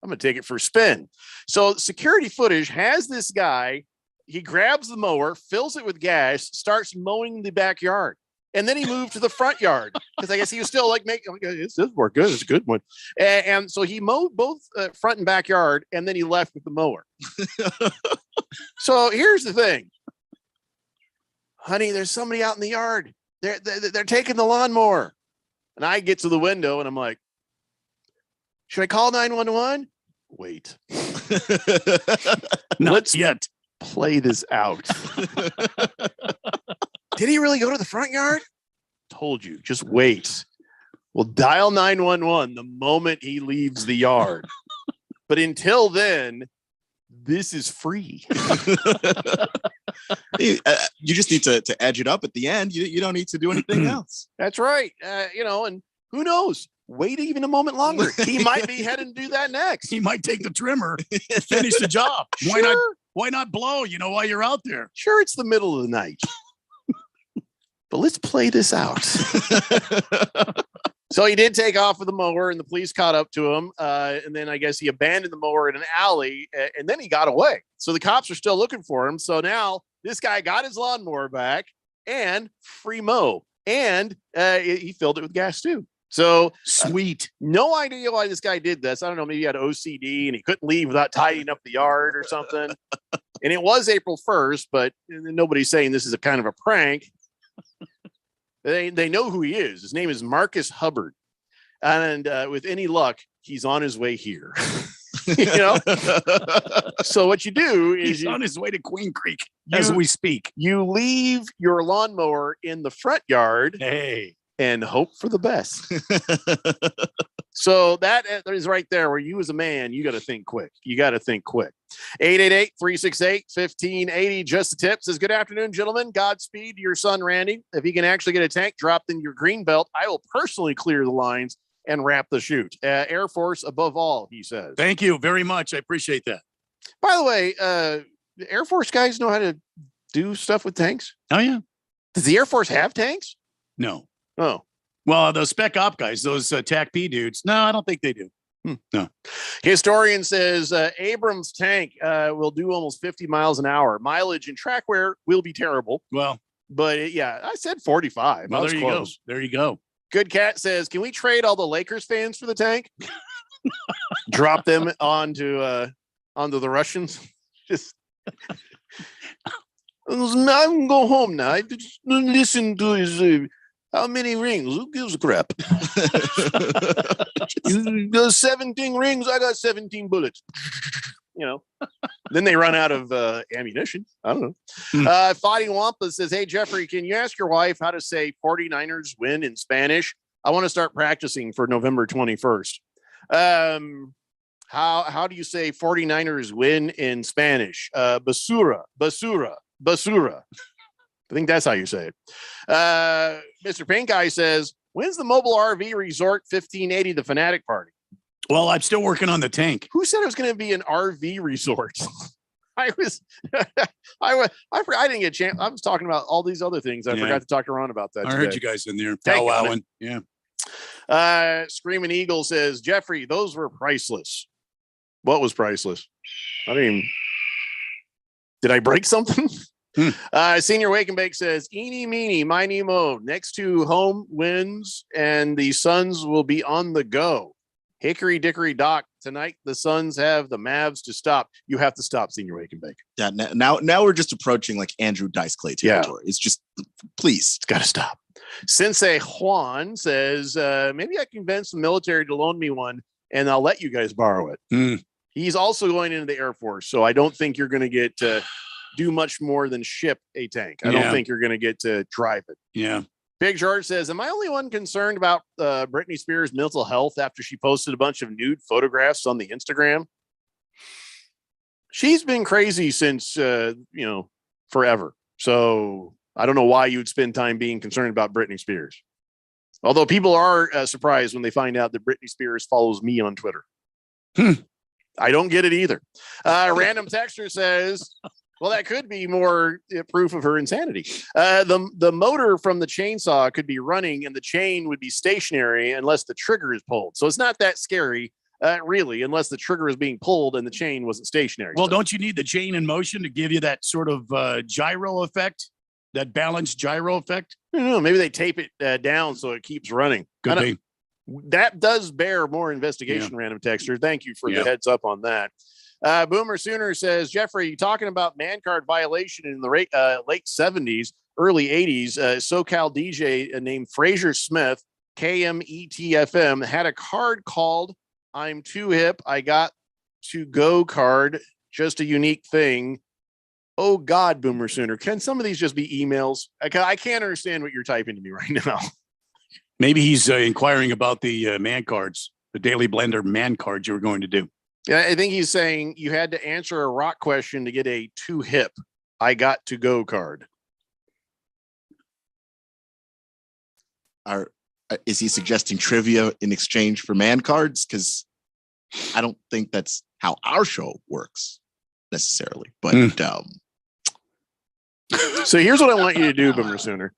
[SPEAKER 1] I'm going to take it for a spin. So security footage has this guy. He grabs the mower, fills it with gas, starts mowing the backyard. And then he moved to the front yard because I guess he was still like making, this work good. It's a good one. And so he mowed both front and backyard and then he left with the mower. So here's the thing. Honey, there's somebody out in the yard. They're taking the lawnmower. And I get to the window and I'm like, should I call 911? Wait.
[SPEAKER 6] Not yet.
[SPEAKER 1] Play this out. Did he really go to the front yard? Told you, just wait. We'll dial 911 the moment he leaves the yard. But until then, this is free.
[SPEAKER 3] You just need to edge it up at the end. You don't need to do anything else.
[SPEAKER 1] That's right. And who knows? Wait even a moment longer. He might be heading to do that next.
[SPEAKER 6] He might take the trimmer and finish the job. Why not blow, while you're out there?
[SPEAKER 1] Sure, it's the middle of the night. But let's play this out. So he did take off with the mower and the police caught up to him. And then I guess he abandoned the mower in an alley and then he got away. So the cops are still looking for him. So now this guy got his lawnmower back and free mow. And he filled it with gas too. So
[SPEAKER 6] sweet.
[SPEAKER 1] No idea why this guy did this. I don't know. Maybe he had OCD and he couldn't leave without tidying up the yard or something. And it was April 1st, but nobody's saying this is a kind of a prank. They know who he is. His name is Marcus Hubbard. And with any luck, he's on his way here. So what you do is
[SPEAKER 6] he's on his way to Queen Creek as we speak.
[SPEAKER 1] You leave your lawnmower in the front yard.
[SPEAKER 6] Hey.
[SPEAKER 1] And hope for the best. So that is right there where you as a man, you got to think quick. 888-368-1580. Just the tip says, good afternoon, gentlemen. Godspeed to your son, Randy. If he can actually get a tank dropped in your green belt, I will personally clear the lines and wrap the chute. Air Force above all, he says.
[SPEAKER 6] Thank you very much. I appreciate that.
[SPEAKER 1] By the way, the Air Force guys know how to do stuff with tanks?
[SPEAKER 6] Oh, yeah.
[SPEAKER 1] Does the Air Force have tanks?
[SPEAKER 6] No.
[SPEAKER 1] Oh.
[SPEAKER 6] Well, those spec op guys, those TAC P dudes. No, I don't think they do. No.
[SPEAKER 1] Historian says Abrams tank will do almost 50 miles an hour. Mileage and track wear will be terrible.
[SPEAKER 6] Well,
[SPEAKER 1] but I said 45.
[SPEAKER 6] Well, there you go. There you go.
[SPEAKER 1] Good Cat says, can we trade all the Lakers fans for the tank? Drop them onto the Russians. Just I'm gonna go home now. I just listen to his how many rings? Who gives a crap? You got 17 rings. I got 17 bullets. Then they run out of ammunition. I don't know. Fadi Wampa says, hey, Jeffrey, can you ask your wife how to say 49ers win in Spanish? I want to start practicing for November 21st. How do you say 49ers win in Spanish? Basura. I think that's how you say it. Mr. Pink Eye says, when's the mobile RV resort 1580, the Fanatic party?
[SPEAKER 6] Well, I'm still working on the tank.
[SPEAKER 1] Who said it was going to be an RV resort? I didn't get a chance. I was talking about all these other things. I forgot to talk to Ron about that.
[SPEAKER 6] I heard you guys in there powwowing. Yeah.
[SPEAKER 1] Screaming Eagle says, Jeffrey, those were priceless. What was priceless? Did I break something? Senior Wake and Bake says, eeny, meeny, miny, mo. Next two home wins, and the Suns will be on the go. Hickory dickory dock. Tonight, the Suns have the Mavs to stop. You have to stop, Senior Wake and Bake.
[SPEAKER 3] Yeah, now we're just approaching like Andrew Dice Clay territory. Yeah. It's just, please.
[SPEAKER 1] It's got to stop. Sensei Juan says, maybe I can convince the military to loan me one, and I'll let you guys borrow it. He's also going into the Air Force, so I don't think you're going to get to do much more than ship a tank. I don't think you're going to get to drive it.
[SPEAKER 6] Yeah.
[SPEAKER 1] Big George says, am I only one concerned about Britney Spears' mental health after she posted a bunch of nude photographs on the Instagram? She's been crazy since, forever. So I don't know why you would spend time being concerned about Britney Spears. Although people are surprised when they find out that Britney Spears follows me on Twitter. I don't get it either. Random texter says, well, that could be more proof of her insanity. The motor from the chainsaw could be running and the chain would be stationary unless the trigger is pulled. So it's not that scary, really, unless the trigger is being pulled and the chain wasn't stationary.
[SPEAKER 6] Well, don't you need the chain in motion to give you that sort of gyro effect, that balanced gyro effect?
[SPEAKER 1] I don't know. Maybe they tape it down so it keeps running.
[SPEAKER 6] Could be.
[SPEAKER 1] That does bear more investigation, Random texter. Thank you for the heads up on that. Boomer Sooner says, Jeffrey, you talking about man card violation in the late 70s, early 80s, SoCal DJ named Fraser Smith, KMETFM, had a card called I'm Too Hip, I Got to Go card, just a unique thing. Oh, God, Boomer Sooner. Can some of these just be emails? I can't understand what you're typing to me right now.
[SPEAKER 6] Maybe he's inquiring about the man cards, the Daily Blender man cards you were going to do.
[SPEAKER 1] Yeah, I think he's saying you had to answer a rock question to get a too hip, I got to go card.
[SPEAKER 3] Is he suggesting trivia in exchange for man cards? Because I don't think that's how our show works necessarily. But
[SPEAKER 1] so here's what I want you to do, Boomer Sooner.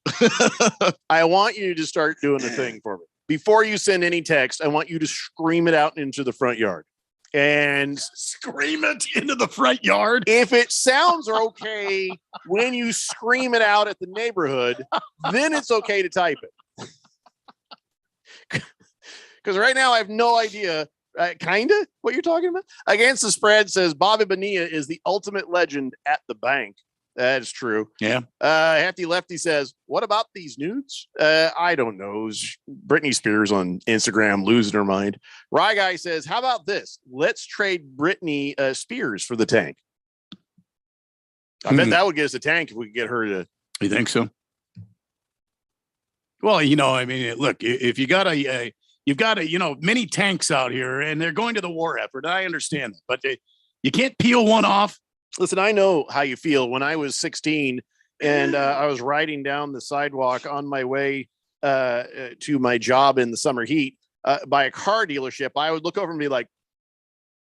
[SPEAKER 1] I want you to start doing a thing for me. Before you send any text, I want you to scream it out into the front yard. And
[SPEAKER 6] scream it into the front yard.
[SPEAKER 1] If it sounds okay when you scream it out at the neighborhood, then it's okay to type it. Because right now I have no idea, kind of what you're talking about. Against the Spread says Bobby Bonilla is the ultimate legend at the bank. That is true.
[SPEAKER 6] Yeah.
[SPEAKER 1] Hefty Lefty says, what about these nudes? I don't know. Britney Spears on Instagram losing her mind. Rye Guy says, how about this? Let's trade Britney Spears for the tank. I bet that would get us a tank if we could get her to.
[SPEAKER 6] You think so? Well, I mean, look, if you got you've got many tanks out here and they're going to the war effort. I understand that, but you can't peel one off.
[SPEAKER 1] Listen, I know how you feel. When I was 16 and I was riding down the sidewalk on my way to my job in the summer heat by a car dealership, I would look over and be like,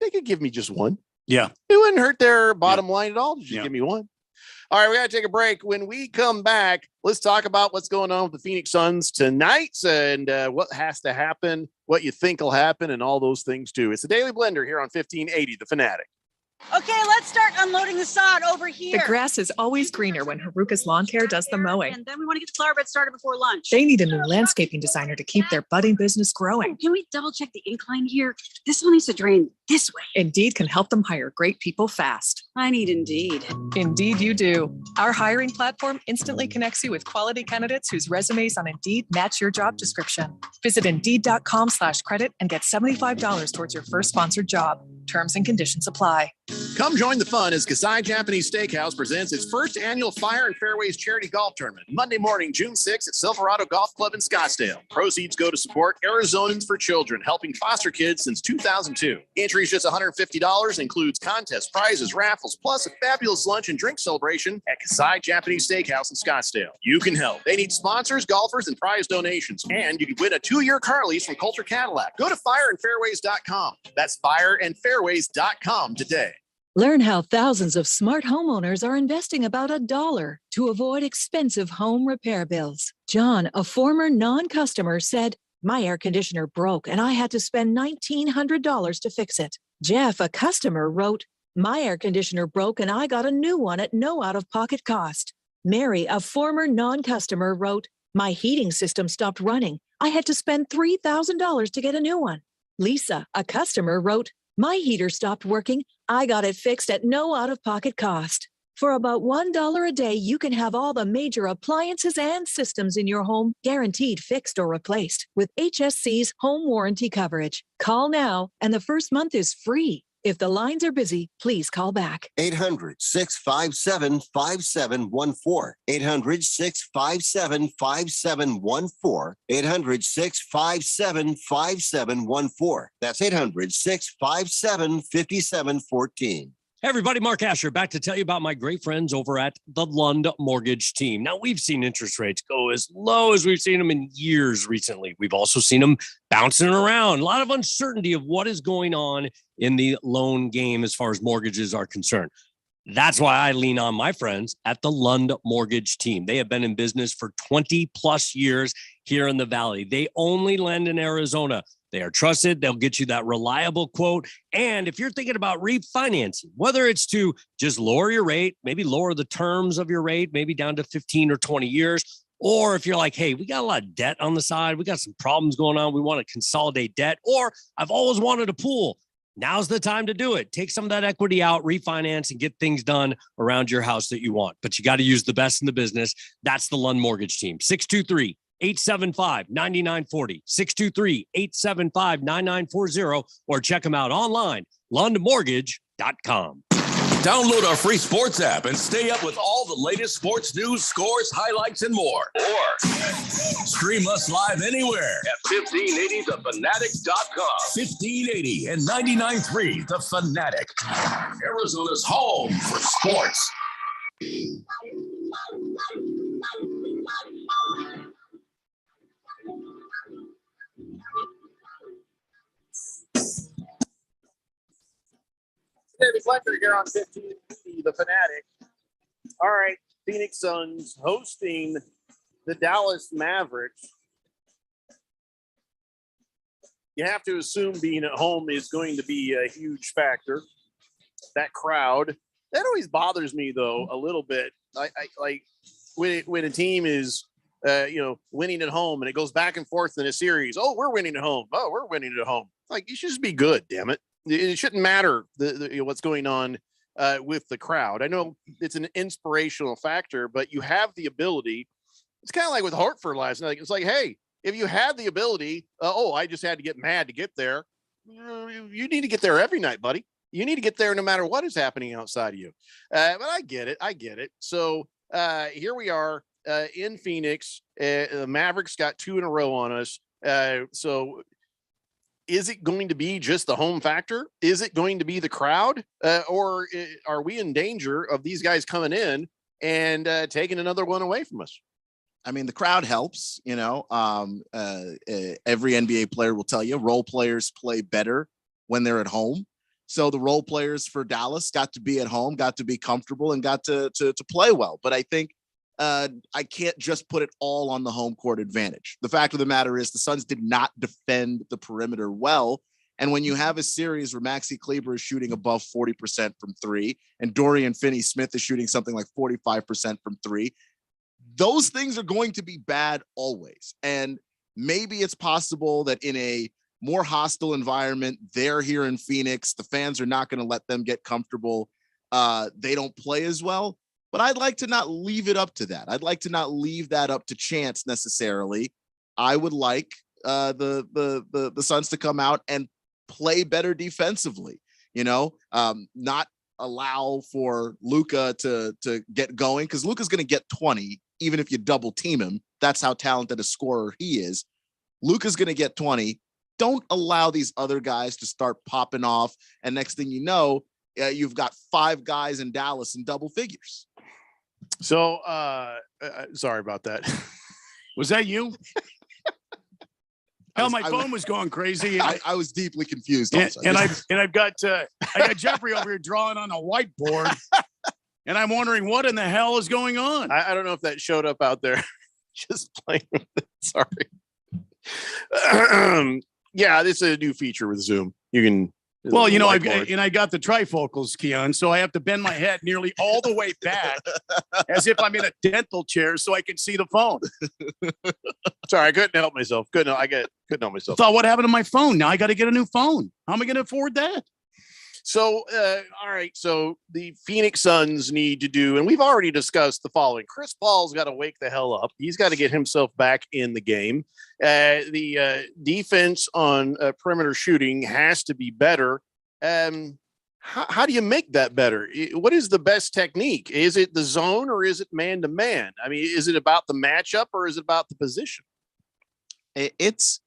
[SPEAKER 1] they could give me just one.
[SPEAKER 6] Yeah.
[SPEAKER 1] It wouldn't hurt their bottom line at all to just give me one. All right, we got to take a break. When we come back, let's talk about what's going on with the Phoenix Suns tonight and what has to happen, what you think will happen, and all those things too. It's the Daily Blender here on 1580, The Fanatic.
[SPEAKER 13] Okay, let's start unloading the sod over here.
[SPEAKER 14] The grass is always greener when Haruka's Lawn Care does the mowing.
[SPEAKER 13] And then we want to get the flower bed started before lunch.
[SPEAKER 14] They need a new landscaping designer to keep their budding business growing.
[SPEAKER 13] Can we double check the incline here? This one needs to drain this way.
[SPEAKER 14] Indeed can help them hire great people fast.
[SPEAKER 13] I need Indeed.
[SPEAKER 14] Indeed you do. Our hiring platform instantly connects you with quality candidates whose resumes on Indeed match your job description. Visit Indeed.com/credit and get $75 towards your first sponsored job. Terms and conditions apply.
[SPEAKER 1] Come join the fun as Kasai Japanese Steakhouse presents its first annual Fire and Fairways charity golf tournament, Monday morning, June 6th at Silverado Golf Club in Scottsdale. Proceeds go to support Arizonans for Children, helping foster kids since 2002. Entry is just $150, includes contest prizes, raffles, plus a fabulous lunch and drink celebration at Kasai Japanese Steakhouse in Scottsdale. You can help. They need sponsors, golfers, and prize donations. And you can win a 2-year car lease from Coulter Cadillac. Go to fireandfairways.com. That's fireandfairways.com today.
[SPEAKER 8] Learn how thousands of smart homeowners are investing about $1 to avoid expensive home repair bills. John, a former non-customer, said, my air conditioner broke and I had to spend $1,900 to fix it. Jeff, a customer, wrote, my air conditioner broke and I got a new one at no out-of-pocket cost. Mary, a former non-customer, wrote, my heating system stopped running. I had to spend $3,000 to get a new one. Lisa, a customer, wrote, my heater stopped working. I got it fixed at no out-of-pocket cost. For about $1 a day, you can have all the major appliances and systems in your home guaranteed fixed or replaced with HSC's home warranty coverage. Call now, and the first month is free. If the lines are busy, please call back.
[SPEAKER 22] 800-657-5714. 800-657-5714. 800-657-5714. That's 800-657-5714.
[SPEAKER 9] Hey everybody, Mark Asher back to tell you about my great friends over at the Lund Mortgage Team. Now, we've seen interest rates go as low as we've seen them in years recently. We've also seen them bouncing around. A lot of uncertainty of what is going on in the loan game as far as mortgages are concerned. That's why I lean on my friends at the Lund Mortgage Team. They have been in business for 20 plus years here in the Valley. They only lend in Arizona. They are trusted. They'll get you that reliable quote. And if you're thinking about refinancing, whether it's to just lower your rate, maybe lower the terms of your rate, maybe down to 15 or 20 years, or if you're like, hey, we got a lot of debt on the side, we got some problems going on, we want to consolidate debt, or I've always wanted a pool. Now's the time to do it. Take some of that equity out, refinance, and get things done around your house that you want. But you got to use the best in the business. That's the Lund Mortgage Team. 623-875-9940, 623-875-9940, or check them out online, lundmortgage.com.
[SPEAKER 2] Download our free sports app and stay up with all the latest sports news, scores, highlights, and more. Or stream us live anywhere at 1580thefanatic.com. 1580 and 99.3 The Fanatic, Arizona's home for sports.
[SPEAKER 1] David Fletcher here on 1580 The Fanatic. All right, Phoenix Suns hosting the Dallas Mavericks. You have to assume being at home is going to be a huge factor. That crowd. That always bothers me, though, a little bit. I like when a team is, winning at home and it goes back and forth in a series. Oh, we're winning at home. Oh, we're winning at home. Like, you should just be good, damn it. It shouldn't matter what's going on with the crowd. I know it's an inspirational factor, but you have the ability. It's kind of like with Horford last night. It's like, hey, if you had the ability, I just had to get mad to get there. You need to get there every night, buddy. You need to get there no matter what is happening outside of you. But I get it. So here we are in Phoenix. The Mavericks got 2 in a row on us. So is it going to be just the home factor? Is it going to be the crowd? Or are we in danger of these guys coming in and taking another one away from us?
[SPEAKER 3] I mean, the crowd helps, every NBA player will tell you role players play better when they're at home. So the role players for Dallas got to be at home, got to be comfortable, and got to play well. But I think I can't just put it all on the home court advantage. The fact of the matter is the Suns did not defend the perimeter well. And when you have a series where Maxi Kleber is shooting above 40% from three and Dorian Finney-Smith is shooting something like 45% from three, those things are going to be bad always. And maybe it's possible that in a more hostile environment, they're here in Phoenix, the fans are not going to let them get comfortable. They don't play as well. But I'd like to not leave it up to that. I'd like to not leave that up to chance necessarily. I would like the Suns to come out and play better defensively, not allow for Luka to get going, because Luka's going to get 20, even if you double team him. That's how talented a scorer he is. Luka's going to get 20. Don't allow these other guys to start popping off. And next thing you know, you've got 5 guys in Dallas in double figures.
[SPEAKER 1] So, sorry about that.
[SPEAKER 6] Was that you? Hell, my phone was going crazy.
[SPEAKER 3] I was deeply confused.
[SPEAKER 6] And I've got Jeffrey over here drawing on a whiteboard, and I'm wondering what in the hell is going on.
[SPEAKER 1] I don't know if that showed up out there. Just playing with it. Sorry. Yeah, this is a new feature with Zoom. You can.
[SPEAKER 6] Well, I got the trifocals, Keon, so I have to bend my head nearly all the way back as if I'm in a dental chair so I can see the phone.
[SPEAKER 1] Sorry, I couldn't help myself. Couldn't help myself.
[SPEAKER 6] I thought, what happened to my phone? Now I got to get a new phone. How am I going to afford that?
[SPEAKER 1] So, all right. So the Phoenix Suns need to do, and we've already discussed the following. Chris Paul's got to wake the hell up. He's got to get himself back in the game. The defense on perimeter shooting has to be better. How do you make that better? What is the best technique? Is it the zone or is it man to man? I mean, is it about the matchup or is it about the position?
[SPEAKER 3] It's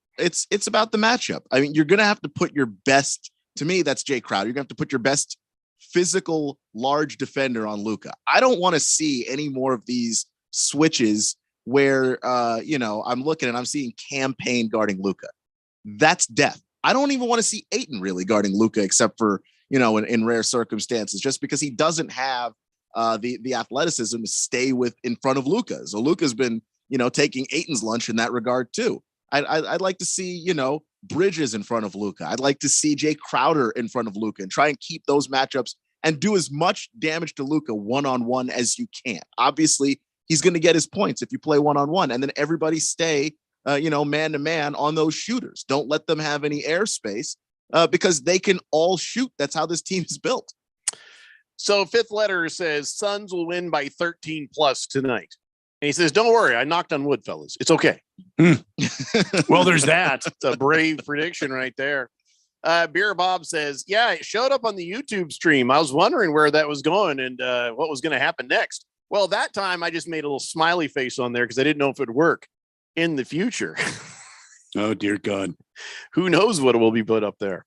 [SPEAKER 3] about the matchup. I mean, you're going to have to put your best, to me, that's Jay Crowder. You're going to have to put your best physical, large defender on Luka. I don't want to see any more of these switches where, I'm looking and I'm seeing campaign guarding Luka. That's death. I don't even want to see Ayton really guarding Luka, except for, in rare circumstances, just because he doesn't have the athleticism to stay in front of Luka. So Luka's been, taking Ayton's lunch in that regard too. I'd like to see, Bridges in front of Luka. I'd like to see Jay Crowder in front of Luka and try and keep those matchups and do as much damage to Luka one-on-one as you can. Obviously, he's going to get his points if you play one-on-one, and then everybody stay, man to man on those shooters. Don't let them have any airspace because they can all shoot. That's how this team is built.
[SPEAKER 1] So fifth letter says Suns will win by 13 plus tonight. And he says, don't worry, I knocked on wood, fellas. It's okay.
[SPEAKER 6] Well, there's that.
[SPEAKER 1] It's a brave prediction right there. Beer Bob says, yeah, it showed up on the YouTube stream. I was wondering where that was going and what was going to happen next. Well, that time I just made a little smiley face on there because I didn't know if it would work in the future.
[SPEAKER 6] Oh, dear God.
[SPEAKER 1] Who knows what will be put up there.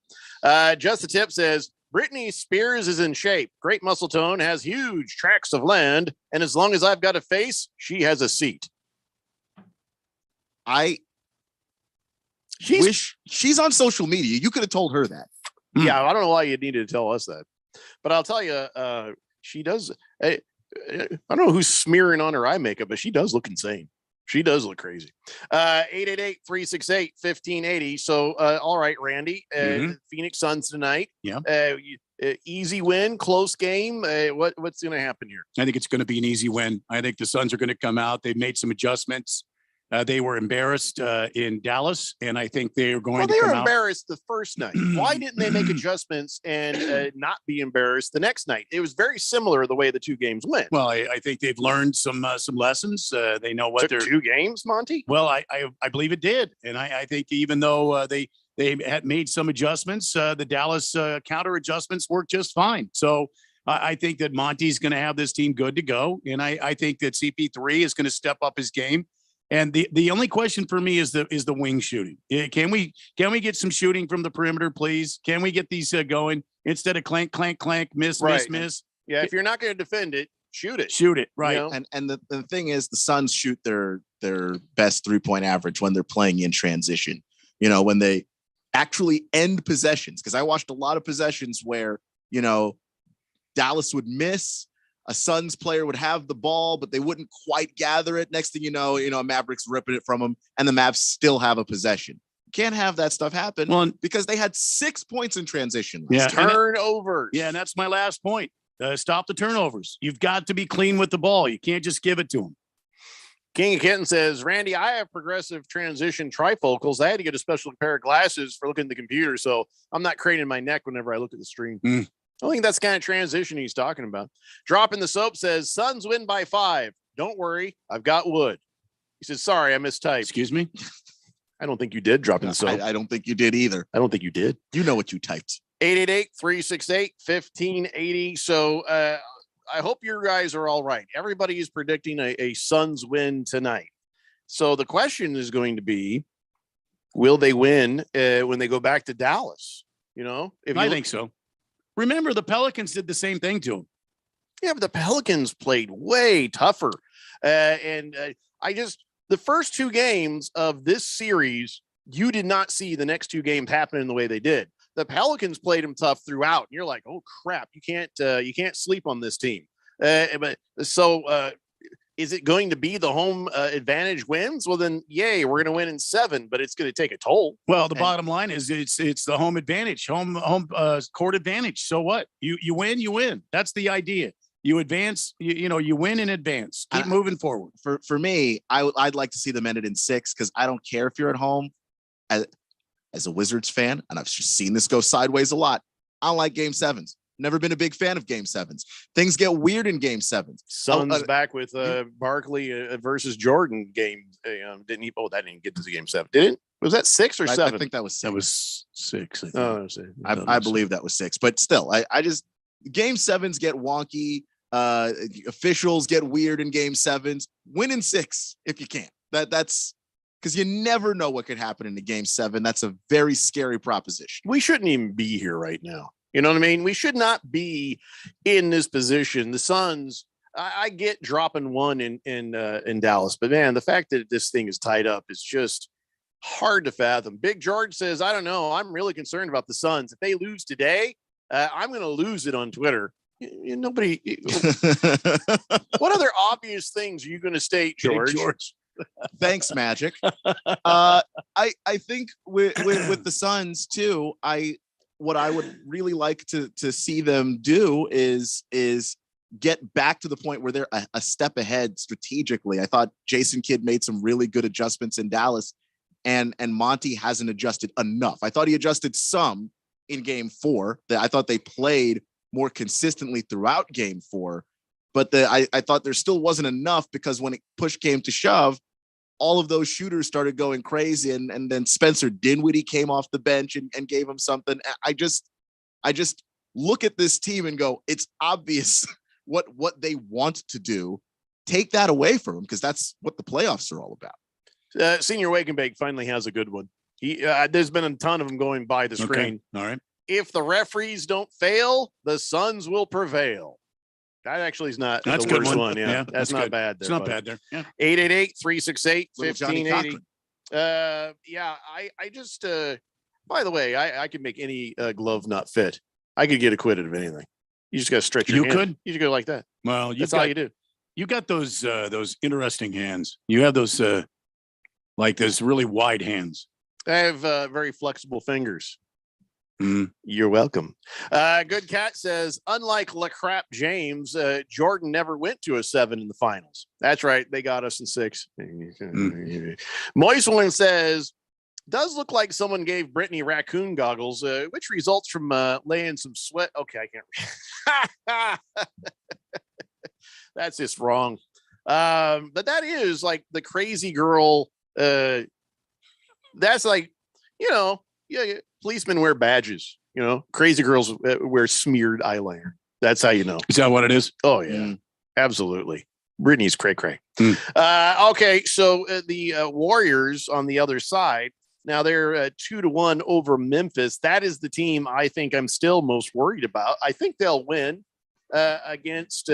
[SPEAKER 1] Just the Tip says, Britney Spears is in shape. Great muscle tone, has huge tracts of land, and as long as I've got a face, she has a seat.
[SPEAKER 3] She's on social media. You could have told her that.
[SPEAKER 1] Yeah, I don't know why you needed to tell us that, but I'll tell you, she does. I don't know who's smearing on her eye makeup, but she does look insane. She does look crazy. 888-368-1580. So, all right, Randy, Phoenix Suns tonight.
[SPEAKER 6] Yeah.
[SPEAKER 1] Easy win, close game. What's going to happen here?
[SPEAKER 6] I think it's going to be an easy win. I think the Suns are going to come out. They've made some adjustments. They were embarrassed in Dallas, and I think they are going to come out.
[SPEAKER 1] They were embarrassed the first night. Why didn't they make adjustments and not be embarrassed the next night? It was very similar the way the two games went.
[SPEAKER 6] Well, I think they've learned some lessons. They know what
[SPEAKER 1] they're 2 games, Monty.
[SPEAKER 6] Well, I believe it did, and I think even though they had made some adjustments, the Dallas counter adjustments worked just fine. So I think that Monty's going to have this team good to go, and I think that CP3 is going to step up his game. And the only question for me is the wing shooting. Can we get some shooting from the perimeter, please? Can we get these going instead of clank, clank, clank, miss, miss?
[SPEAKER 1] Yeah, if you're not going to defend it, shoot it.
[SPEAKER 6] Shoot it, right?
[SPEAKER 3] And the thing is, the Suns shoot their best 3-point average when they're playing in transition. When they actually end possessions. Because I watched a lot of possessions where Dallas would miss. A Suns player would have the ball, but they wouldn't quite gather it. Next thing you know, Mavericks ripping it from them, and the Mavs still have a possession. Can't have that stuff happen because they had 6 points in transition.
[SPEAKER 1] Turnovers.
[SPEAKER 6] Yeah, and that's my last point. Stop the turnovers. You've got to be clean with the ball. You can't just give it to them.
[SPEAKER 1] King of Kenton says, Randy, I have progressive transition trifocals. I had to get a special pair of glasses for looking at the computer, so I'm not craning my neck whenever I look at the stream. I think that's kind of transition he's talking about. Dropping the Soap says, Suns win by 5. Don't worry, I've got wood. He says, sorry, I mistyped.
[SPEAKER 6] Excuse me?
[SPEAKER 1] I don't think you did, Dropping the Soap.
[SPEAKER 3] I don't think you did either.
[SPEAKER 1] I don't think you did.
[SPEAKER 3] You know what you typed.
[SPEAKER 1] 888-368-1580. So I hope you guys are all right. Everybody is predicting a Suns win tonight. So the question is going to be, will they win when they go back to Dallas?
[SPEAKER 6] I think so. Remember, the Pelicans did the same thing to them.
[SPEAKER 1] Yeah, but the Pelicans played way tougher. The first 2 games of this series, you did not see the next 2 games happening the way they did. The Pelicans played them tough throughout. And you're like, oh crap, you can't sleep on this team. Is it going to be the home advantage wins? Well, then, yay, we're going to win in 7, but it's going to take a toll.
[SPEAKER 6] Well, the bottom line is it's the home advantage, home court advantage. So what? You win, you win. That's the idea. You advance, you win in advance. Keep moving forward.
[SPEAKER 3] For me, I'd like to see them end it in 6 because I don't care if you're at home. As a Wizards fan, and I've just seen this go sideways a lot, I don't like Game 7s. Never been a big fan of Game 7s. Things get weird in Game 7s.
[SPEAKER 1] Suns back with Barkley versus Jordan game. Didn't he? Oh, that didn't get to the Game 7, did it? Was that 6 or 7?
[SPEAKER 3] I think that was 6.
[SPEAKER 6] That was 6.
[SPEAKER 3] I believe that was 6. But still, I just game 7s get wonky. Officials get weird in game 7s. Win in 6 if you can. That's because you never know what could happen in a game 7. That's a very scary proposition.
[SPEAKER 1] We shouldn't even be here right now. You know what I mean? We should not be in this position. The Suns, I get dropping one in Dallas, but man, the fact that this thing is tied up is just hard to fathom. Big George says, I don't know. I'm really concerned about the Suns. If they lose today, I'm going to lose it on Twitter. Nobody. What other obvious things are you going to state, George?
[SPEAKER 3] Thanks, Magic. I think with the Suns too. What I would really like to see them do is get back to the point where they're a step ahead strategically. I thought Jason Kidd made some really good adjustments in Dallas, and Monty hasn't adjusted enough. I thought he adjusted some in game 4. I thought they played more consistently throughout game 4, but I thought there still wasn't enough, because when push came to shove, all of those shooters started going crazy, and then Spencer Dinwiddie came off the bench and gave him something. I just look at this team and go, it's obvious what they want to do. Take that away from them, because that's what the playoffs are all about.
[SPEAKER 1] Senior Wake and Bake finally has a good one. There's been a ton of them going by the screen.
[SPEAKER 6] All right.
[SPEAKER 1] If the referees don't fail, the Suns will prevail. That actually is not
[SPEAKER 6] that's
[SPEAKER 1] the
[SPEAKER 6] good
[SPEAKER 1] worst
[SPEAKER 6] one.
[SPEAKER 1] one. Yeah, that's not
[SPEAKER 6] good.
[SPEAKER 1] bad.
[SPEAKER 6] It's not bad there. Yeah.
[SPEAKER 1] 888-368-1580. I just, by the way, I could make any glove not fit. I could get acquitted of anything. You just got to stretch your hand.
[SPEAKER 6] Could?
[SPEAKER 1] You just go like that.
[SPEAKER 6] Well,
[SPEAKER 1] that's all you do.
[SPEAKER 6] You got those interesting hands. You have those, like those really wide hands.
[SPEAKER 1] I have very flexible fingers.
[SPEAKER 6] Mm.
[SPEAKER 1] You're welcome. Good Cat says, unlike LaCrap James, Jordan never went to a 7 in the finals. That's right. They got us in 6. Moist One says, does look like someone gave Brittany raccoon goggles, which results from laying some sweat. Okay, I can't. That's just wrong. But that is like the crazy girl. That's like, yeah, policemen wear badges, crazy girls wear smeared eyeliner. That's how you know.
[SPEAKER 6] Is that what it is?
[SPEAKER 1] Oh yeah, absolutely. Brittany's cray. Okay. So the Warriors on the other side, now they're 2-1 over Memphis. That is the team I think I'm still most worried about. I think they'll win against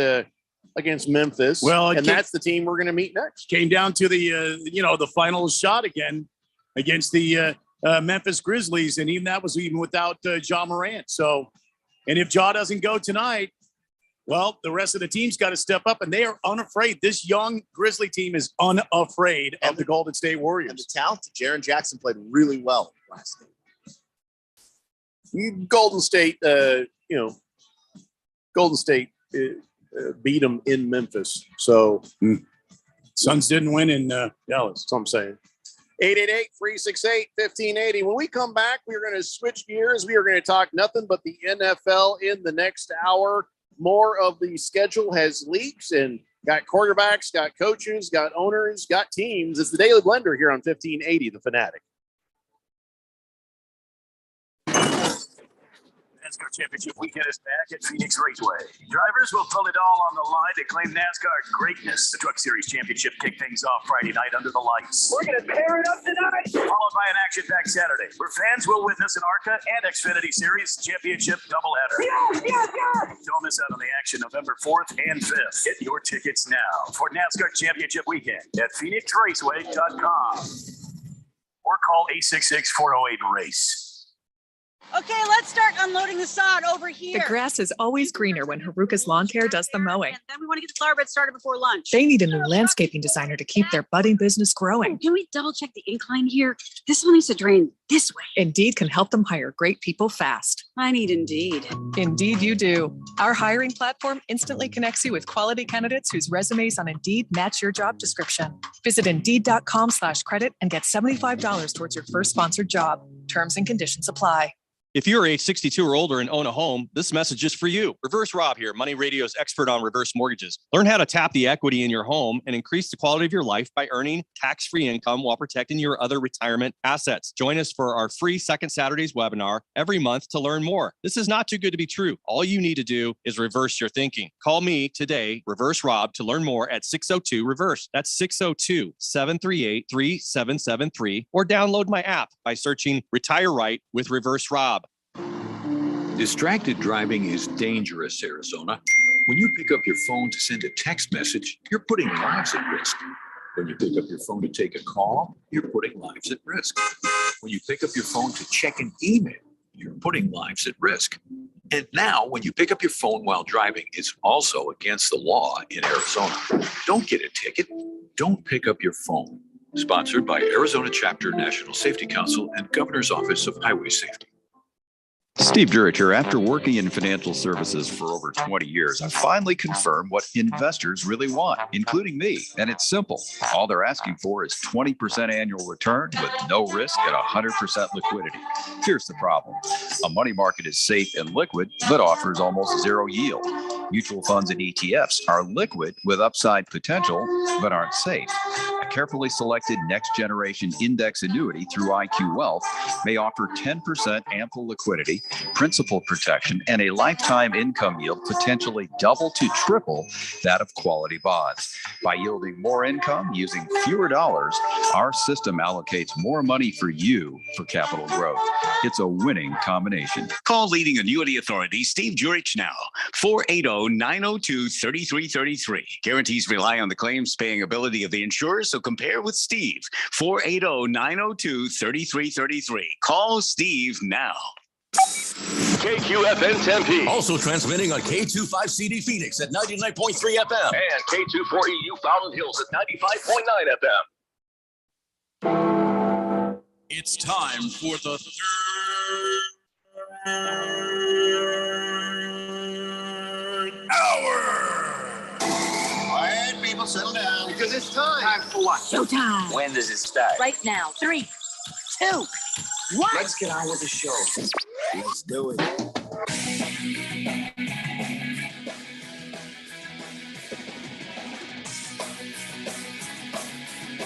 [SPEAKER 1] Memphis.
[SPEAKER 6] Well,
[SPEAKER 1] that's the team we're going to meet next.
[SPEAKER 6] Came down to the final shot again against the Memphis Grizzlies, and even that was even without Ja Morant. So, and if Ja doesn't go tonight, well, the rest of the team's got to step up, and they are unafraid. This young Grizzly team is unafraid of the Golden State Warriors.
[SPEAKER 3] And the talented Jaren Jackson played really well last game.
[SPEAKER 1] Golden State, beat them in Memphis. So
[SPEAKER 6] Suns didn't win in Dallas.
[SPEAKER 1] That's what I'm saying. 888-368-1580. When we come back, we're going to switch gears. We are going to talk nothing but the NFL in the next hour. More of the schedule has leaks and got quarterbacks, got coaches, got owners, got teams. It's the Daily Blender here on 1580, The Fanatic.
[SPEAKER 11] NASCAR Championship weekend is back at Phoenix Raceway. Drivers will pull it all on the line to claim NASCAR greatness. The Truck Series Championship kicked things off Friday night under the lights. We're going to tear it up tonight. Followed by an action-packed Saturday, where fans will witness an ARCA and Xfinity Series Championship doubleheader. Yes! Don't miss out on the action November 4th and 5th. Get your tickets now for NASCAR Championship weekend at PhoenixRaceway.com or call 866-408-RACE.
[SPEAKER 13] Okay, let's start unloading the sod over here.
[SPEAKER 14] The grass is always greener when Haruka's Lawn Care does the mowing.
[SPEAKER 13] And then we want to get the flower bed started before lunch.
[SPEAKER 14] They need a new landscaping designer to keep their budding business growing.
[SPEAKER 13] Can we double check the incline here? This one needs to drain this way.
[SPEAKER 14] Indeed can help them hire great people fast.
[SPEAKER 13] I need Indeed.
[SPEAKER 14] Indeed you do. Our hiring platform instantly connects you with quality candidates whose resumes on Indeed match your job description. Visit Indeed.com/credit and get $75 towards your first sponsored job. Terms and conditions apply.
[SPEAKER 10] If you're age 62 or older and own a home, this message is for you. Reverse Rob here, Money Radio's expert on reverse mortgages. Learn how to tap the equity in your home and increase the quality of your life by earning tax-free income while protecting your other retirement assets. Join us for our free Second Saturdays webinar every month to learn more. This is not too good to be true. All you need to do is reverse your thinking. Call me today, Reverse Rob, to learn more at 602-REVERSE. That's 602-738-3773, or download my app by searching Retire Right with Reverse Rob.
[SPEAKER 12] Distracted driving is dangerous, Arizona. When you pick up your phone to send a text message, you're putting lives at risk. When you pick up your phone to take a call, you're putting lives at risk. When you pick up your phone to check an email, you're putting lives at risk. And now, when you pick up your phone while driving, it's also against the law in Arizona. Don't get a ticket. Don't pick up your phone. Sponsored by Arizona Chapter, National Safety Council, and Governor's Office of Highway Safety.
[SPEAKER 24] Steve Jurich here. After working in financial services for over 20 years, I finally confirmed what investors really want, including me. And it's simple. All they're asking for is 20% annual return with no risk and 100% liquidity. Here's the problem. A money market is safe and liquid, but offers almost zero yield. Mutual funds and ETFs are liquid with upside potential, but aren't safe. A carefully selected next generation index annuity through IQ Wealth may offer 10% ample liquidity, principal protection, and a lifetime income yield potentially double to triple that of quality bonds. By yielding more income using fewer dollars, our system allocates more money for you for capital growth. It's a winning combination.
[SPEAKER 2] Call leading annuity authority Steve Jurich now, 480-902-3333. Guarantees rely on the claims paying ability of the insurer, so compare with Steve, 480-902-3333. Call Steve now. KQFN Tempe. Also transmitting on K25CD Phoenix at 99.3 FM. And K24EU Fountain Hills at 95.9 FM.
[SPEAKER 11] It's time for the third hour.
[SPEAKER 4] Quiet, people, settle down because it's time.
[SPEAKER 11] Time for what?
[SPEAKER 13] Showtime.
[SPEAKER 2] When does it start?
[SPEAKER 13] Right now. 3, 2, 1.
[SPEAKER 2] Let's get on with the show. Let's do it.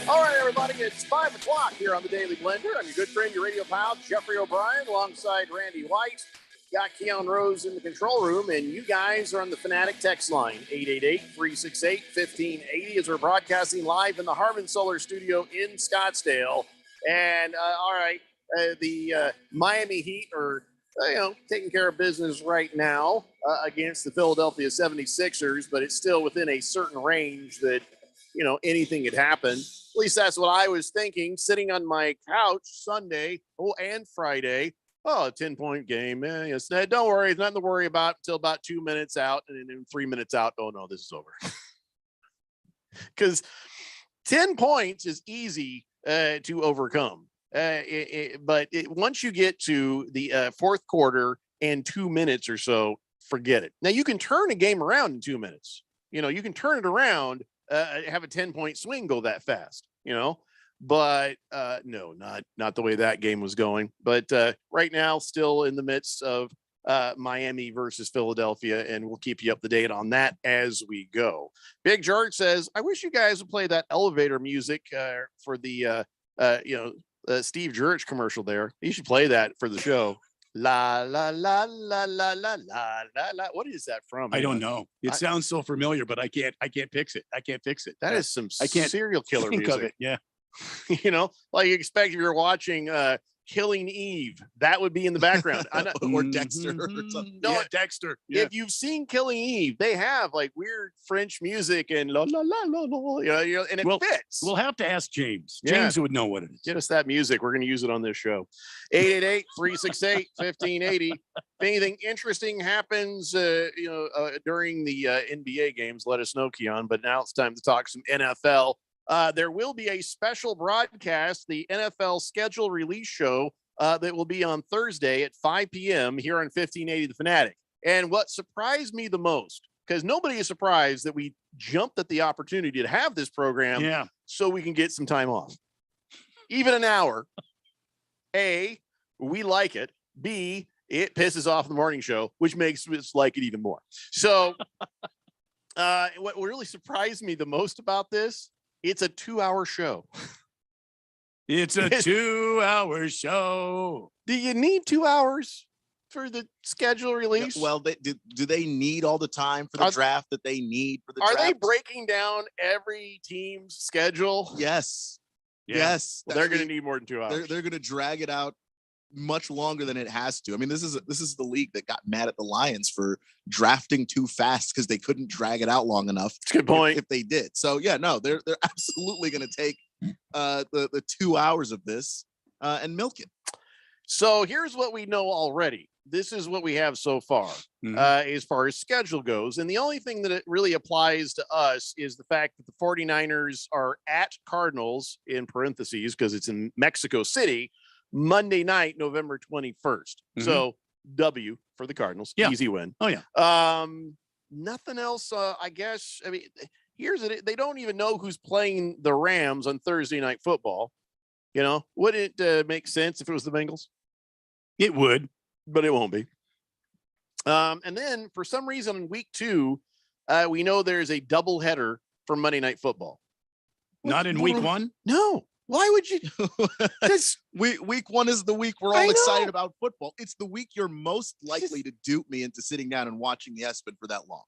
[SPEAKER 1] All right, everybody, it's 5 o'clock here on the Daily Blender. I'm your good friend, your radio pal, Jeffrey O'Brien, alongside Randy White. Got Keon Rose in the control room, and you guys are on the Fanatic text line, 888-368-1580, as we're broadcasting live in the Harmon Solar Studio in Scottsdale. And, all right, the Miami Heat are, taking care of business right now against the Philadelphia 76ers, but it's still within a certain range that, anything could happen. At least that's what I was thinking, sitting on my couch Sunday and Friday. Oh, a 10-point game. Yes, don't worry. It's nothing to worry about until about 2 minutes out. And then 3 minutes out, oh, no, this is over. Because 10 points is easy to overcome. But once you get to the fourth quarter and 2 minutes or so, forget it. Now, you can turn a game around in 2 minutes. You can turn it around, have a 10-point swing go that fast, but no, not the way that game was going. But right now, still in the midst of Miami versus Philadelphia, and we'll keep you up to date on that as we go. Big George says, I wish you guys would play that elevator music for the Steve Jurich commercial there. You should play that for the show. La la la la la la la la. What is that from?
[SPEAKER 6] I don't know. It sounds so familiar, but I can't fix it.
[SPEAKER 1] That is some
[SPEAKER 6] I can't
[SPEAKER 1] serial killer
[SPEAKER 6] think
[SPEAKER 1] music.
[SPEAKER 6] of it. Yeah.
[SPEAKER 1] Like you expect if you're watching Killing Eve, that would be in the background.
[SPEAKER 3] Or Dexter or something.
[SPEAKER 1] No,
[SPEAKER 6] Yeah, Dexter. Yeah.
[SPEAKER 1] If you've seen Killing Eve, they have like weird French music and la la la la la, and it fits.
[SPEAKER 6] We'll have to ask James.
[SPEAKER 1] Yeah.
[SPEAKER 6] James would know what it is.
[SPEAKER 1] Get us that music. We're going to use it on this show. 888-368-1580. If anything interesting happens, during the NBA games, let us know, Keon. But now it's time to talk some NFL. There will be a special broadcast, the NFL schedule release show that will be on Thursday at 5 p.m. here on 1580 The Fanatic. And what surprised me the most, because nobody is surprised that we jumped at the opportunity to have this program so we can get some time off. Even an hour. A, we like it. B, it pisses off the morning show, which makes us like it even more. So what really surprised me the most about this, it's a 2-hour show.
[SPEAKER 6] It's a 2-hour show.
[SPEAKER 1] Do you need 2 hours for the schedule release?
[SPEAKER 3] Well, do they need all the time for the draft that they need for the
[SPEAKER 1] draft? Are they
[SPEAKER 3] draft?
[SPEAKER 1] breaking down every team's schedule?
[SPEAKER 3] Yes.
[SPEAKER 1] Yeah.
[SPEAKER 3] Yes.
[SPEAKER 1] Well, they're going to need more than 2 hours.
[SPEAKER 3] They're going to drag it out much longer than it has to. I mean, this is the league that got mad at the Lions for drafting too fast because they couldn't drag it out long enough.
[SPEAKER 1] That's a good point.
[SPEAKER 3] If they did. So yeah, no, they're absolutely going to take the 2 hours of this and milk it.
[SPEAKER 1] So here's what we know already. This is what we have so far, as far as schedule goes. And the only thing that it really applies to us is the fact that the 49ers are at Cardinals, in parentheses, because it's in Mexico City, Monday night, November 21st. So W for the Cardinals.
[SPEAKER 6] Yeah.
[SPEAKER 1] Easy win.
[SPEAKER 6] Oh, yeah.
[SPEAKER 1] Nothing else, I guess. I mean, here's it. They don't even know who's playing the Rams on Thursday Night Football. You know, would it make sense if it was the Bengals?
[SPEAKER 6] It would.
[SPEAKER 1] But it won't be. And then for some reason in week 2, we know there's a doubleheader for Monday Night Football.
[SPEAKER 6] Not in week 1?
[SPEAKER 1] No. Why would you?
[SPEAKER 3] Week 1 is the week we're all excited about football. It's the week you're most likely to dupe me into sitting down and watching the ESPN for that long.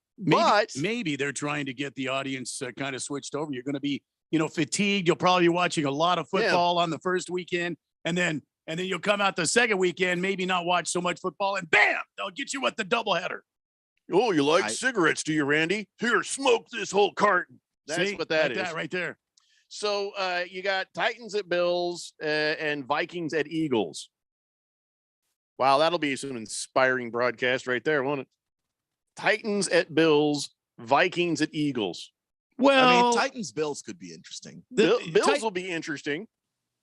[SPEAKER 6] Maybe they're trying to get the audience kind of switched over. You're going to be, fatigued. You'll probably be watching a lot of football on the first weekend, and then you'll come out the second weekend, maybe not watch so much football, and bam, they'll get you with the doubleheader.
[SPEAKER 1] Oh, you like cigarettes, do you, Randy? Here, smoke this whole carton. That's what that is.
[SPEAKER 6] That right there.
[SPEAKER 1] So you got Titans at Bills and Vikings at Eagles. Wow, that'll be some inspiring broadcast right there, won't it? Titans at Bills, Vikings at Eagles.
[SPEAKER 6] Well,
[SPEAKER 3] I mean, Titans Bills could be interesting.
[SPEAKER 1] Bills will be interesting.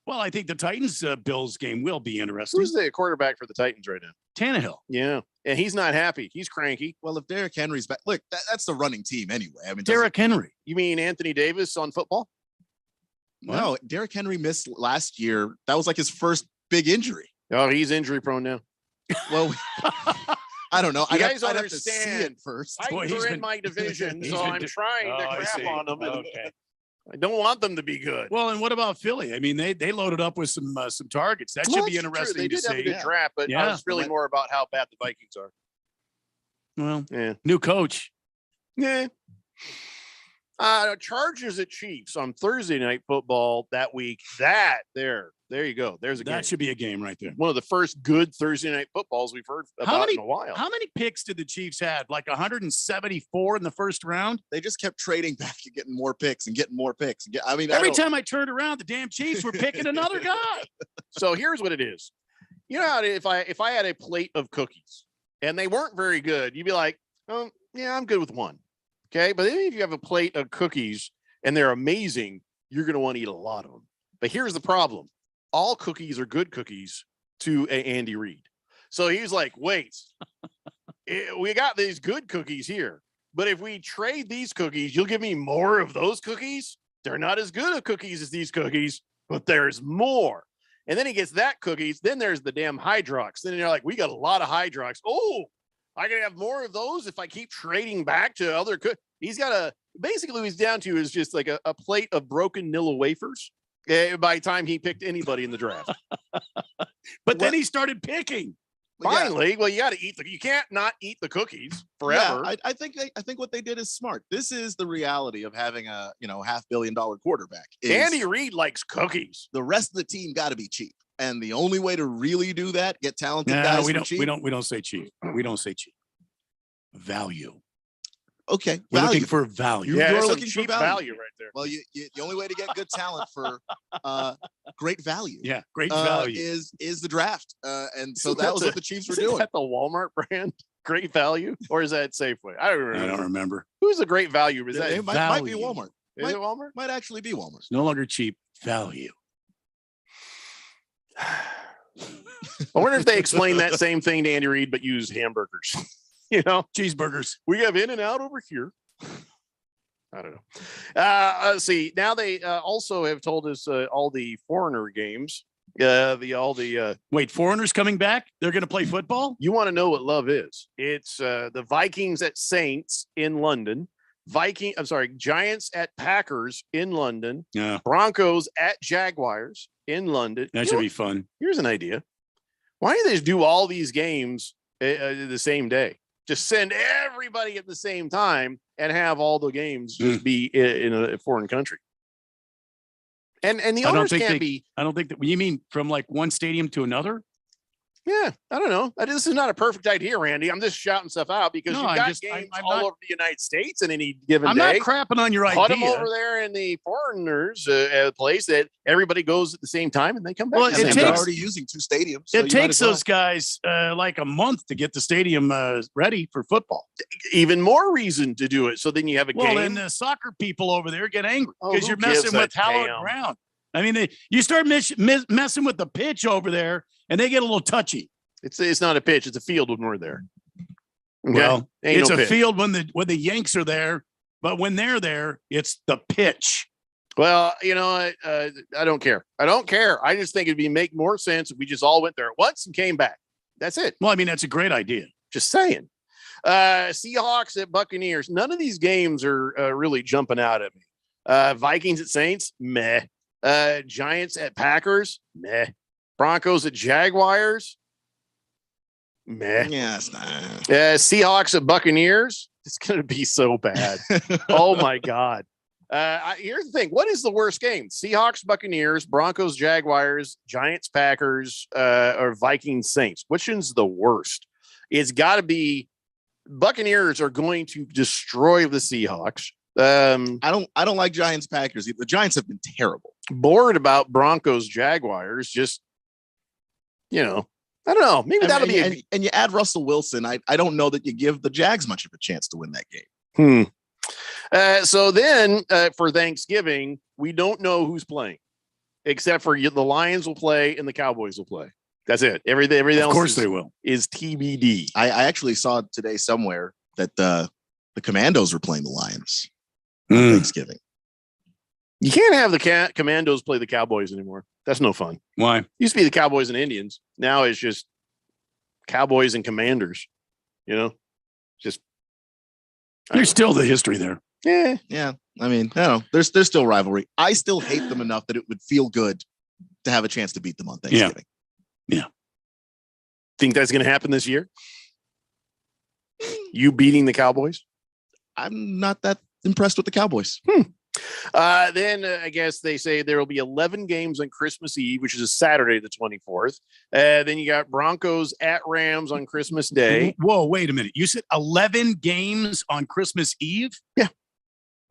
[SPEAKER 6] Well, I think the Titans Bills game will be interesting.
[SPEAKER 1] Who's the quarterback for the Titans right now?
[SPEAKER 6] Tannehill.
[SPEAKER 1] Yeah, and he's not happy. He's cranky.
[SPEAKER 3] Well, if Derrick Henry's back, look, that's the running team anyway. I mean,
[SPEAKER 6] Derrick Henry.
[SPEAKER 1] You mean Anthony Davis on football?
[SPEAKER 3] No, Derrick Henry missed last year. That was like his first big injury.
[SPEAKER 1] Oh, he's injury prone now.
[SPEAKER 3] Well, I don't know.
[SPEAKER 1] You
[SPEAKER 3] I'd
[SPEAKER 1] guys
[SPEAKER 3] have to
[SPEAKER 1] understand.
[SPEAKER 3] see it first.
[SPEAKER 1] Titans are in my division, so I'm trying to crap on them.
[SPEAKER 6] Okay.
[SPEAKER 1] I don't want them to be good.
[SPEAKER 6] Well, and what about Philly? I mean, they loaded up with some targets. That should be interesting
[SPEAKER 1] They
[SPEAKER 6] to
[SPEAKER 1] did
[SPEAKER 6] see.
[SPEAKER 1] have a good draft, but I was really more about how bad the Vikings are.
[SPEAKER 6] Well, new coach.
[SPEAKER 1] Yeah. Chargers at Chiefs on Thursday Night Football that week. There you go. There's a game.
[SPEAKER 6] That should be a game right there.
[SPEAKER 1] One of the first good Thursday Night Footballs we've heard about in a while.
[SPEAKER 6] How many picks did the Chiefs have? Like 174 in the first round?
[SPEAKER 3] They just kept trading back and getting more picks and getting more picks.
[SPEAKER 6] Every time I turned around, the damn Chiefs were picking another guy.
[SPEAKER 1] So here's what it is. You know how if I had a plate of cookies and they weren't very good, you'd be like, oh, yeah, I'm good with one. Okay. But if you have a plate of cookies and they're amazing, you're going to want to eat a lot of them. But here's the problem. All cookies are good cookies to Andy Reid. So he's like, wait, we got these good cookies here. But if we trade these cookies, you'll give me more of those cookies. They're not as good of cookies as these cookies, but there's more. And then he gets that cookies. Then there's the damn Hydrox. Then you're like, we got a lot of Hydrox. Oh, I can have more of those if I keep trading back to other He's got basically what he's down to is just like a plate of broken Nilla wafers by the time he picked anybody in the draft.
[SPEAKER 6] But then he started picking.
[SPEAKER 1] Finally, well, you got to eat you can't not eat the cookies forever.
[SPEAKER 3] Yeah, I think what they did is smart. This is the reality of having a $500 million quarterback.
[SPEAKER 1] Andy Reid likes cookies.
[SPEAKER 3] The rest of the team got to be cheap. And the only way to really do that, get talented guys for cheap.
[SPEAKER 6] We don't say cheap. We don't say cheap. Value.
[SPEAKER 3] Okay.
[SPEAKER 6] We're looking for value.
[SPEAKER 1] Yeah,
[SPEAKER 3] You're looking
[SPEAKER 1] cheap
[SPEAKER 3] for
[SPEAKER 1] value right there.
[SPEAKER 3] Well, the only way to get good talent for great value.
[SPEAKER 6] Yeah, great value
[SPEAKER 3] is the draft. And so that was what the Chiefs were doing.
[SPEAKER 1] Is that the Walmart brand? Great value, or is that Safeway? I don't remember. Who's the great value? Is that
[SPEAKER 3] it might be Walmart?
[SPEAKER 1] Is it Walmart?
[SPEAKER 3] Might actually be Walmart.
[SPEAKER 6] It's no longer cheap. Value.
[SPEAKER 1] I wonder if they explain that same thing to Andy Reid, but use hamburgers.
[SPEAKER 6] Cheeseburgers.
[SPEAKER 1] We have In-N-Out over here. I don't know. Let's see. Now they also have told us all the foreigner games
[SPEAKER 6] Wait, foreigners coming back? They're going to play football?
[SPEAKER 1] You want to know what love is? It's the Vikings at Saints in London. Giants at Packers in London.
[SPEAKER 6] Yeah.
[SPEAKER 1] Broncos at Jaguars in London.
[SPEAKER 6] That should be fun.
[SPEAKER 1] Here's an idea. Why don't they just do all these games the same day? Just send everybody at the same time and have all the games just be in a foreign country. And the owners can't be.
[SPEAKER 6] I don't think that. You mean from like one stadium to another?
[SPEAKER 1] Yeah, I don't know. This is not a perfect idea, Randy. I'm just shouting stuff out because you've got games all over the United States in any given day.
[SPEAKER 6] I'm not crapping on your idea.
[SPEAKER 1] Put them over there in the foreigners' place that everybody goes at the same time and they come back.
[SPEAKER 3] Well, they're already using 2 stadiums. So
[SPEAKER 6] it takes those guys like a month to get the stadium ready for football.
[SPEAKER 1] Even more reason to do it. So then you have a game.
[SPEAKER 6] Well, and the soccer people over there get angry because you're messing with hallowed ground. I mean, you start messing with the pitch over there, and they get a little touchy.
[SPEAKER 1] It's not a pitch; it's a field when we're there.
[SPEAKER 6] Okay? Well, it's a field when the Yanks are there, but when they're there, it's the pitch.
[SPEAKER 1] Well, I don't care. I just think it'd make more sense if we just all went there at once and came back. That's it.
[SPEAKER 6] Well, I mean, that's a great idea.
[SPEAKER 1] Just saying. Seahawks at Buccaneers. None of these games are really jumping out at me. Vikings at Saints, meh. Giants at Packers, meh. Broncos at Jaguars, meh.
[SPEAKER 3] Yeah, it's not.
[SPEAKER 1] Seahawks at Buccaneers, it's gonna be so bad. Oh my god. Here's the thing: what is the worst game? Seahawks, Buccaneers, Broncos, Jaguars, Giants, Packers, or Vikings, Saints? Which one's the worst? It's got to be. Buccaneers are going to destroy the Seahawks.
[SPEAKER 3] I don't like Giants Packers. The Giants have been terrible.
[SPEAKER 1] Bored about Broncos Jaguars. Just I don't know. Maybe that'll be.
[SPEAKER 3] And you add Russell Wilson. I don't know that you give the Jags much of a chance to win that game.
[SPEAKER 1] So then for Thanksgiving, we don't know who's playing, except for the Lions will play and the Cowboys will play. That's it. Everything else,
[SPEAKER 6] of course, they will.
[SPEAKER 1] Is TBD.
[SPEAKER 3] I actually saw today somewhere that the Commandos were playing the Lions. Thanksgiving.
[SPEAKER 1] You can't have the Commandos play the Cowboys anymore. That's no fun.
[SPEAKER 6] Why?
[SPEAKER 1] Used to be the Cowboys and Indians. Now it's just Cowboys and Commanders. Just
[SPEAKER 6] there's still the history there.
[SPEAKER 3] Yeah. I mean, I don't know. There's still rivalry. I still hate them enough that it would feel good to have a chance to beat them on Thanksgiving.
[SPEAKER 6] Yeah.
[SPEAKER 1] Think that's going to happen this year? You beating the Cowboys?
[SPEAKER 3] I'm not that impressed with the Cowboys.
[SPEAKER 1] Then I guess they say there will be 11 games on Christmas Eve, which is Saturday, the 24th. Then you got Broncos at Rams on Christmas Day.
[SPEAKER 6] Whoa, wait a minute. You said 11 games on Christmas Eve?
[SPEAKER 1] Yeah.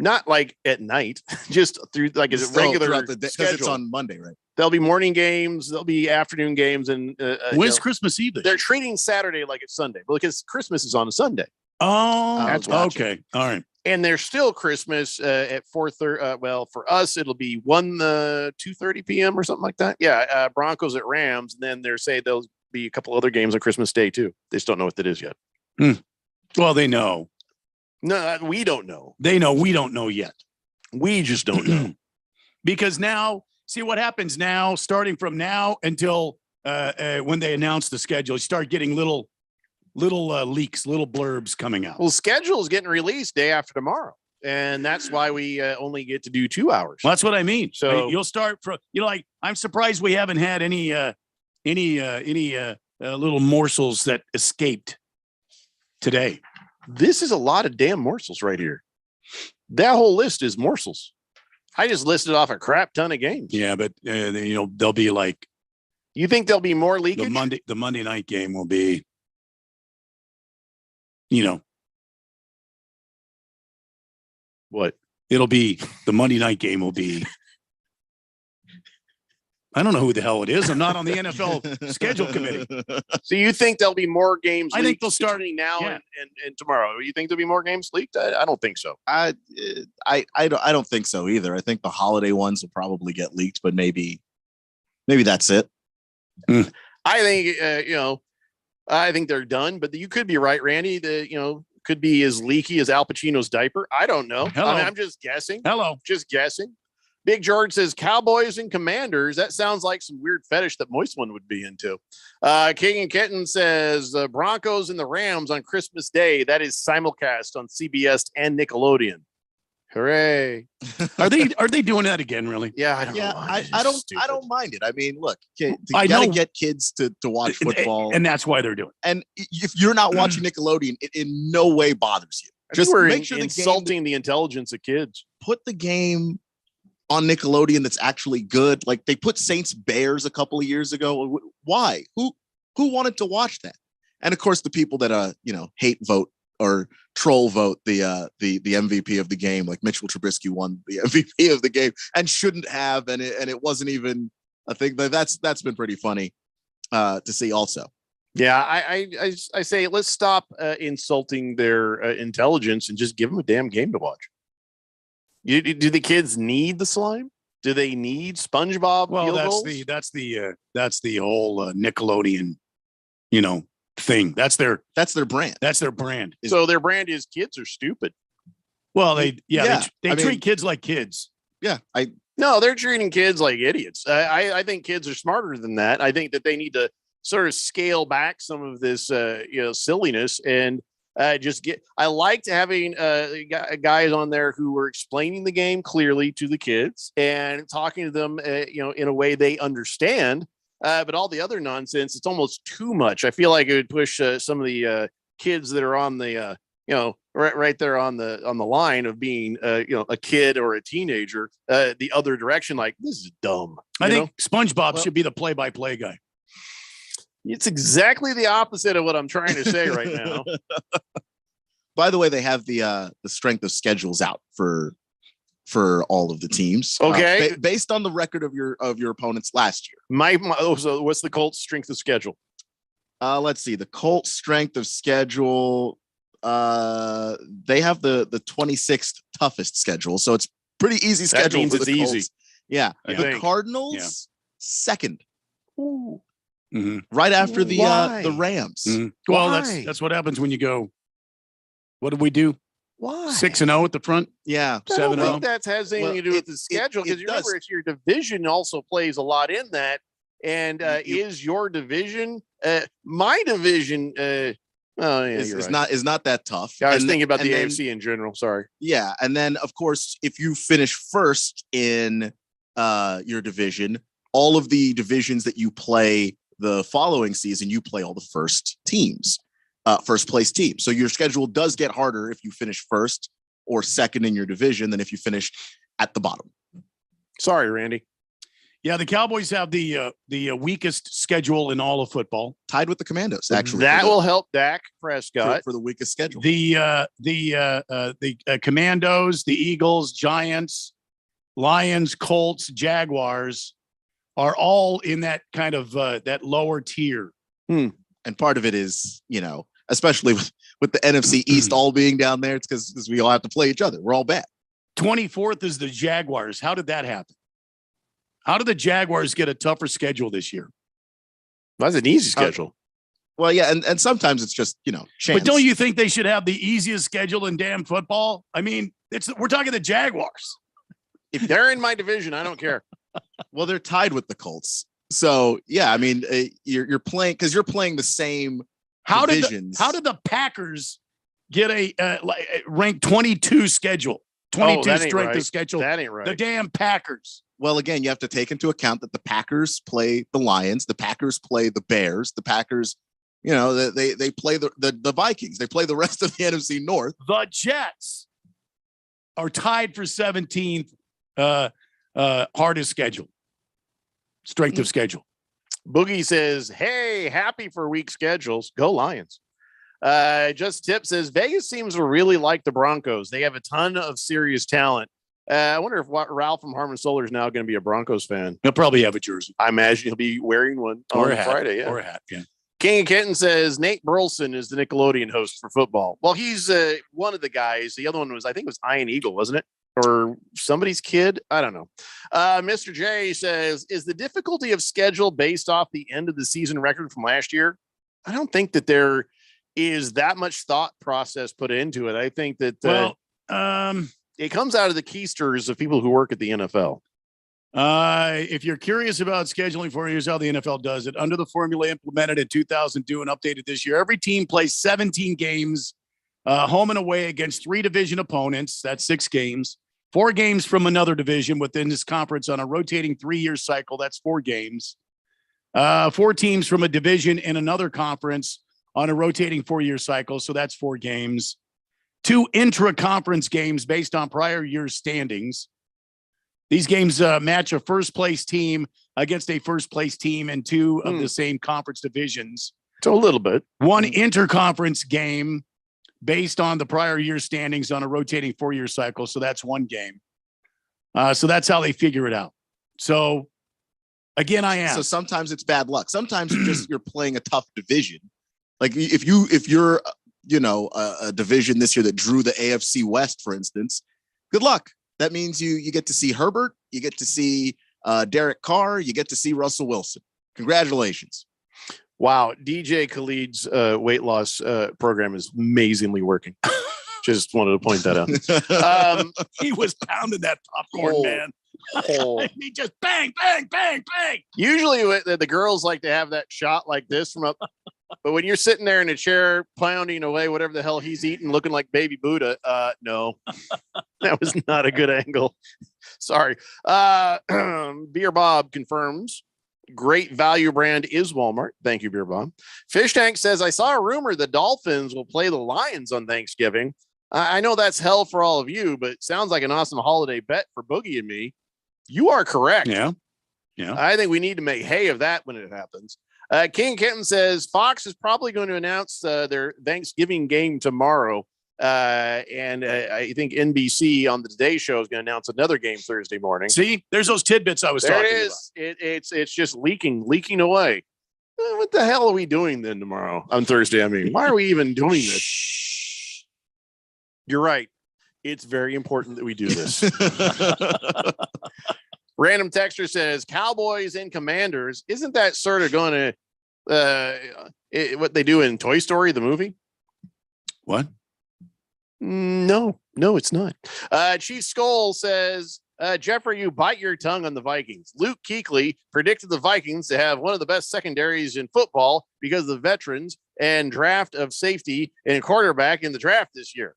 [SPEAKER 1] Not like at night, just through like is it regular
[SPEAKER 3] throughout the day, because it's on Monday, right?
[SPEAKER 1] There'll be morning games, there'll be afternoon games, and
[SPEAKER 6] when's Christmas Eve?
[SPEAKER 1] They're treating Saturday like it's Sunday, because Christmas is on a Sunday.
[SPEAKER 6] Oh, that's okay. All right.
[SPEAKER 1] And there's still Christmas at 4:30. Well, for us, it'll be 2:30 p.m. or something like that. Yeah, Broncos at Rams, and then they say there'll be a couple other games on Christmas Day too. They just don't know what that is yet.
[SPEAKER 6] Well, they know.
[SPEAKER 1] No, we don't know.
[SPEAKER 6] They know. We don't know yet.
[SPEAKER 1] We just don't know.
[SPEAKER 6] Because now, see what happens now, starting from now until when they announce the schedule, you start getting little leaks, little blurbs coming out.
[SPEAKER 1] Well, schedule is getting released day after tomorrow. And that's why we only get to do 2 hours.
[SPEAKER 6] Well, that's what I mean.
[SPEAKER 1] So
[SPEAKER 6] you'll start from, like, I'm surprised we haven't had any little morsels that escaped today.
[SPEAKER 1] This is a lot of damn morsels right here. That whole list is morsels. I just listed off a crap ton of games.
[SPEAKER 6] Yeah, but they'll be like.
[SPEAKER 1] You think there'll be more leakage?
[SPEAKER 6] The Monday night game will be.
[SPEAKER 1] What?
[SPEAKER 6] It'll be the Monday night game will be. I don't know who the hell it is. I'm not on the NFL schedule committee.
[SPEAKER 1] So you think there'll be more games?
[SPEAKER 6] I think they'll start
[SPEAKER 1] now and tomorrow. You think there'll be more games leaked? I don't think so.
[SPEAKER 3] I don't think so either. I think the holiday ones will probably get leaked, but maybe that's it.
[SPEAKER 1] I think I think they're done, but you could be right, Randy. Could be as leaky as Al Pacino's diaper. I don't know.
[SPEAKER 6] Hello.
[SPEAKER 1] I mean, I'm just guessing.
[SPEAKER 6] Hello.
[SPEAKER 1] Just guessing. Big George says Cowboys and Commanders. That sounds like some weird fetish that Moist One would be into. King and Kitten says Broncos and the Rams on Christmas Day. That is simulcast on CBS and Nickelodeon. Hooray!
[SPEAKER 6] Are they doing that again? Really?
[SPEAKER 1] Yeah, I don't know.
[SPEAKER 3] I don't mind it. I mean, look, you
[SPEAKER 6] I
[SPEAKER 3] gotta
[SPEAKER 6] know-
[SPEAKER 3] get kids to watch football,
[SPEAKER 6] and that's why they're doing it.
[SPEAKER 3] And if you're not watching Nickelodeon, it in no way bothers you.
[SPEAKER 1] Just we're
[SPEAKER 3] make sure
[SPEAKER 1] insulting the intelligence of kids.
[SPEAKER 3] Put the game on Nickelodeon that's actually good. Like they put Saints Bears a couple of years ago. Why? Who wanted to watch that? And of course, the people that hate vote or troll vote the MVP of the game, like Mitchell Trubisky won the MVP of the game and shouldn't have, and it wasn't even a thing. That's been pretty funny to see also.
[SPEAKER 1] Yeah, I say let's stop insulting their intelligence and just give them a damn game to watch. Do the kids need the slime? Do they need SpongeBob?
[SPEAKER 6] Well,
[SPEAKER 1] field
[SPEAKER 6] that's
[SPEAKER 1] goals?
[SPEAKER 6] that's the whole Nickelodeon, thing. That's their
[SPEAKER 3] brand.
[SPEAKER 6] That's their brand.
[SPEAKER 1] So their brand is kids are stupid.
[SPEAKER 6] Well, they
[SPEAKER 1] I
[SPEAKER 6] treat
[SPEAKER 1] mean-
[SPEAKER 6] kids like kids.
[SPEAKER 3] Yeah,
[SPEAKER 1] No, they're treating kids like idiots. I think kids are smarter than that. I think that they need to sort of scale back some of this, silliness and just get. I liked having guys on there who were explaining the game clearly to the kids and talking to them, in a way they understand. But all the other nonsense, it's almost too much. I feel like it would push some of the kids that are on the, right there on the line of being, a kid or a teenager, the other direction. Like, this is dumb.
[SPEAKER 6] I think SpongeBob should be the play-by-play guy.
[SPEAKER 1] It's exactly the opposite of what I'm trying to say right now.
[SPEAKER 3] By the way, they have the strength of schedules out for all of the teams.
[SPEAKER 1] Okay.
[SPEAKER 3] Based on the record of your opponents last year.
[SPEAKER 1] So what's the Colts' strength of schedule?
[SPEAKER 3] Let's see. The Colts' strength of schedule. They have the 26th toughest schedule, so it's pretty easy schedule.
[SPEAKER 1] That means
[SPEAKER 3] for
[SPEAKER 1] it's
[SPEAKER 3] the Colts.
[SPEAKER 1] easy.
[SPEAKER 3] Yeah.
[SPEAKER 1] I
[SPEAKER 3] The
[SPEAKER 1] think.
[SPEAKER 3] Cardinals second.
[SPEAKER 1] Ooh.
[SPEAKER 6] Mm-hmm.
[SPEAKER 3] Right after the
[SPEAKER 1] Why?
[SPEAKER 3] Rams.
[SPEAKER 6] Mm-hmm. Well,
[SPEAKER 1] Why?
[SPEAKER 6] that's what happens when you go. What did we do?
[SPEAKER 1] Why?
[SPEAKER 6] 6-0 at the front.
[SPEAKER 3] Yeah,
[SPEAKER 1] I don't
[SPEAKER 6] 7-0.
[SPEAKER 1] think that has anything to do with the schedule because
[SPEAKER 3] it
[SPEAKER 1] you
[SPEAKER 3] does.
[SPEAKER 1] remember it's your division also plays a lot in that. And is your division my division? Oh yeah,
[SPEAKER 3] is not that tough.
[SPEAKER 1] I was
[SPEAKER 3] And
[SPEAKER 1] thinking about the
[SPEAKER 3] then-
[SPEAKER 1] AFC in general. Sorry.
[SPEAKER 3] Yeah, and then of course, if you finish first in your division, all of the divisions that you play the following season, you play all the first place teams. So your schedule does get harder if you finish first or second in your division than if you finish at the bottom.
[SPEAKER 1] Sorry, Randy.
[SPEAKER 6] Yeah, the Cowboys have the weakest schedule in all of football,
[SPEAKER 3] tied with the Commandos. Actually,
[SPEAKER 1] that will help Dak Prescott
[SPEAKER 3] for the weakest schedule.
[SPEAKER 6] The Commandos, the Eagles, Giants, Lions, Colts, Jaguars are all in that kind of that lower tier.
[SPEAKER 3] And part of it is, especially with the NFC East all being down there, it's because we all have to play each other. We're all bad.
[SPEAKER 6] 24th is the Jaguars. How did that happen? How did the Jaguars get a tougher schedule this year?
[SPEAKER 1] That's an easy schedule.
[SPEAKER 3] Well, yeah, and sometimes it's just chance.
[SPEAKER 6] But don't you think they should have the easiest schedule in damn football? I mean, we're talking the Jaguars.
[SPEAKER 1] If they're in my division, I don't care.
[SPEAKER 3] Well, they're tied with the Colts. So yeah, I mean, you're playing because you're playing the same divisions.
[SPEAKER 6] How did the Packers get a ranked 22 schedule? 22 strength of schedule.
[SPEAKER 1] That ain't right.
[SPEAKER 6] The damn Packers.
[SPEAKER 3] Well, again, you have to take into account that the Packers play the Lions, the Packers play the Bears, the Packers, they play the Vikings, they play the rest of the NFC North.
[SPEAKER 6] The Jets are tied for 17th hardest schedule. Strength of schedule.
[SPEAKER 1] Boogie says, "Hey, happy for weak schedules. Go Lions." Just Tip says Vegas seems to really like the Broncos. They have a ton of serious talent. I wonder if Ralph from Harmon Solar is now going to be a Broncos fan.
[SPEAKER 6] He'll probably have a jersey.
[SPEAKER 1] I imagine he'll be wearing one
[SPEAKER 6] Or
[SPEAKER 1] on
[SPEAKER 6] a hat.
[SPEAKER 1] Friday. Yeah.
[SPEAKER 6] Or a hat. Yeah.
[SPEAKER 1] King of Kenton says Nate Burleson is the Nickelodeon host for football. Well, he's one of the guys. The other one was, I think it was Ian Eagle, wasn't it? Or somebody's kid? I don't know. Mr. J says, is the difficulty of schedule based off the end of the season record from last year? I don't think that there is that much thought process put into it. I think that it comes out of the keisters of people who work at the NFL.
[SPEAKER 6] If you're curious about scheduling for it, here's how the NFL does it. Under the formula implemented in 2002 and updated this year, every team plays 17 games, home and away against 3 division opponents. That's 6 games. 4 games from another division within this conference on a rotating 3-year cycle. That's 4 games. 4 teams from a division in another conference on a rotating 4-year cycle. So that's 4 games. 2 intra-conference games based on prior year's standings. These games match a first-place team against a first-place team in 2 of the same conference divisions.
[SPEAKER 1] So a little bit.
[SPEAKER 6] 1 interconference game based on the prior year's standings on a rotating 4-year cycle. So that's 1 game. So that's how they figure it out. So, again, I am.
[SPEAKER 3] So sometimes it's bad luck. Sometimes you're playing a tough division. Like if you're a division this year that drew the AFC West, for instance, good luck. That means you get to see Herbert, you get to see Derek Carr, you get to see Russell Wilson. Congratulations.
[SPEAKER 1] Wow. DJ Khalid's weight loss program is amazingly working. Just wanted to point that out.
[SPEAKER 6] He was pounding that popcorn, man. He just bang, bang, bang, bang.
[SPEAKER 1] Usually the girls like to have that shot like this from up. But when you're sitting there in a chair pounding away whatever the hell he's eating, looking like Baby Buddha, no, that was not a good angle. Sorry. Beer Bob confirms great value brand is Walmart. Thank you, Beer Bob. Fish Tank says, I saw a rumor the Dolphins will play the Lions on Thanksgiving. I know that's hell for all of you, but it sounds like an awesome holiday bet for Boogie and me. You are correct.
[SPEAKER 6] Yeah.
[SPEAKER 1] I think we need to make hay of that when it happens. King Kenton says Fox is probably going to announce their Thanksgiving game tomorrow. And I think NBC on the Today Show is going to announce another game Thursday morning.
[SPEAKER 6] See, there's those tidbits I was talking about.
[SPEAKER 1] It's just leaking away. What the hell are we doing then tomorrow on Thursday? I mean, why are we even doing this? You're right. It's very important that we do this. Random texter says Cowboys and Commanders. Isn't that sort of going to what they do in Toy Story, the movie?
[SPEAKER 6] What?
[SPEAKER 1] No, it's not. Chief Skull says, Jeffrey, you bite your tongue on the Vikings. Luke Kuechly predicted the Vikings to have one of the best secondaries in football because of the veterans and draft of safety and quarterback in the draft this year.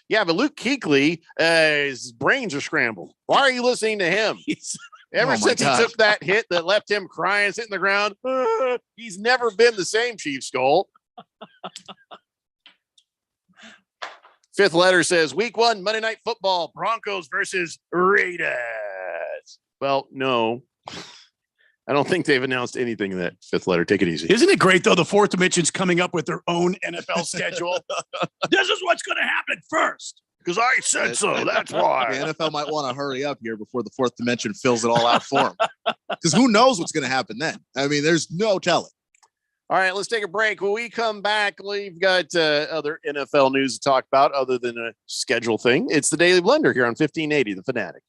[SPEAKER 1] Yeah, but Luke Kuechly, his brains are scrambled. Why are you listening to him? Ever since he took that hit that left him crying, sitting the ground, he's never been the same, Chief Skull. Fifth letter says, Week 1, Monday Night Football, Broncos versus Raiders. Well, no. I don't think they've announced anything in that fifth letter. Take it easy.
[SPEAKER 6] Isn't it great, though? The fourth dimension's coming up with their own NFL schedule. This is what's going to happen first. Because I said so. That's why.
[SPEAKER 3] The NFL might want to hurry up here before the fourth dimension fills it all out for them. Because who knows what's going to happen then? I mean, there's no telling.
[SPEAKER 1] All right, let's take a break. When we come back, we've got other NFL news to talk about other than a schedule thing. It's the Daily Blender here on 1580, The Fanatic.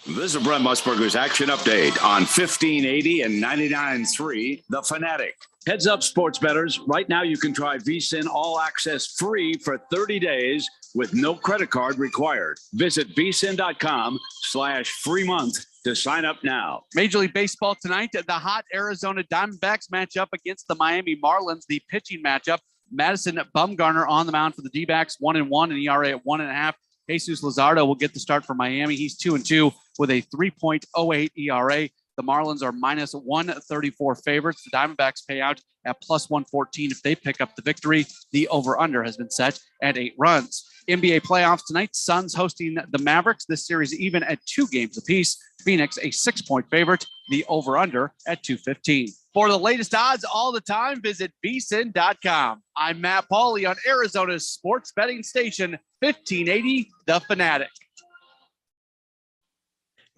[SPEAKER 2] This is Brent Musburger's action update on 1580 and 99.3, The Fanatic.
[SPEAKER 15] Heads up, sports bettors. Right now, you can try VSiN All Access free for 30 days with no credit card required. Visit vsin.com/free month to sign up now.
[SPEAKER 16] Major League Baseball tonight, the hot Arizona Diamondbacks match up against the Miami Marlins, the pitching matchup. Madison Bumgarner on the mound for the D-backs, 1-1, and ERA at 1.5. Jesus Luzardo will get the start for Miami. He's 2-2 with a 3.08 ERA. The Marlins are minus 134 favorites. The Diamondbacks pay out at plus 114 if they pick up the victory. The over-under has been set at 8 runs. NBA playoffs tonight. Suns hosting the Mavericks. This series even at 2 games apiece. Phoenix a 6-point favorite. The over-under at 215. For the latest odds all the time, visit vsin.com. I'm Matt Pauley on Arizona's sports betting station, 1580 The Fanatic.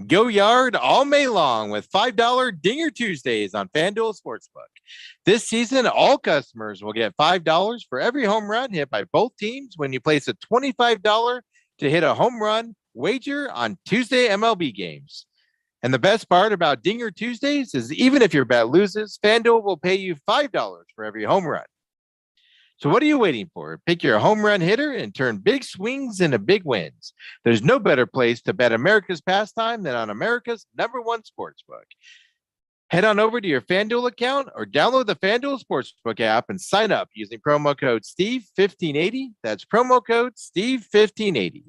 [SPEAKER 18] Go yard all May long with $5 Dinger Tuesdays on FanDuel Sportsbook. This season, all customers will get $5 for every home run hit by both teams when you place a $25 to hit a home run wager on Tuesday MLB games. And the best part about Dinger Tuesdays is even if your bet loses, FanDuel will pay you $5 for every home run. So what are you waiting for? Pick your home run hitter and turn big swings into big wins. There's no better place to bet America's pastime than on America's #1 sportsbook. Head on over to your FanDuel account or download the FanDuel Sportsbook app and sign up using promo code Steve1580. That's promo code Steve1580.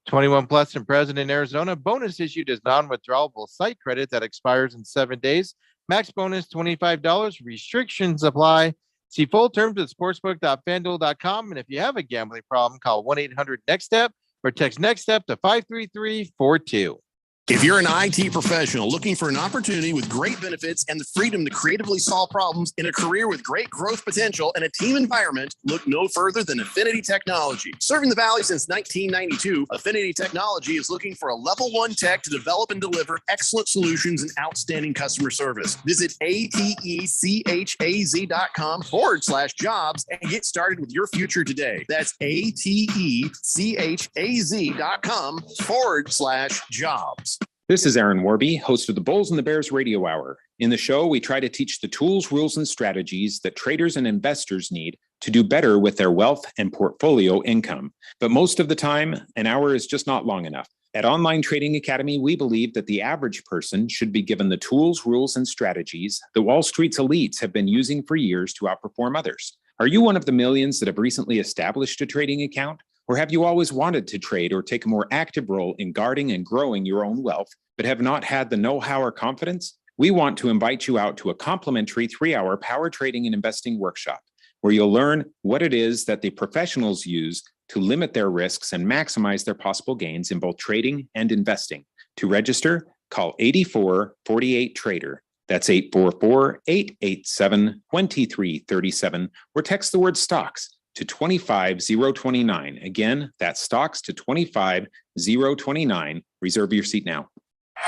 [SPEAKER 18] 21 plus and present in Arizona. Bonus issued as non-withdrawable site credit that expires in 7 days. Max bonus $25. Restrictions apply. See full terms at sportsbook.fanduel.com. And if you have a gambling problem, call 1-800-NEXT-STEP or text NEXT STEP to 53342.
[SPEAKER 1] If you're an IT professional looking for an opportunity with great benefits and the freedom to creatively solve problems in a career with great growth potential and a team environment, look no further than Affinity Technology. Serving the Valley since 1992, Affinity Technology is looking for a level 1 tech to develop and deliver excellent solutions and outstanding customer service. Visit atechaz.com/jobs and get started with your future today. That's atechaz.com/jobs.
[SPEAKER 17] This is Aaron Warby, host of the Bulls and the Bears Radio Hour. In the show, we try to teach the tools, rules, and strategies that traders and investors need to do better with their wealth and portfolio income. But most of the time, an hour is just not long enough. At Online Trading Academy, we believe that the average person should be given the tools, rules, and strategies that Wall Street's elites have been using for years to outperform others. Are you one of the millions that have recently established a trading account? Or have you always wanted to trade or take a more active role in guarding and growing your own wealth, but have not had the know-how or confidence? We want to invite you out to a complimentary 3-hour power trading and investing workshop, where you'll learn what it is that the professionals use to limit their risks and maximize their possible gains in both trading and investing. To register, call 8448-TRADER. That's 844-887-2337, or text the word stocks to 25029. Again, that's stocks to 25029. Reserve your seat now.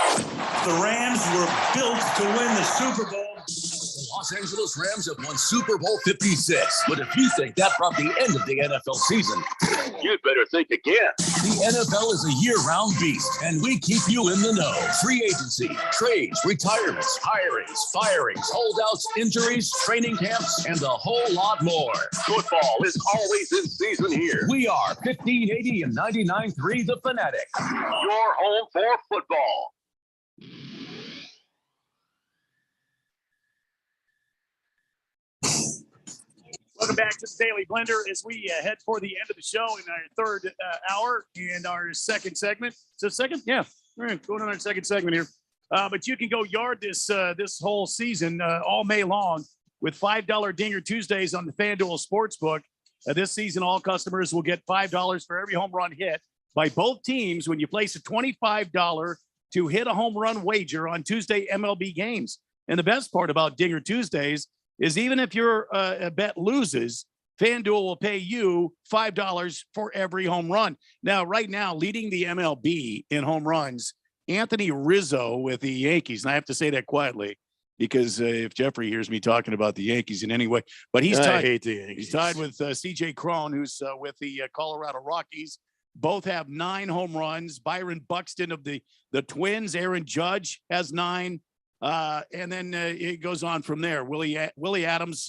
[SPEAKER 2] The Rams were built to win the Super Bowl. The Los Angeles Rams have won Super Bowl 56. But if you think that brought the end of the NFL season, you'd better think again. The NFL is a year-round beast, and we keep you in the know. Free agency, trades, retirements, hirings, firings, holdouts, injuries, training camps, and a whole lot more. Football is always in season here. We are 1580 and 99.3 The Fanatic. Your home for football.
[SPEAKER 6] Welcome back to the Daily Blender as we head for the end of the show in our third hour and our second segment. So second, yeah, all right, going on our second segment here. But you can go yard this whole season all May long with $5 Dinger Tuesdays on the FanDuel Sportsbook. This season, all customers will get $5 for every home run hit by both teams when you place a $25 to hit a home run wager on Tuesday MLB games. And the best part about Dinger Tuesdays is even if your bet loses, FanDuel will pay you $5 for every home run. Now, right now, leading the MLB in home runs, Anthony Rizzo with the Yankees. And I have to say that quietly because if Jeffrey hears me talking about the Yankees in any way, but he's tied.
[SPEAKER 1] I hate the Yankees.
[SPEAKER 6] He's tied with C.J. Cron, who's with the Colorado Rockies. Both have 9 home runs. Byron Buxton of the Twins. Aaron Judge has 9. And then it goes on from there. Willie Adams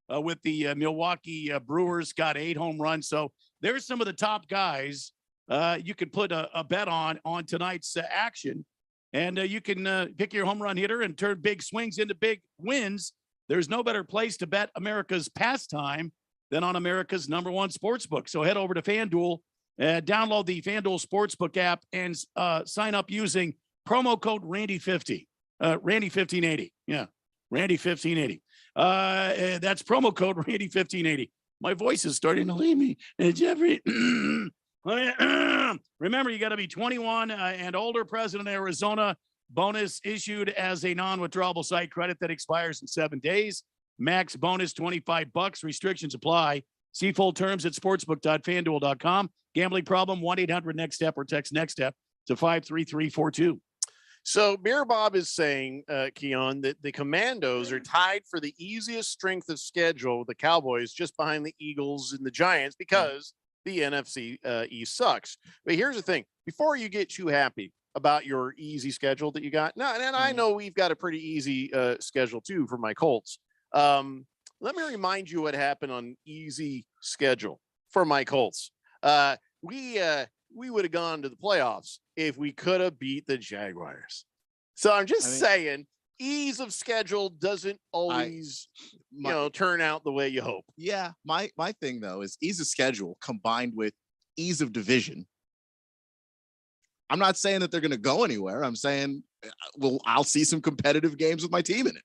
[SPEAKER 6] with the Milwaukee Brewers got 8 home runs. So there's some of the top guys you can put a bet on tonight's action. And you can pick your home run hitter and turn big swings into big wins. There's no better place to bet America's pastime than on America's #1 sportsbook. So head over to FanDuel, download the FanDuel Sportsbook app, and sign up using promo code Randy50. Randy 1580. Yeah. Randy 1580. That's promo code Randy 1580. My voice is starting to leave me. Jeffrey, remember, you got to be 21 and older, present in Arizona. Bonus issued as a non-withdrawable site credit that expires in 7 days. Max bonus $25. Restrictions apply. See full terms at sportsbook.fanduel.com. Gambling problem, 1-800-NEXT-STEP or text NEXT-STEP to 53342.
[SPEAKER 1] So Beer Bob is saying, Keon, that the Commandos are tied for the easiest strength of schedule, the Cowboys, just behind the Eagles and the Giants, because the NFC East sucks. But here's the thing. Before you get too happy about your easy schedule that you got, no, and I know we've got a pretty easy schedule, too, for my Colts. Let me remind you what happened on easy schedule for my Colts. We would have gone to the playoffs if we could have beat the Jaguars. So I'm just saying, ease of schedule doesn't always, turn out the way you hope.
[SPEAKER 3] Yeah, my thing though is ease of schedule combined with ease of division. I'm not saying that they're going to go anywhere. I'm saying, I'll see some competitive games with my team in it.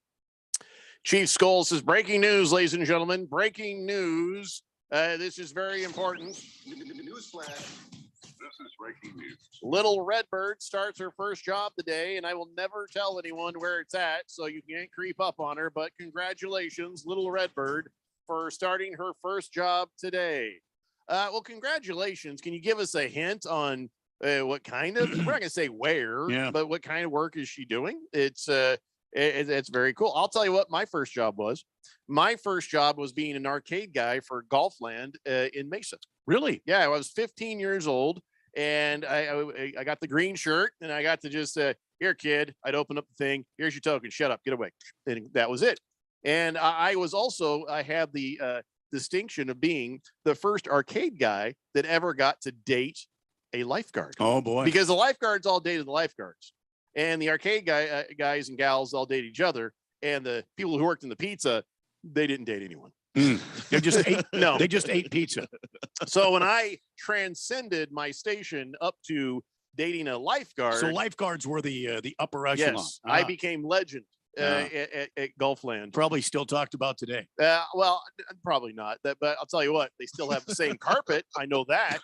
[SPEAKER 1] Chief Skull says, breaking news, ladies and gentlemen, breaking news. This is very important.
[SPEAKER 22] Newsflash. This is breaking news.
[SPEAKER 1] Little Redbird starts her first job today, and I will never tell anyone where it's at, so you can't creep up on her. But congratulations, Little Redbird, for starting her first job today. Well, congratulations. Can you give us a hint on what kind of? We're not going to say where, but what kind of work is she doing? It's very cool. I'll tell you what my first job was. My first job was being an arcade guy for Golfland in Mesa.
[SPEAKER 6] Really?
[SPEAKER 1] Yeah, I was 15 years old, and I got the green shirt, and I got to just here, kid. I'd open up the thing. Here's your token. Shut up. Get away. And that was it. And I had the distinction of being the first arcade guy that ever got to date a lifeguard.
[SPEAKER 6] Oh boy!
[SPEAKER 1] Because the lifeguards all dated the lifeguards. And the arcade guys and gals all date each other. And the people who worked in the pizza, they didn't date anyone.
[SPEAKER 6] They just ate. No, they just ate pizza.
[SPEAKER 1] So when I transcended my station up to dating a lifeguard,
[SPEAKER 6] so lifeguards were the upper echelon.
[SPEAKER 1] Yes, I became legend at Gulfland.
[SPEAKER 6] Probably still talked about today.
[SPEAKER 1] Well, probably not. But I'll tell you what, they still have the same carpet. I know that.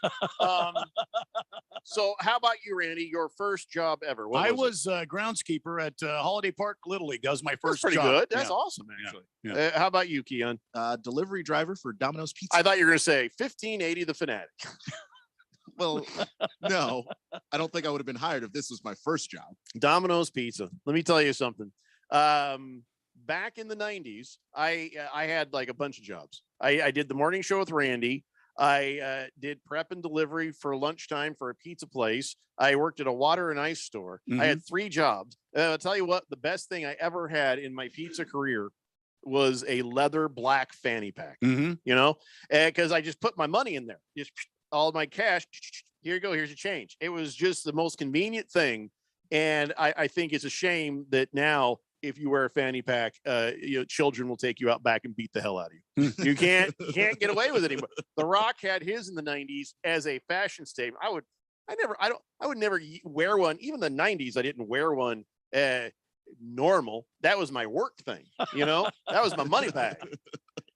[SPEAKER 1] So how about you, Randy? Your first job ever?
[SPEAKER 6] I was groundskeeper at Holiday Park Little League. That was my first
[SPEAKER 1] That's pretty
[SPEAKER 6] job.
[SPEAKER 1] good. That's awesome, actually. Yeah. How about you, Keon?
[SPEAKER 3] Delivery driver for Domino's Pizza.
[SPEAKER 1] I thought you were going to say 1580 the Fanatic.
[SPEAKER 3] Well, no, I don't think I would have been hired if this was my first job.
[SPEAKER 1] Domino's Pizza. Let me tell you something. Back in the 90s, I had like a bunch of jobs. I did the morning show with Randy. I did prep and delivery for lunchtime for a pizza place. I worked at a water and ice store.
[SPEAKER 6] Mm-hmm.
[SPEAKER 1] I had 3 jobs. I'll tell you what, the best thing I ever had in my pizza career was a leather black fanny pack, because I just put my money in there, just all my cash. Here you go. Here's your change. It was just the most convenient thing. And I think it's a shame that now, if you wear a fanny pack, children will take you out back and beat the hell out of you. You can't get away with it anymore. The Rock had his in the 90s as a fashion statement. I would never wear one. Even the 90s, I didn't wear one normal. That was my work thing. That was my money bag.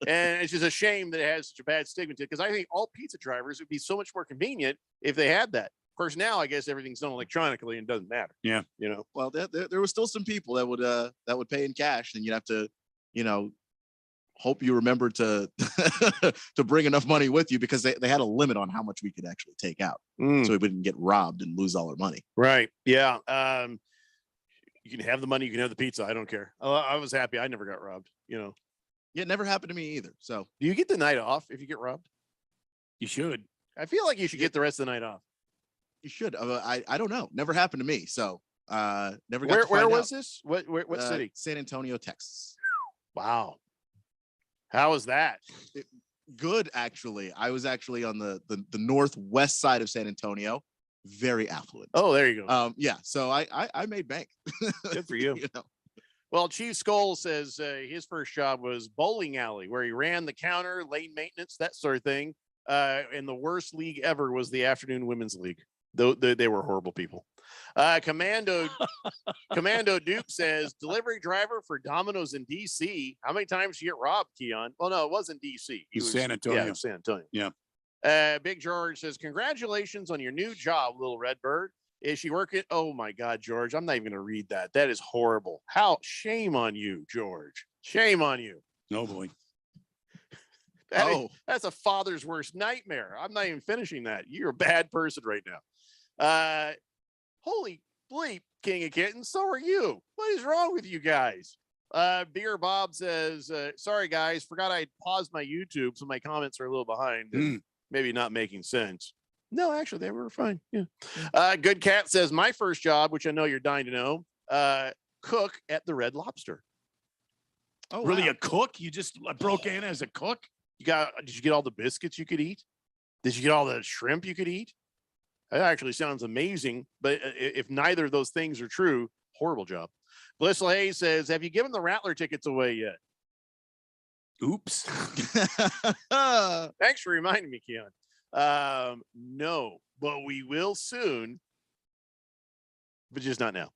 [SPEAKER 1] And it's just a shame that it has such a bad stigma to it, because I think all pizza drivers would be so much more convenient if they had that. Of course, now I guess everything's done electronically and doesn't matter.
[SPEAKER 6] Yeah.
[SPEAKER 3] Well, there was still some people that would pay in cash, and you'd have to, hope you remember to to bring enough money with you, because they had a limit on how much we could actually take out, so we wouldn't get robbed and lose all our money.
[SPEAKER 1] Right. Yeah. You can have the money, you can have the pizza. I don't care. I was happy I never got robbed.
[SPEAKER 3] Yeah, it never happened to me either. So,
[SPEAKER 1] do you get the night off if you get robbed?
[SPEAKER 6] You should.
[SPEAKER 1] I feel like you should get the rest of the night off.
[SPEAKER 3] You should. I don't know. Never happened to me. So never got
[SPEAKER 1] Where
[SPEAKER 3] to find
[SPEAKER 1] was
[SPEAKER 3] out.
[SPEAKER 1] this? What city?
[SPEAKER 3] San Antonio, Texas.
[SPEAKER 1] Wow. How was that?
[SPEAKER 3] Good, actually. I was actually on the northwest side of San Antonio. Very affluent.
[SPEAKER 1] Oh, there you go.
[SPEAKER 3] Yeah. So I made bank.
[SPEAKER 1] Good for you. Well, Chief Skull says his first job was bowling alley, where he ran the counter, lane maintenance, that sort of thing. And the worst league ever was the afternoon women's league. They were horrible people. Commando Duke says delivery driver for Domino's in DC. How many times did you get robbed, Keon? Well, no, it wasn't DC.
[SPEAKER 6] It was San Antonio.
[SPEAKER 1] Yeah, San Antonio.
[SPEAKER 6] Yeah.
[SPEAKER 1] Big George says, congratulations on your new job, Little Redbird. Is she working? Oh my God, George, I'm not even going to read that. That is horrible. Shame on you, George. Shame on you.
[SPEAKER 6] No, boy.
[SPEAKER 1] That's a father's worst nightmare. I'm not even finishing that. You're a bad person right now. Holy bleep, King of Kittens. So are you. What is wrong with you guys? Beer Bob says, sorry guys, forgot I paused my YouTube, so my comments are a little behind. Maybe not making sense. No, actually, they were fine. Yeah. Good Cat says, my first job, which I know you're dying to know, cook at the Red Lobster.
[SPEAKER 6] Oh, really? Wow. A cook? You just broke in as a cook?
[SPEAKER 1] Did you get all the biscuits you could eat? Did you get all the shrimp you could eat? That actually sounds amazing. But if neither of those things are true, horrible job. Blissful Hayes says, have you given the Rattler tickets away yet? Oops. Thanks for reminding me, Keon. No, but we will soon. But just not now.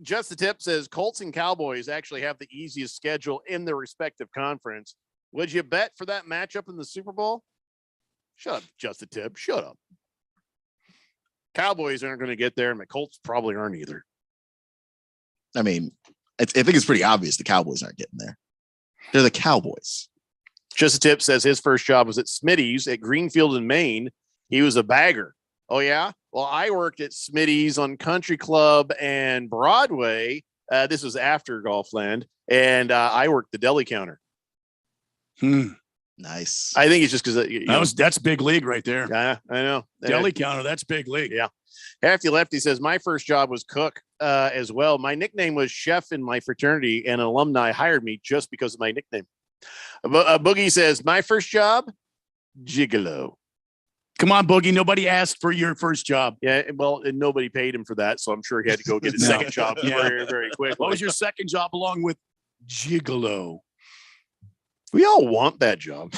[SPEAKER 1] Just the Tip says Colts and Cowboys actually have the easiest schedule in their respective conference. Would you bet for that matchup in the Super Bowl? Shut up, Just the Tip. Shut up. Cowboys aren't going to get there, and the Colts probably aren't either.
[SPEAKER 3] I mean, I think it's pretty obvious the Cowboys aren't getting there. They're the Cowboys.
[SPEAKER 1] Just a Tip says his first job was at Smitty's at Greenfield in Maine. He was a bagger. Oh, yeah? Well, I worked at Smitty's on Country Club and Broadway. This was after Golfland. And I worked the deli counter.
[SPEAKER 3] Nice.
[SPEAKER 1] I think it's just because
[SPEAKER 6] that's big league right there.
[SPEAKER 1] Yeah, I know.
[SPEAKER 6] Deli counter, that's big league.
[SPEAKER 1] Yeah. Hefty Lefty says my first job was cook as well. My nickname was chef in my fraternity, and an alumni hired me just because of my nickname. Boogie says my first job, gigolo.
[SPEAKER 6] Come on, Boogie. Nobody asked for your first job.
[SPEAKER 1] Yeah, well, and nobody paid him for that, so I'm sure he had to go get his second job very, very quickly.
[SPEAKER 6] What was your second job along with gigolo?
[SPEAKER 1] We all want that job.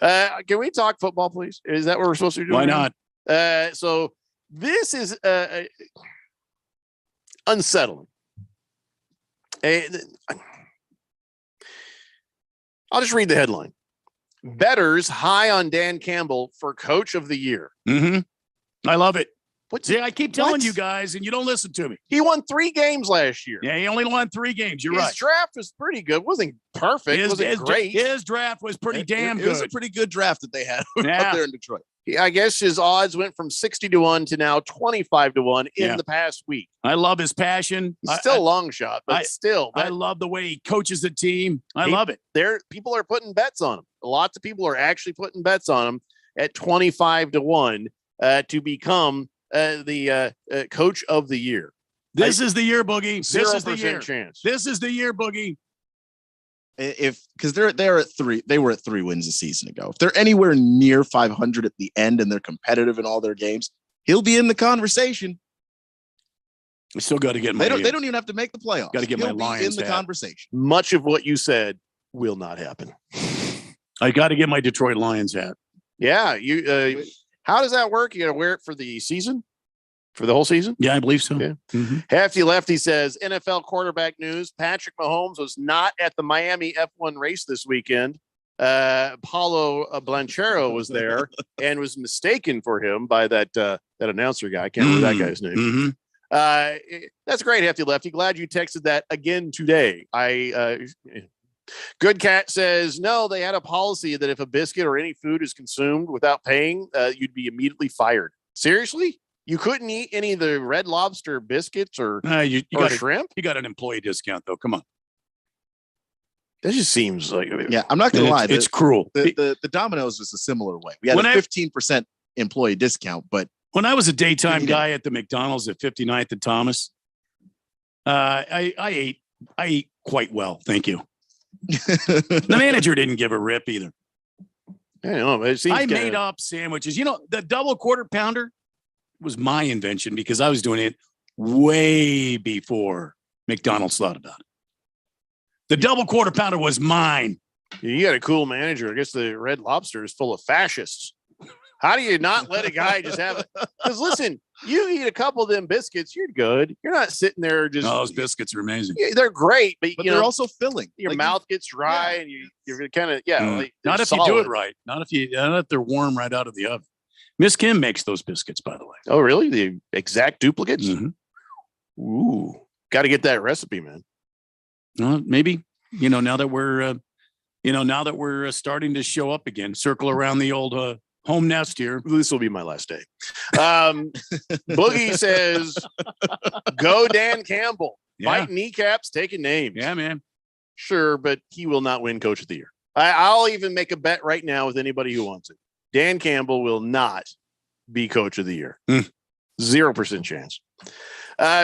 [SPEAKER 1] Can we talk football, please? Is that what we're supposed to do?
[SPEAKER 6] Why not?
[SPEAKER 1] So this is unsettling. I'll just read the headline. Bettors high on Dan Campbell for Coach of the Year.
[SPEAKER 6] Mm-hmm. I love it. See, I keep telling you guys, and you don't listen to me.
[SPEAKER 1] He won 3 games last year.
[SPEAKER 6] Yeah, he only won 3 games. You're right.
[SPEAKER 1] His draft was pretty good. Wasn't perfect. Wasn't great.
[SPEAKER 6] His draft was pretty damn good.
[SPEAKER 3] It was a pretty good draft that they had out there in Detroit.
[SPEAKER 1] I guess his odds went from 60-1 to now 25-1 in the past week.
[SPEAKER 6] I love his passion.
[SPEAKER 1] He's still a long shot, but still.
[SPEAKER 6] I love the way he coaches the team. I love it.
[SPEAKER 1] People are putting bets on him. Lots of people are actually putting bets on him at 25-1 to become the coach of the year.
[SPEAKER 6] This is the year, Boogie. This is the year.
[SPEAKER 1] Chance.
[SPEAKER 6] This is the year, Boogie.
[SPEAKER 3] Because they're at 3, they were at 3 wins a season ago. If they're anywhere near 500 at the end and they're competitive in all their games, he'll be in the conversation.
[SPEAKER 6] We still got to get my.
[SPEAKER 3] They don't even have to make the playoffs.
[SPEAKER 6] Got to get my Lions
[SPEAKER 3] in the conversation.
[SPEAKER 1] Much of what you said will not happen.
[SPEAKER 6] I got to get my Detroit Lions hat.
[SPEAKER 1] Yeah, you. How does that work? You got to wear it for the season, for the whole season.
[SPEAKER 6] Yeah, I believe so.
[SPEAKER 1] Yeah.
[SPEAKER 6] Mm-hmm.
[SPEAKER 1] Hefty Lefty says NFL quarterback news: Patrick Mahomes was not at the Miami F1 race this weekend. Paulo Blanchero was there and was mistaken for him by that announcer guy. I can't remember that guy's name.
[SPEAKER 6] Mm-hmm.
[SPEAKER 1] That's great, Hefty Lefty. Glad you texted that again today. Good Cat says, no, they had a policy that if a biscuit or any food is consumed without paying, you'd be immediately fired. Seriously? You couldn't eat any of the Red Lobster biscuits or shrimp?
[SPEAKER 6] You got an employee discount, though. Come on.
[SPEAKER 1] That just seems like...
[SPEAKER 3] Yeah, I'm not going to lie.
[SPEAKER 6] It's cruel.
[SPEAKER 3] The Domino's was a similar way. We had a 15% employee discount, but...
[SPEAKER 6] When I was a daytime guy at the McDonald's at 59th and Thomas, I ate quite well. Thank you. The manager didn't give a rip either.
[SPEAKER 1] I know, but it seems
[SPEAKER 6] I made up sandwiches. You know, the double quarter pounder was my invention because I was doing it way before McDonald's thought about it. The double quarter pounder was mine.
[SPEAKER 1] You got a cool manager. I guess the Red Lobster is full of fascists. How do you not let a guy just have it? Because listen, you eat a couple of them biscuits, you're good. You're not sitting there just.
[SPEAKER 6] Oh, those biscuits are amazing.
[SPEAKER 1] Yeah, they're great, but
[SPEAKER 3] they're also filling.
[SPEAKER 1] Your mouth gets dry, and you're kind of like,
[SPEAKER 6] not if you do it right. Not if they're warm right out of the oven. Miss Kim makes those biscuits, by the way.
[SPEAKER 1] Oh, really? The exact duplicates?
[SPEAKER 6] Mm-hmm.
[SPEAKER 1] Ooh, got to get that recipe, man.
[SPEAKER 6] Maybe now that we're starting to show up again, circle around the old. Home nest here.
[SPEAKER 1] This will be my last day. Boogie says, go Dan Campbell.
[SPEAKER 6] Yeah.
[SPEAKER 1] Fighting kneecaps, taking names.
[SPEAKER 6] Yeah, man.
[SPEAKER 1] Sure, but he will not win Coach of the Year. I'll even make a bet right now with anybody who wants it. Dan Campbell will not be Coach of the Year. 0% chance.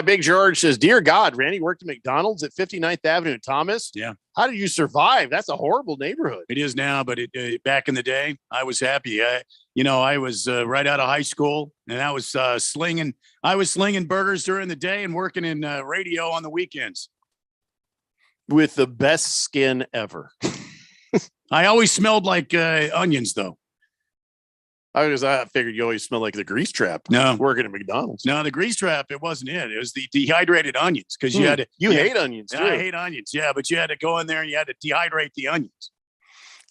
[SPEAKER 1] Big George says, "Dear God, Randy worked at McDonald's at 59th Avenue in Thomas.
[SPEAKER 6] Yeah.
[SPEAKER 1] How did you survive? That's a horrible neighborhood."
[SPEAKER 6] It is now, but back in the day, I was happy. I was right out of high school, and I was slinging burgers during the day and working in radio on the weekends.
[SPEAKER 1] With the best skin ever.
[SPEAKER 6] I always smelled like onions, though.
[SPEAKER 1] I figured you always smell like the grease trap.
[SPEAKER 6] No,
[SPEAKER 1] working at McDonald's.
[SPEAKER 6] No, the grease trap. It wasn't it. It was the dehydrated onions because you had to.
[SPEAKER 1] You hate onions too.
[SPEAKER 6] I hate onions. Yeah, but you had to go in there and you had to dehydrate the onions.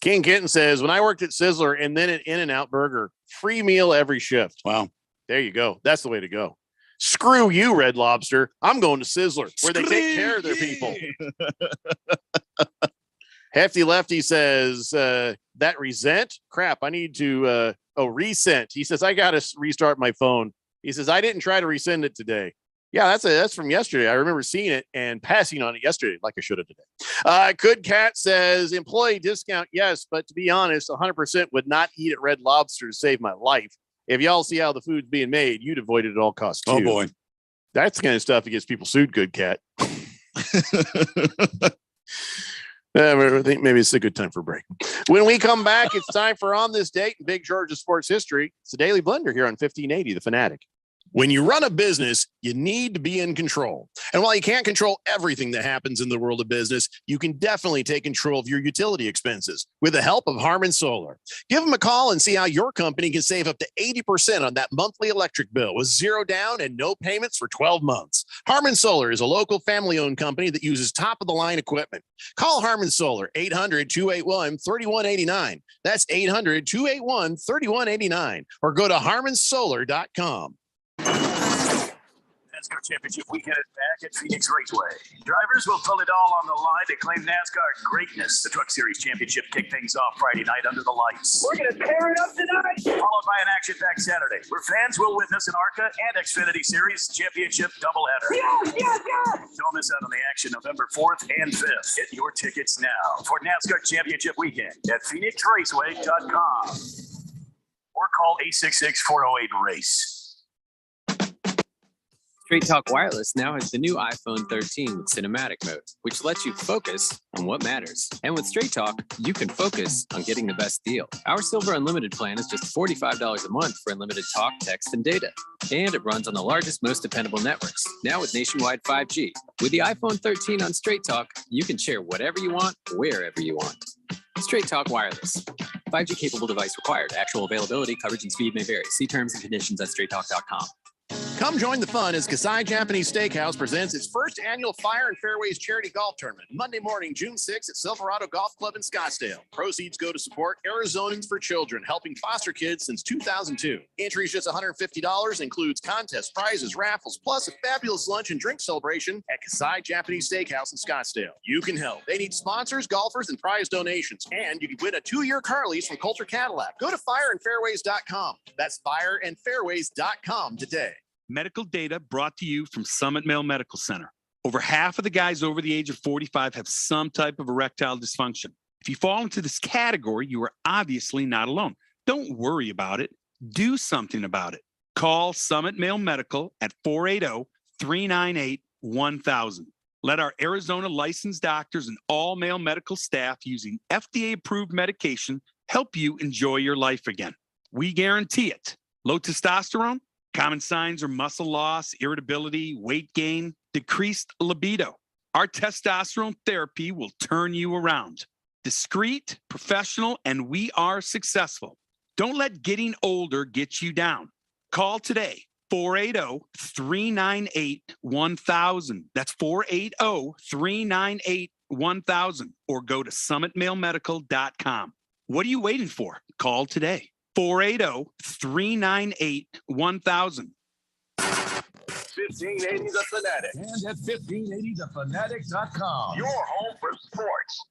[SPEAKER 1] King Kitten says, "When I worked at Sizzler and then at In-N-Out Burger, free meal every shift."
[SPEAKER 6] Wow,
[SPEAKER 1] there you go. That's the way to go. Screw you, Red Lobster. I'm going to Sizzler where they take care of their people. Hefty Lefty says, "That resent crap. I need to." Resent. He says, "I got to restart my phone." He says, "I didn't try to resend it today." Yeah, that's from yesterday. I remember seeing it and passing on it yesterday like I should have today. Good Cat says, "Employee discount, yes, but to be honest, 100% would not eat at Red Lobster to save my life. If y'all see how the food's being made, you'd avoid it at all costs too."
[SPEAKER 6] Oh boy.
[SPEAKER 1] That's the kind of stuff that gets people sued, Good Cat. I think maybe it's a good time for a break. When we come back, it's time for On This Date in Big George's Sports History. It's a daily blender here on 1580, The Fanatic. When you run a business, you need to be in control. And while you can't control everything that happens in the world of business, you can definitely take control of your utility expenses with the help of Harmon Solar. Give them a call and see how your company can save up to 80% on that monthly electric bill with zero down and no payments for 12 months. Harmon Solar is a local family-owned company that uses top-of-the-line equipment. Call Harmon Solar, 800-281-3189. That's 800-281-3189. Or go to harmonsolar.com.
[SPEAKER 11] NASCAR Championship weekend is back at Phoenix Raceway. Drivers will pull it all on the line to claim NASCAR greatness. The Truck Series Championship kick things off Friday night under the lights. We're going to tear it up tonight. Followed by an action-packed Saturday, where fans will witness an ARCA and Xfinity Series Championship doubleheader. Yes! Don't miss out on the action November 4th and 5th. Get your tickets now for NASCAR Championship weekend at PhoenixRaceway.com or call 866-408-RACE.
[SPEAKER 5] Straight Talk Wireless now has the new iPhone 13 with cinematic mode, which lets you focus on what matters. And with Straight Talk, you can focus on getting the best deal. Our Silver Unlimited plan is just $45 a month for unlimited talk, text, and data. And it runs on the largest, most dependable networks, now with nationwide 5G. With the iPhone 13 on Straight Talk, you can share whatever you want, wherever you want. Straight Talk Wireless. 5G capable device required. Actual availability, coverage, and speed may vary. See terms and conditions at straighttalk.com.
[SPEAKER 1] Come join the fun as Kasai Japanese Steakhouse presents its first annual Fire and Fairways charity golf tournament, Monday morning, June 6th at Silverado Golf Club in Scottsdale. Proceeds go to support Arizonans for Children, helping foster kids since 2002. Entries just $150, includes contests, prizes, raffles, plus a fabulous lunch and drink celebration at Kasai Japanese Steakhouse in Scottsdale. You can help. They need sponsors, golfers, and prize donations. And you can win a 2-year car lease from Coulter Cadillac. Go to fireandfairways.com. That's fireandfairways.com today.
[SPEAKER 19] Medical data brought to you from Summit Male Medical Center. Over half of the guys over the age of 45 have some type of erectile dysfunction. If you fall into this category, you are obviously not alone. Don't worry about it. Do something about it. Call Summit Male Medical at 480-398-1000. Let our Arizona licensed doctors and all male medical staff using FDA-approved medication help you enjoy your life again. We guarantee it. Low testosterone? Common signs are muscle loss, irritability, weight gain, decreased libido. Our testosterone therapy will turn you around. Discreet, professional, and we are successful. Don't let getting older get you down. Call today, 480-398-1000. That's 480-398-1000. Or go to summitmalemedical.com. What are you waiting for? Call today. 480-398-1000.
[SPEAKER 2] 1580 The Fanatic. And at 1580thefanatic.com. Your home for sports.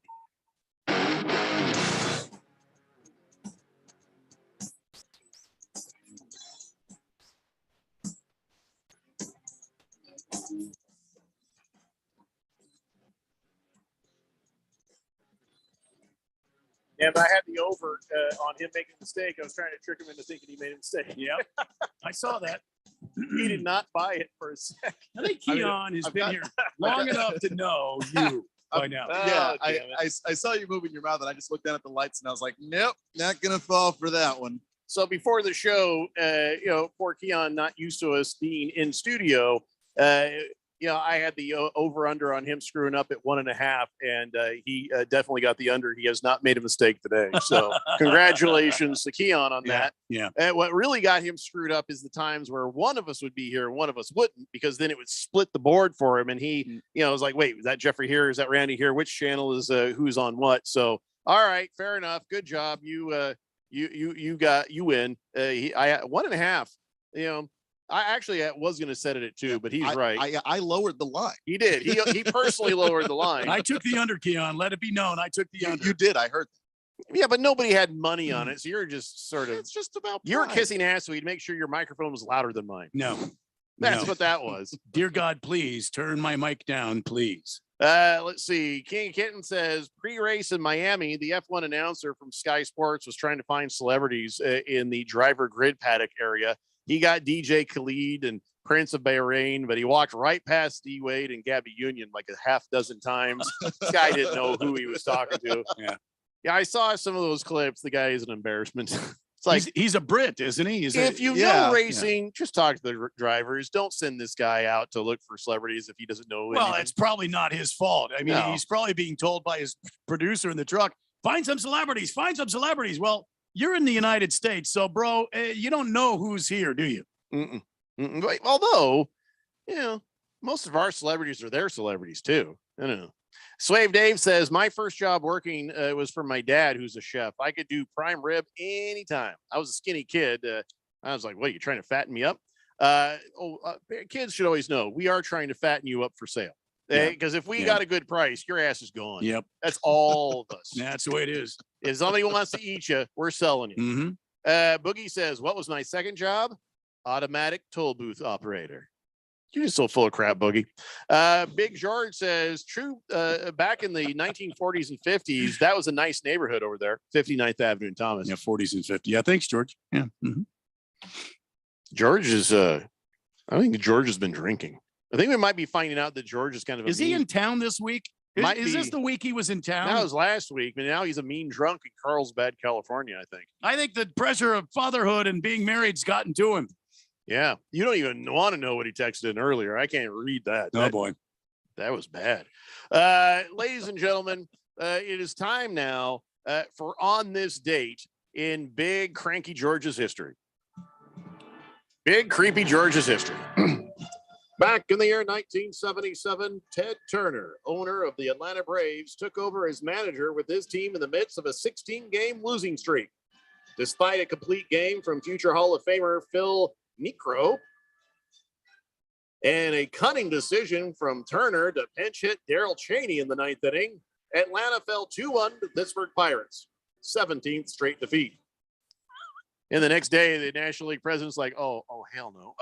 [SPEAKER 1] And I had the over on him making a mistake. I was trying to trick him into thinking he made a mistake.
[SPEAKER 6] Yeah, I saw that.
[SPEAKER 1] He did not buy it for a second.
[SPEAKER 6] I think Keon has been here long enough to know you by now.
[SPEAKER 3] Yeah, I saw you moving your mouth, and I just looked down at the lights, and I was like, nope, not gonna fall for that one.
[SPEAKER 1] So before the show, poor Keon, not used to us being in studio, I had the over under on him screwing up at 1.5, and he definitely got the under. He has not made a mistake today. So congratulations to Keon on that.
[SPEAKER 6] Yeah.
[SPEAKER 1] And what really got him screwed up is the times where one of us would be here and one of us wouldn't, because then it would split the board for him. And he, was like, wait, is that Jeffrey here? Is that Randy here? Which channel is who's on what? So, all right, fair enough. Good job. You win. I 1.5, I actually was going to set it at 2, but he's right.
[SPEAKER 3] I lowered the line.
[SPEAKER 1] He did. He personally lowered the line.
[SPEAKER 6] I took the under, Keon. Let it be known. I took the under.
[SPEAKER 3] You did. I heard that.
[SPEAKER 1] Yeah, but nobody had money on it. So you're just sort of.
[SPEAKER 3] It's just about.
[SPEAKER 1] You were kissing ass, so you'd make sure your microphone was louder than mine.
[SPEAKER 6] No.
[SPEAKER 1] That's what that was.
[SPEAKER 6] Dear God, please turn my mic down, please.
[SPEAKER 1] Let's see. King Kitten says pre-race in Miami, the F1 announcer from Sky Sports was trying to find celebrities in the driver grid paddock area. He got DJ Khalid and Prince of Bahrain, but he walked right past D Wade and Gabby Union like a half dozen times. This guy didn't know who he was talking to. Yeah, I saw some of those clips. The guy is an embarrassment. It's like
[SPEAKER 6] he's a Brit, isn't he?
[SPEAKER 1] If you know racing, just talk to the drivers. Don't send this guy out to look for celebrities if he doesn't know.
[SPEAKER 6] Well,
[SPEAKER 1] anything.
[SPEAKER 6] it's probably not his fault. I mean, he's probably being told by his producer in the truck, find some celebrities, find some celebrities. Well, you're in the United States, so bro, you don't know who's here, do you?
[SPEAKER 1] Although, most of our celebrities are their celebrities too. I don't know. Swave Dave says, my first job working was for my dad, who's a chef. I could do prime rib anytime. I was a skinny kid. I was like, what, you trying to fatten me up? Kids should always know we are trying to fatten you up for sale. Because if we got a good price, your ass is gone.
[SPEAKER 6] Yep.
[SPEAKER 1] That's all of us.
[SPEAKER 6] That's the way it is.
[SPEAKER 1] If somebody wants to eat you, we're selling you.
[SPEAKER 6] Mm-hmm.
[SPEAKER 1] Boogie says, what was my second job? Automatic toll booth operator. You're just so full of crap, Boogie. Big George says, true, back in the 1940s and 50s, that was a nice neighborhood over there, 59th Avenue in Thomas.
[SPEAKER 6] Yeah, 40s and 50s. Yeah, thanks, George. Yeah. Mm-hmm.
[SPEAKER 1] George is, I think George has been drinking. I think we might be finding out that George is kind of.
[SPEAKER 6] Is he in town this week? Is this the week he was in town?
[SPEAKER 1] That was last week, but now he's a mean drunk in Carlsbad, California, I think.
[SPEAKER 6] I think the pressure of fatherhood and being married's gotten to him.
[SPEAKER 1] Yeah. You don't even want to know what he texted in earlier. I can't read that.
[SPEAKER 6] Oh, boy.
[SPEAKER 1] That was bad. Ladies and gentlemen, it is time now for On This Date in Big Cranky George's history. Big Creepy George's history. Back in the year 1977, Ted Turner, owner of the Atlanta Braves, took over as manager with his team in the midst of a 16-game losing streak. Despite a complete game from future Hall of Famer Phil Niekro and a cunning decision from Turner to pinch hit Darrell Chaney in the ninth inning, Atlanta fell 2-1 to Pittsburgh Pirates, 17th straight defeat. And the next day, the National League president's like, oh, hell no.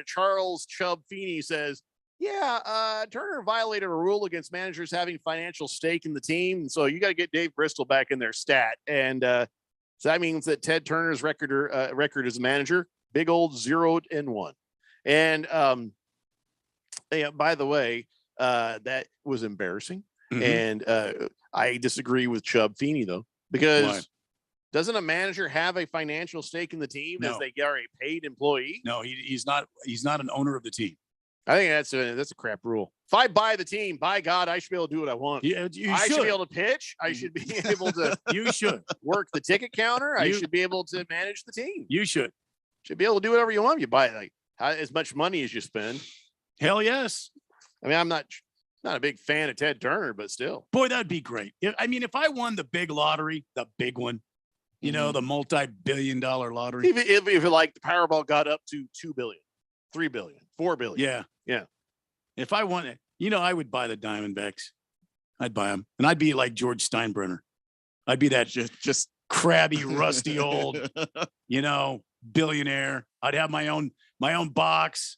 [SPEAKER 1] Charles Chubb Feeney says, Turner violated a rule against managers having financial stake in the team. So you got to get Dave Bristol back in their stat. And so that means that Ted Turner's record as a manager, big old 0-1. And by the way, that was embarrassing. Mm-hmm. And I disagree with Chubb Feeney, though, because why? Doesn't a manager have a financial stake in the team as they are a paid employee?
[SPEAKER 6] No, he's not. He's not an owner of the team.
[SPEAKER 1] I think that's a crap rule. If I buy the team, by God, I should be able to do what I want.
[SPEAKER 6] Yeah,
[SPEAKER 1] I should be able to pitch. I should be able to.
[SPEAKER 6] You should
[SPEAKER 1] work the ticket counter. I should be able to manage the team.
[SPEAKER 6] You should
[SPEAKER 1] be able to do whatever you want. You buy like as much money as you spend.
[SPEAKER 6] Hell yes.
[SPEAKER 1] I mean, I'm not a big fan of Ted Turner, but still,
[SPEAKER 6] boy, that'd be great. I mean, if I won the big lottery, the big one. You know, the multi-billion-dollar lottery.
[SPEAKER 1] If like the Powerball got up to 2 billion, 3 billion, 4 billion.
[SPEAKER 6] Yeah. If I won it, I would buy the Diamondbacks. I'd buy them. And I'd be like George Steinbrenner. I'd be that just crabby, rusty old, billionaire. I'd have my own box.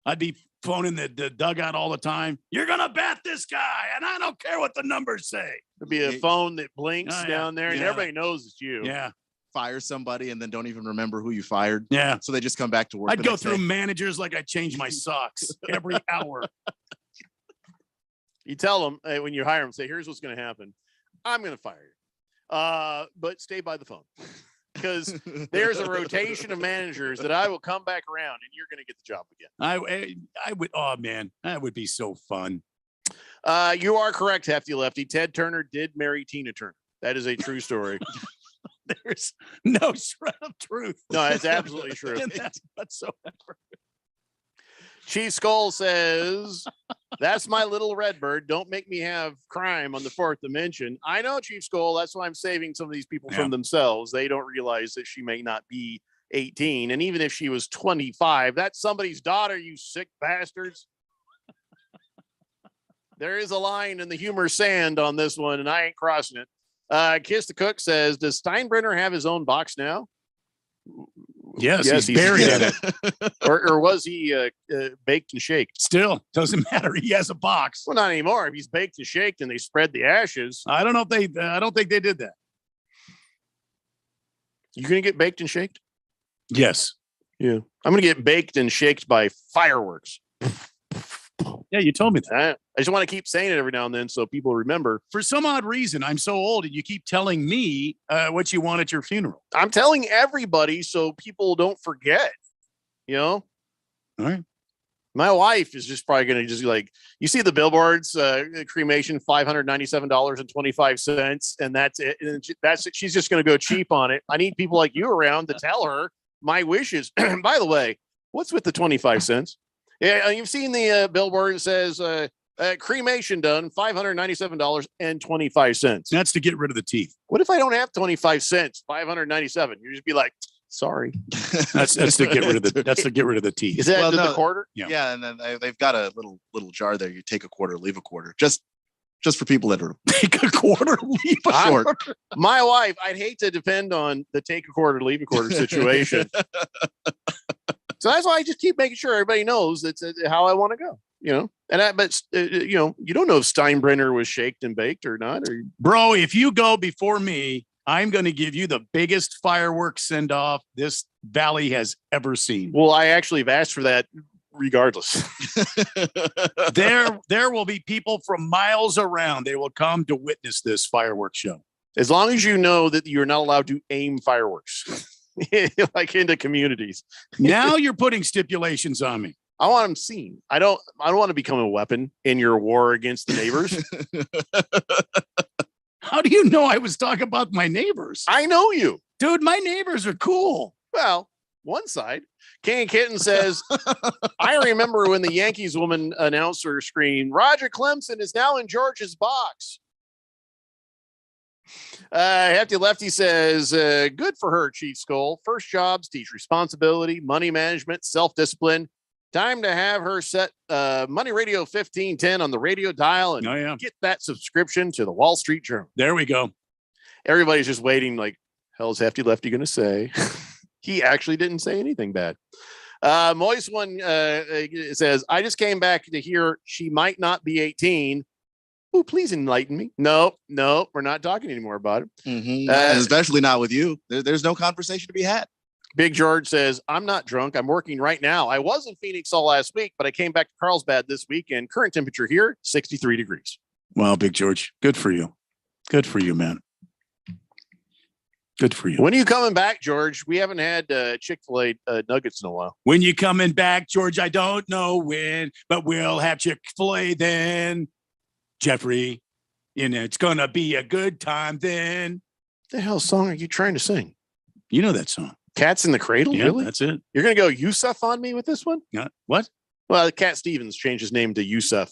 [SPEAKER 6] I'd be phoning the dugout all the time. You're going to bat this guy, and I don't care what the numbers say.
[SPEAKER 1] There'd be a phone that blinks down there, and everybody knows it's you.
[SPEAKER 6] Yeah.
[SPEAKER 3] fire somebody and then don't even remember who you fired.
[SPEAKER 6] Yeah.
[SPEAKER 3] So they just come back to work.
[SPEAKER 6] I'd
[SPEAKER 3] the
[SPEAKER 6] go
[SPEAKER 3] next
[SPEAKER 6] through
[SPEAKER 3] day.
[SPEAKER 6] managers like I change my socks every hour.
[SPEAKER 1] You tell them when you hire them, say, here's what's going to happen. I'm going to fire you. But stay by the phone because there's a rotation of managers that I will come back around and you're going to get the job again.
[SPEAKER 6] I would. Oh man, that would be so fun.
[SPEAKER 1] You are correct, Hefty Lefty. Ted Turner did marry Tina Turner. That is a true story.
[SPEAKER 6] There's no shred of truth.
[SPEAKER 1] No, it's absolutely true.
[SPEAKER 6] And that's whatsoever.
[SPEAKER 1] Chief Skull says, that's my little red bird. Don't make me have crime on the fourth dimension. I know, Chief Skull. That's why I'm saving some of these people from themselves. They don't realize that she may not be 18. And even if she was 25, that's somebody's daughter, you sick bastards. There is a line in the humor sand on this one, and I ain't crossing it. Kiss the Cook says, does Steinbrenner have his own box now?
[SPEAKER 6] Yes, he's buried in it.
[SPEAKER 1] or was he baked and shaked?
[SPEAKER 6] Still, doesn't matter. He has a box.
[SPEAKER 1] Well, not anymore. If he's baked and shaked and they spread the ashes.
[SPEAKER 6] I don't know if they, I don't think they did that.
[SPEAKER 1] You going to get baked and shaked?
[SPEAKER 6] Yes.
[SPEAKER 1] Yeah. I'm going to get baked and shaked by fireworks.
[SPEAKER 6] Yeah, you told me that.
[SPEAKER 1] I just want to keep saying it every now and then so people remember.
[SPEAKER 6] For some odd reason, I'm so old and you keep telling me what you want at your funeral.
[SPEAKER 1] I'm telling everybody so people don't forget, you know?
[SPEAKER 6] All right.
[SPEAKER 1] My wife is just probably going to just like, you see the billboards, cremation, $597.25. And that's it. And that's it. She's just going to go cheap on it. I need people like you around to tell her my wishes. By the way, what's with the 25 cents? Yeah, you've seen the billboard. It says cremation done, $597.25.
[SPEAKER 6] That's to get rid of the teeth.
[SPEAKER 1] What if I don't have 25 cents? $597. You just be like, sorry.
[SPEAKER 6] That's to get rid of the. That's to get rid of the teeth.
[SPEAKER 1] Is that the quarter?
[SPEAKER 3] Yeah, and then they've got a little jar there. You take a quarter, leave a quarter, just for people that are
[SPEAKER 6] take a quarter, leave a
[SPEAKER 3] short.
[SPEAKER 1] My wife, I'd hate to depend on the take a quarter, leave a quarter situation. So that's why I just keep making sure everybody knows that's how I want to go, you know. But you know, you don't know if Steinbrenner was shaked and baked or not. Or
[SPEAKER 6] bro, if you go before me, I'm going to give you the biggest fireworks send off this valley has ever seen.
[SPEAKER 1] Well, I actually have asked for that, regardless.
[SPEAKER 6] There will be people from miles around. They will come to witness this fireworks show.
[SPEAKER 1] As long as you know that you're not allowed to aim fireworks. Like into communities.
[SPEAKER 6] Now you're putting stipulations on me.
[SPEAKER 1] I want them seen. I don't want to become a weapon in your war against the neighbors.
[SPEAKER 6] How do you know I was talking about my neighbors?
[SPEAKER 1] I know you.
[SPEAKER 6] Dude, my neighbors are cool.
[SPEAKER 1] Well, one side. King Kitten says, I remember when the Yankees woman announcer screamed, Roger Clemson is now in George's box. Hefty Lefty says, good for her, Chief Skull. First jobs teach responsibility, money management, self-discipline. Time to have her set Money Radio 1510 on the radio dial and get that subscription to the Wall Street Journal.
[SPEAKER 6] There we go.
[SPEAKER 1] Everybody's just waiting like, hell's Hefty Lefty going to say? He actually didn't say anything bad. Moist One says, I just came back to hear she might not be 18. Oh, please enlighten me. No, we're not talking anymore about it.
[SPEAKER 3] Mm-hmm. Especially not with you. There's no conversation to be had.
[SPEAKER 1] Big George says, I'm not drunk. I'm working right now. I was in Phoenix all last week, but I came back to Carlsbad this weekend. Current temperature here, 63 degrees.
[SPEAKER 6] Well, Big George, good for you. Good for you, man. Good for you.
[SPEAKER 1] When are you coming back, George? We haven't had Chick-fil-A nuggets in a while.
[SPEAKER 6] When you coming back, George? I don't know when, but we'll have Chick-fil-A then. Jeffrey, it's going to be a good time then.
[SPEAKER 1] The hell song are you trying to sing?
[SPEAKER 6] You know that song.
[SPEAKER 1] Cats in the Cradle?
[SPEAKER 6] Yeah,
[SPEAKER 1] really?
[SPEAKER 6] That's it.
[SPEAKER 1] You're going to go Yusuf on me with this one?
[SPEAKER 6] What?
[SPEAKER 1] Well, Cat Stevens changed his name to Yusuf.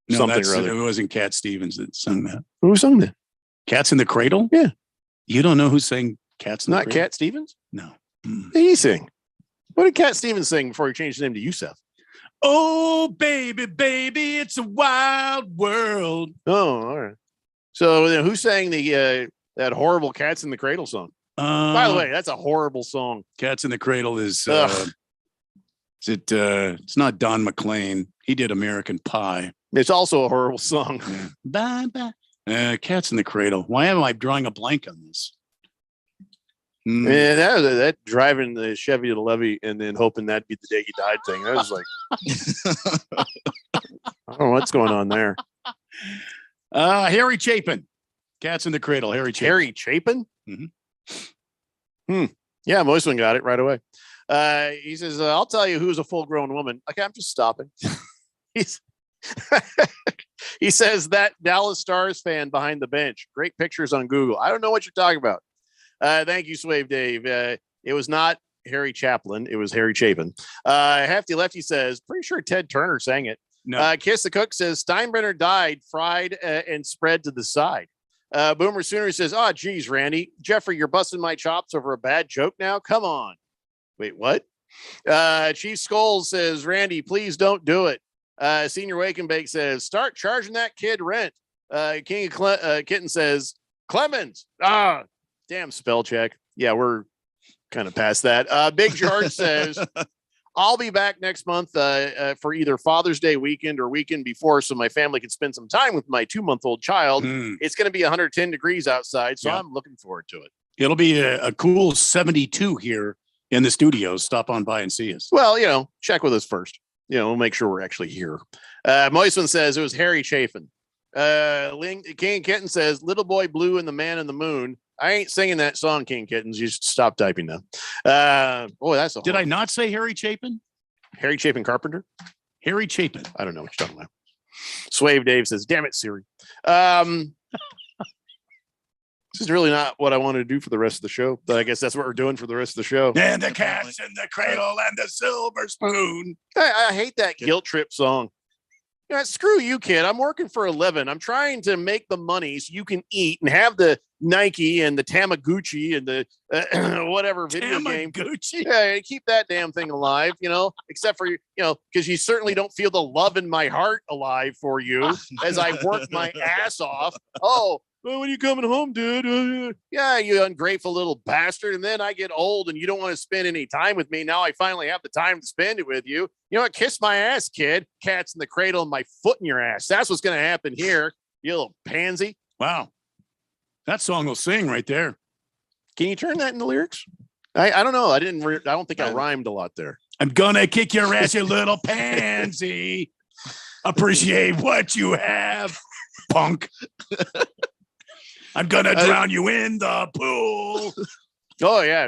[SPEAKER 6] No,
[SPEAKER 1] something or other.
[SPEAKER 6] It wasn't Cat Stevens that sung that.
[SPEAKER 1] Who sung that?
[SPEAKER 6] Cats in the Cradle?
[SPEAKER 1] Yeah.
[SPEAKER 6] You don't know who sang Cats in the
[SPEAKER 1] Not
[SPEAKER 6] Cradle?
[SPEAKER 1] Cat Stevens?
[SPEAKER 6] No.
[SPEAKER 1] What did he sing? What did Cat Stevens sing before he changed his name to Yusuf?
[SPEAKER 6] Oh, baby, baby, it's a wild world.
[SPEAKER 1] Oh, all right. So who sang the that horrible Cats in the Cradle song? By the way, that's a horrible song.
[SPEAKER 6] Cats in the Cradle is it's not Don McLean. He did American Pie.
[SPEAKER 1] It's also a horrible song.
[SPEAKER 6] Yeah. Bye bye. Cats in the Cradle. Why am I drawing a blank on this?
[SPEAKER 1] Man, that driving the Chevy to Levy and then hoping that'd be the day he died thing. That was like, I don't know what's going on there.
[SPEAKER 6] Harry Chapin, Cats in the Cradle. Harry
[SPEAKER 1] Chapin. Yeah, Moisman got it right away. He says, "I'll tell you who's a full-grown woman." Okay, I'm just stopping. He says that Dallas Stars fan behind the bench. Great pictures on Google. I don't know what you're talking about. Thank you, Swave Dave. It was not Harry Chaplin. It was Harry Chapin. Hefty Lefty says, pretty sure Ted Turner sang it.
[SPEAKER 6] No.
[SPEAKER 1] Kiss the Cook says, Steinbrenner died, fried, and spread to the side. Boomer Sooner says, oh, geez, Randy. Jeffrey, you're busting my chops over a bad joke now? Come on. Wait, what? Chief Skulls says, Randy, please don't do it. Senior Wake and Bake says, start charging that kid rent. King of Kitten says, Clemens. Damn spell check. Yeah, we're kind of past that. Big George says, I'll be back next month for either Father's Day weekend or weekend before so my family can spend some time with my 2-month-old child. It's going to be 110 degrees outside, so I'm looking forward to it.
[SPEAKER 6] It'll be a cool 72 here in the studios. Stop on by and see us.
[SPEAKER 1] Well, check with us first. We'll make sure we're actually here. Moisman says it was Harry Chapin. King Kitten says, Little Boy Blue and the Man in the Moon. I ain't singing that song, King Kittens. You should stop typing now. That's
[SPEAKER 6] Did I not say Harry Chapin?
[SPEAKER 1] Harry Chapin Carpenter?
[SPEAKER 6] Harry Chapin.
[SPEAKER 1] I don't know what you're talking about. Swave Dave says, damn it, Siri. This is really not what I wanted to do for the rest of the show, but I guess that's what we're doing for the rest of the show.
[SPEAKER 6] And the Cats in the Cradle and the Silver Spoon.
[SPEAKER 1] I hate that guilt trip song. Screw you, kid. I'm working for a living. I'm trying to make the money so you can eat and have the Nike and the Tamagotchi and the whatever video game. Yeah, keep that damn thing alive, except for, because you certainly don't feel the love in my heart alive for you as I work my ass off. When are you coming home, dude? Yeah, you ungrateful little bastard. And then I get old and you don't want to spend any time with me. Now I finally have the time to spend it with you. You know what? Kiss my ass, kid. Cats in the Cradle and my foot in your ass. That's what's going to happen here, you little pansy.
[SPEAKER 6] Wow. That song will sing right there.
[SPEAKER 1] Can you turn that into lyrics? I don't know. I don't think I rhymed a lot there.
[SPEAKER 6] I'm going to kick your ass, you little pansy. Appreciate what you have, punk. I'm going to drown you in the pool.
[SPEAKER 1] Oh, yeah.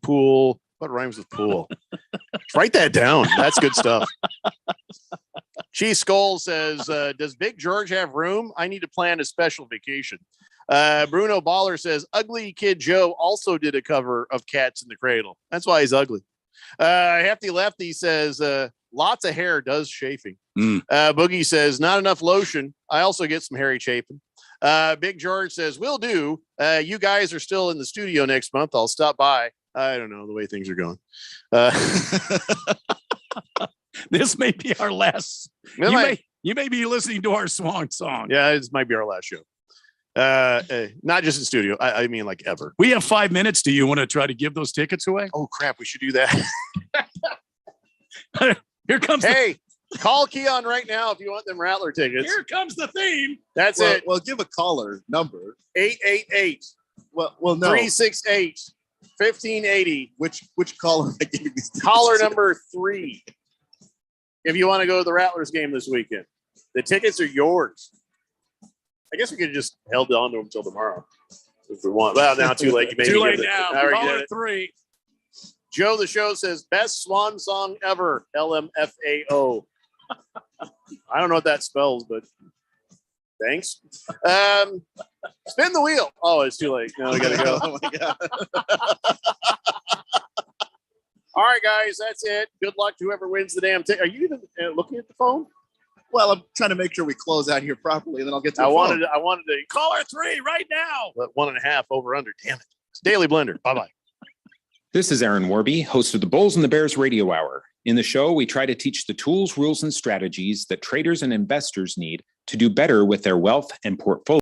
[SPEAKER 1] Pool. What rhymes with pool? Write that down. That's good stuff. Chief Skull says, does Big George have room? I need to plan a special vacation. Bruno Baller says, Ugly Kid Joe also did a cover of Cats in the Cradle. That's why he's ugly. Hefty Lefty says, lots of hair does chafing. Boogie says, not enough lotion. I also get some Harry Chapin. Big George says, will do. You guys are still in the studio next month. I'll stop by. I don't know the way things are going.
[SPEAKER 6] This may be our last. You may be listening to our swan song.
[SPEAKER 1] Yeah, this might be our last show. Not just in studio. I mean, like ever.
[SPEAKER 6] We have 5 minutes. Do you want to try to give those tickets away?
[SPEAKER 1] Oh, crap. We should do that.
[SPEAKER 6] Here comes.
[SPEAKER 1] Hey. Call Keon right now if you want them Rattler tickets.
[SPEAKER 6] Here comes the theme.
[SPEAKER 1] That's it.
[SPEAKER 3] Well, give a caller number.
[SPEAKER 1] 888.
[SPEAKER 3] Well, no.
[SPEAKER 1] 368 1580.
[SPEAKER 3] Which caller am I giving these tickets
[SPEAKER 1] Caller
[SPEAKER 3] to?
[SPEAKER 1] number 3. If you want to go to the Rattlers game this weekend, the tickets are yours. I guess we could have just held on to them until tomorrow if we want. Well, now too late. You
[SPEAKER 6] too late now. Caller 3.
[SPEAKER 1] Joe the Show says, best swan song ever, LMFAO. I don't know what that spells, but thanks. Spin the wheel. Oh, it's too late. Now we got to go.
[SPEAKER 3] Oh, my God.
[SPEAKER 1] All right, guys, that's it. Good luck to whoever wins the damn ticket. Are you even looking at the phone?
[SPEAKER 3] Well, I'm trying to make sure we close out here properly, and then I'll get to the
[SPEAKER 1] I
[SPEAKER 3] phone.
[SPEAKER 1] wanted to
[SPEAKER 6] caller 3 right now.
[SPEAKER 1] 1.5 over under. Damn it. It's Daily Blender. Bye-bye.
[SPEAKER 17] This is Aaron Warby, host of the Bulls and the Bears Radio Hour. In the show, we try to teach the tools, rules, and strategies that traders and investors need to do better with their wealth and portfolio.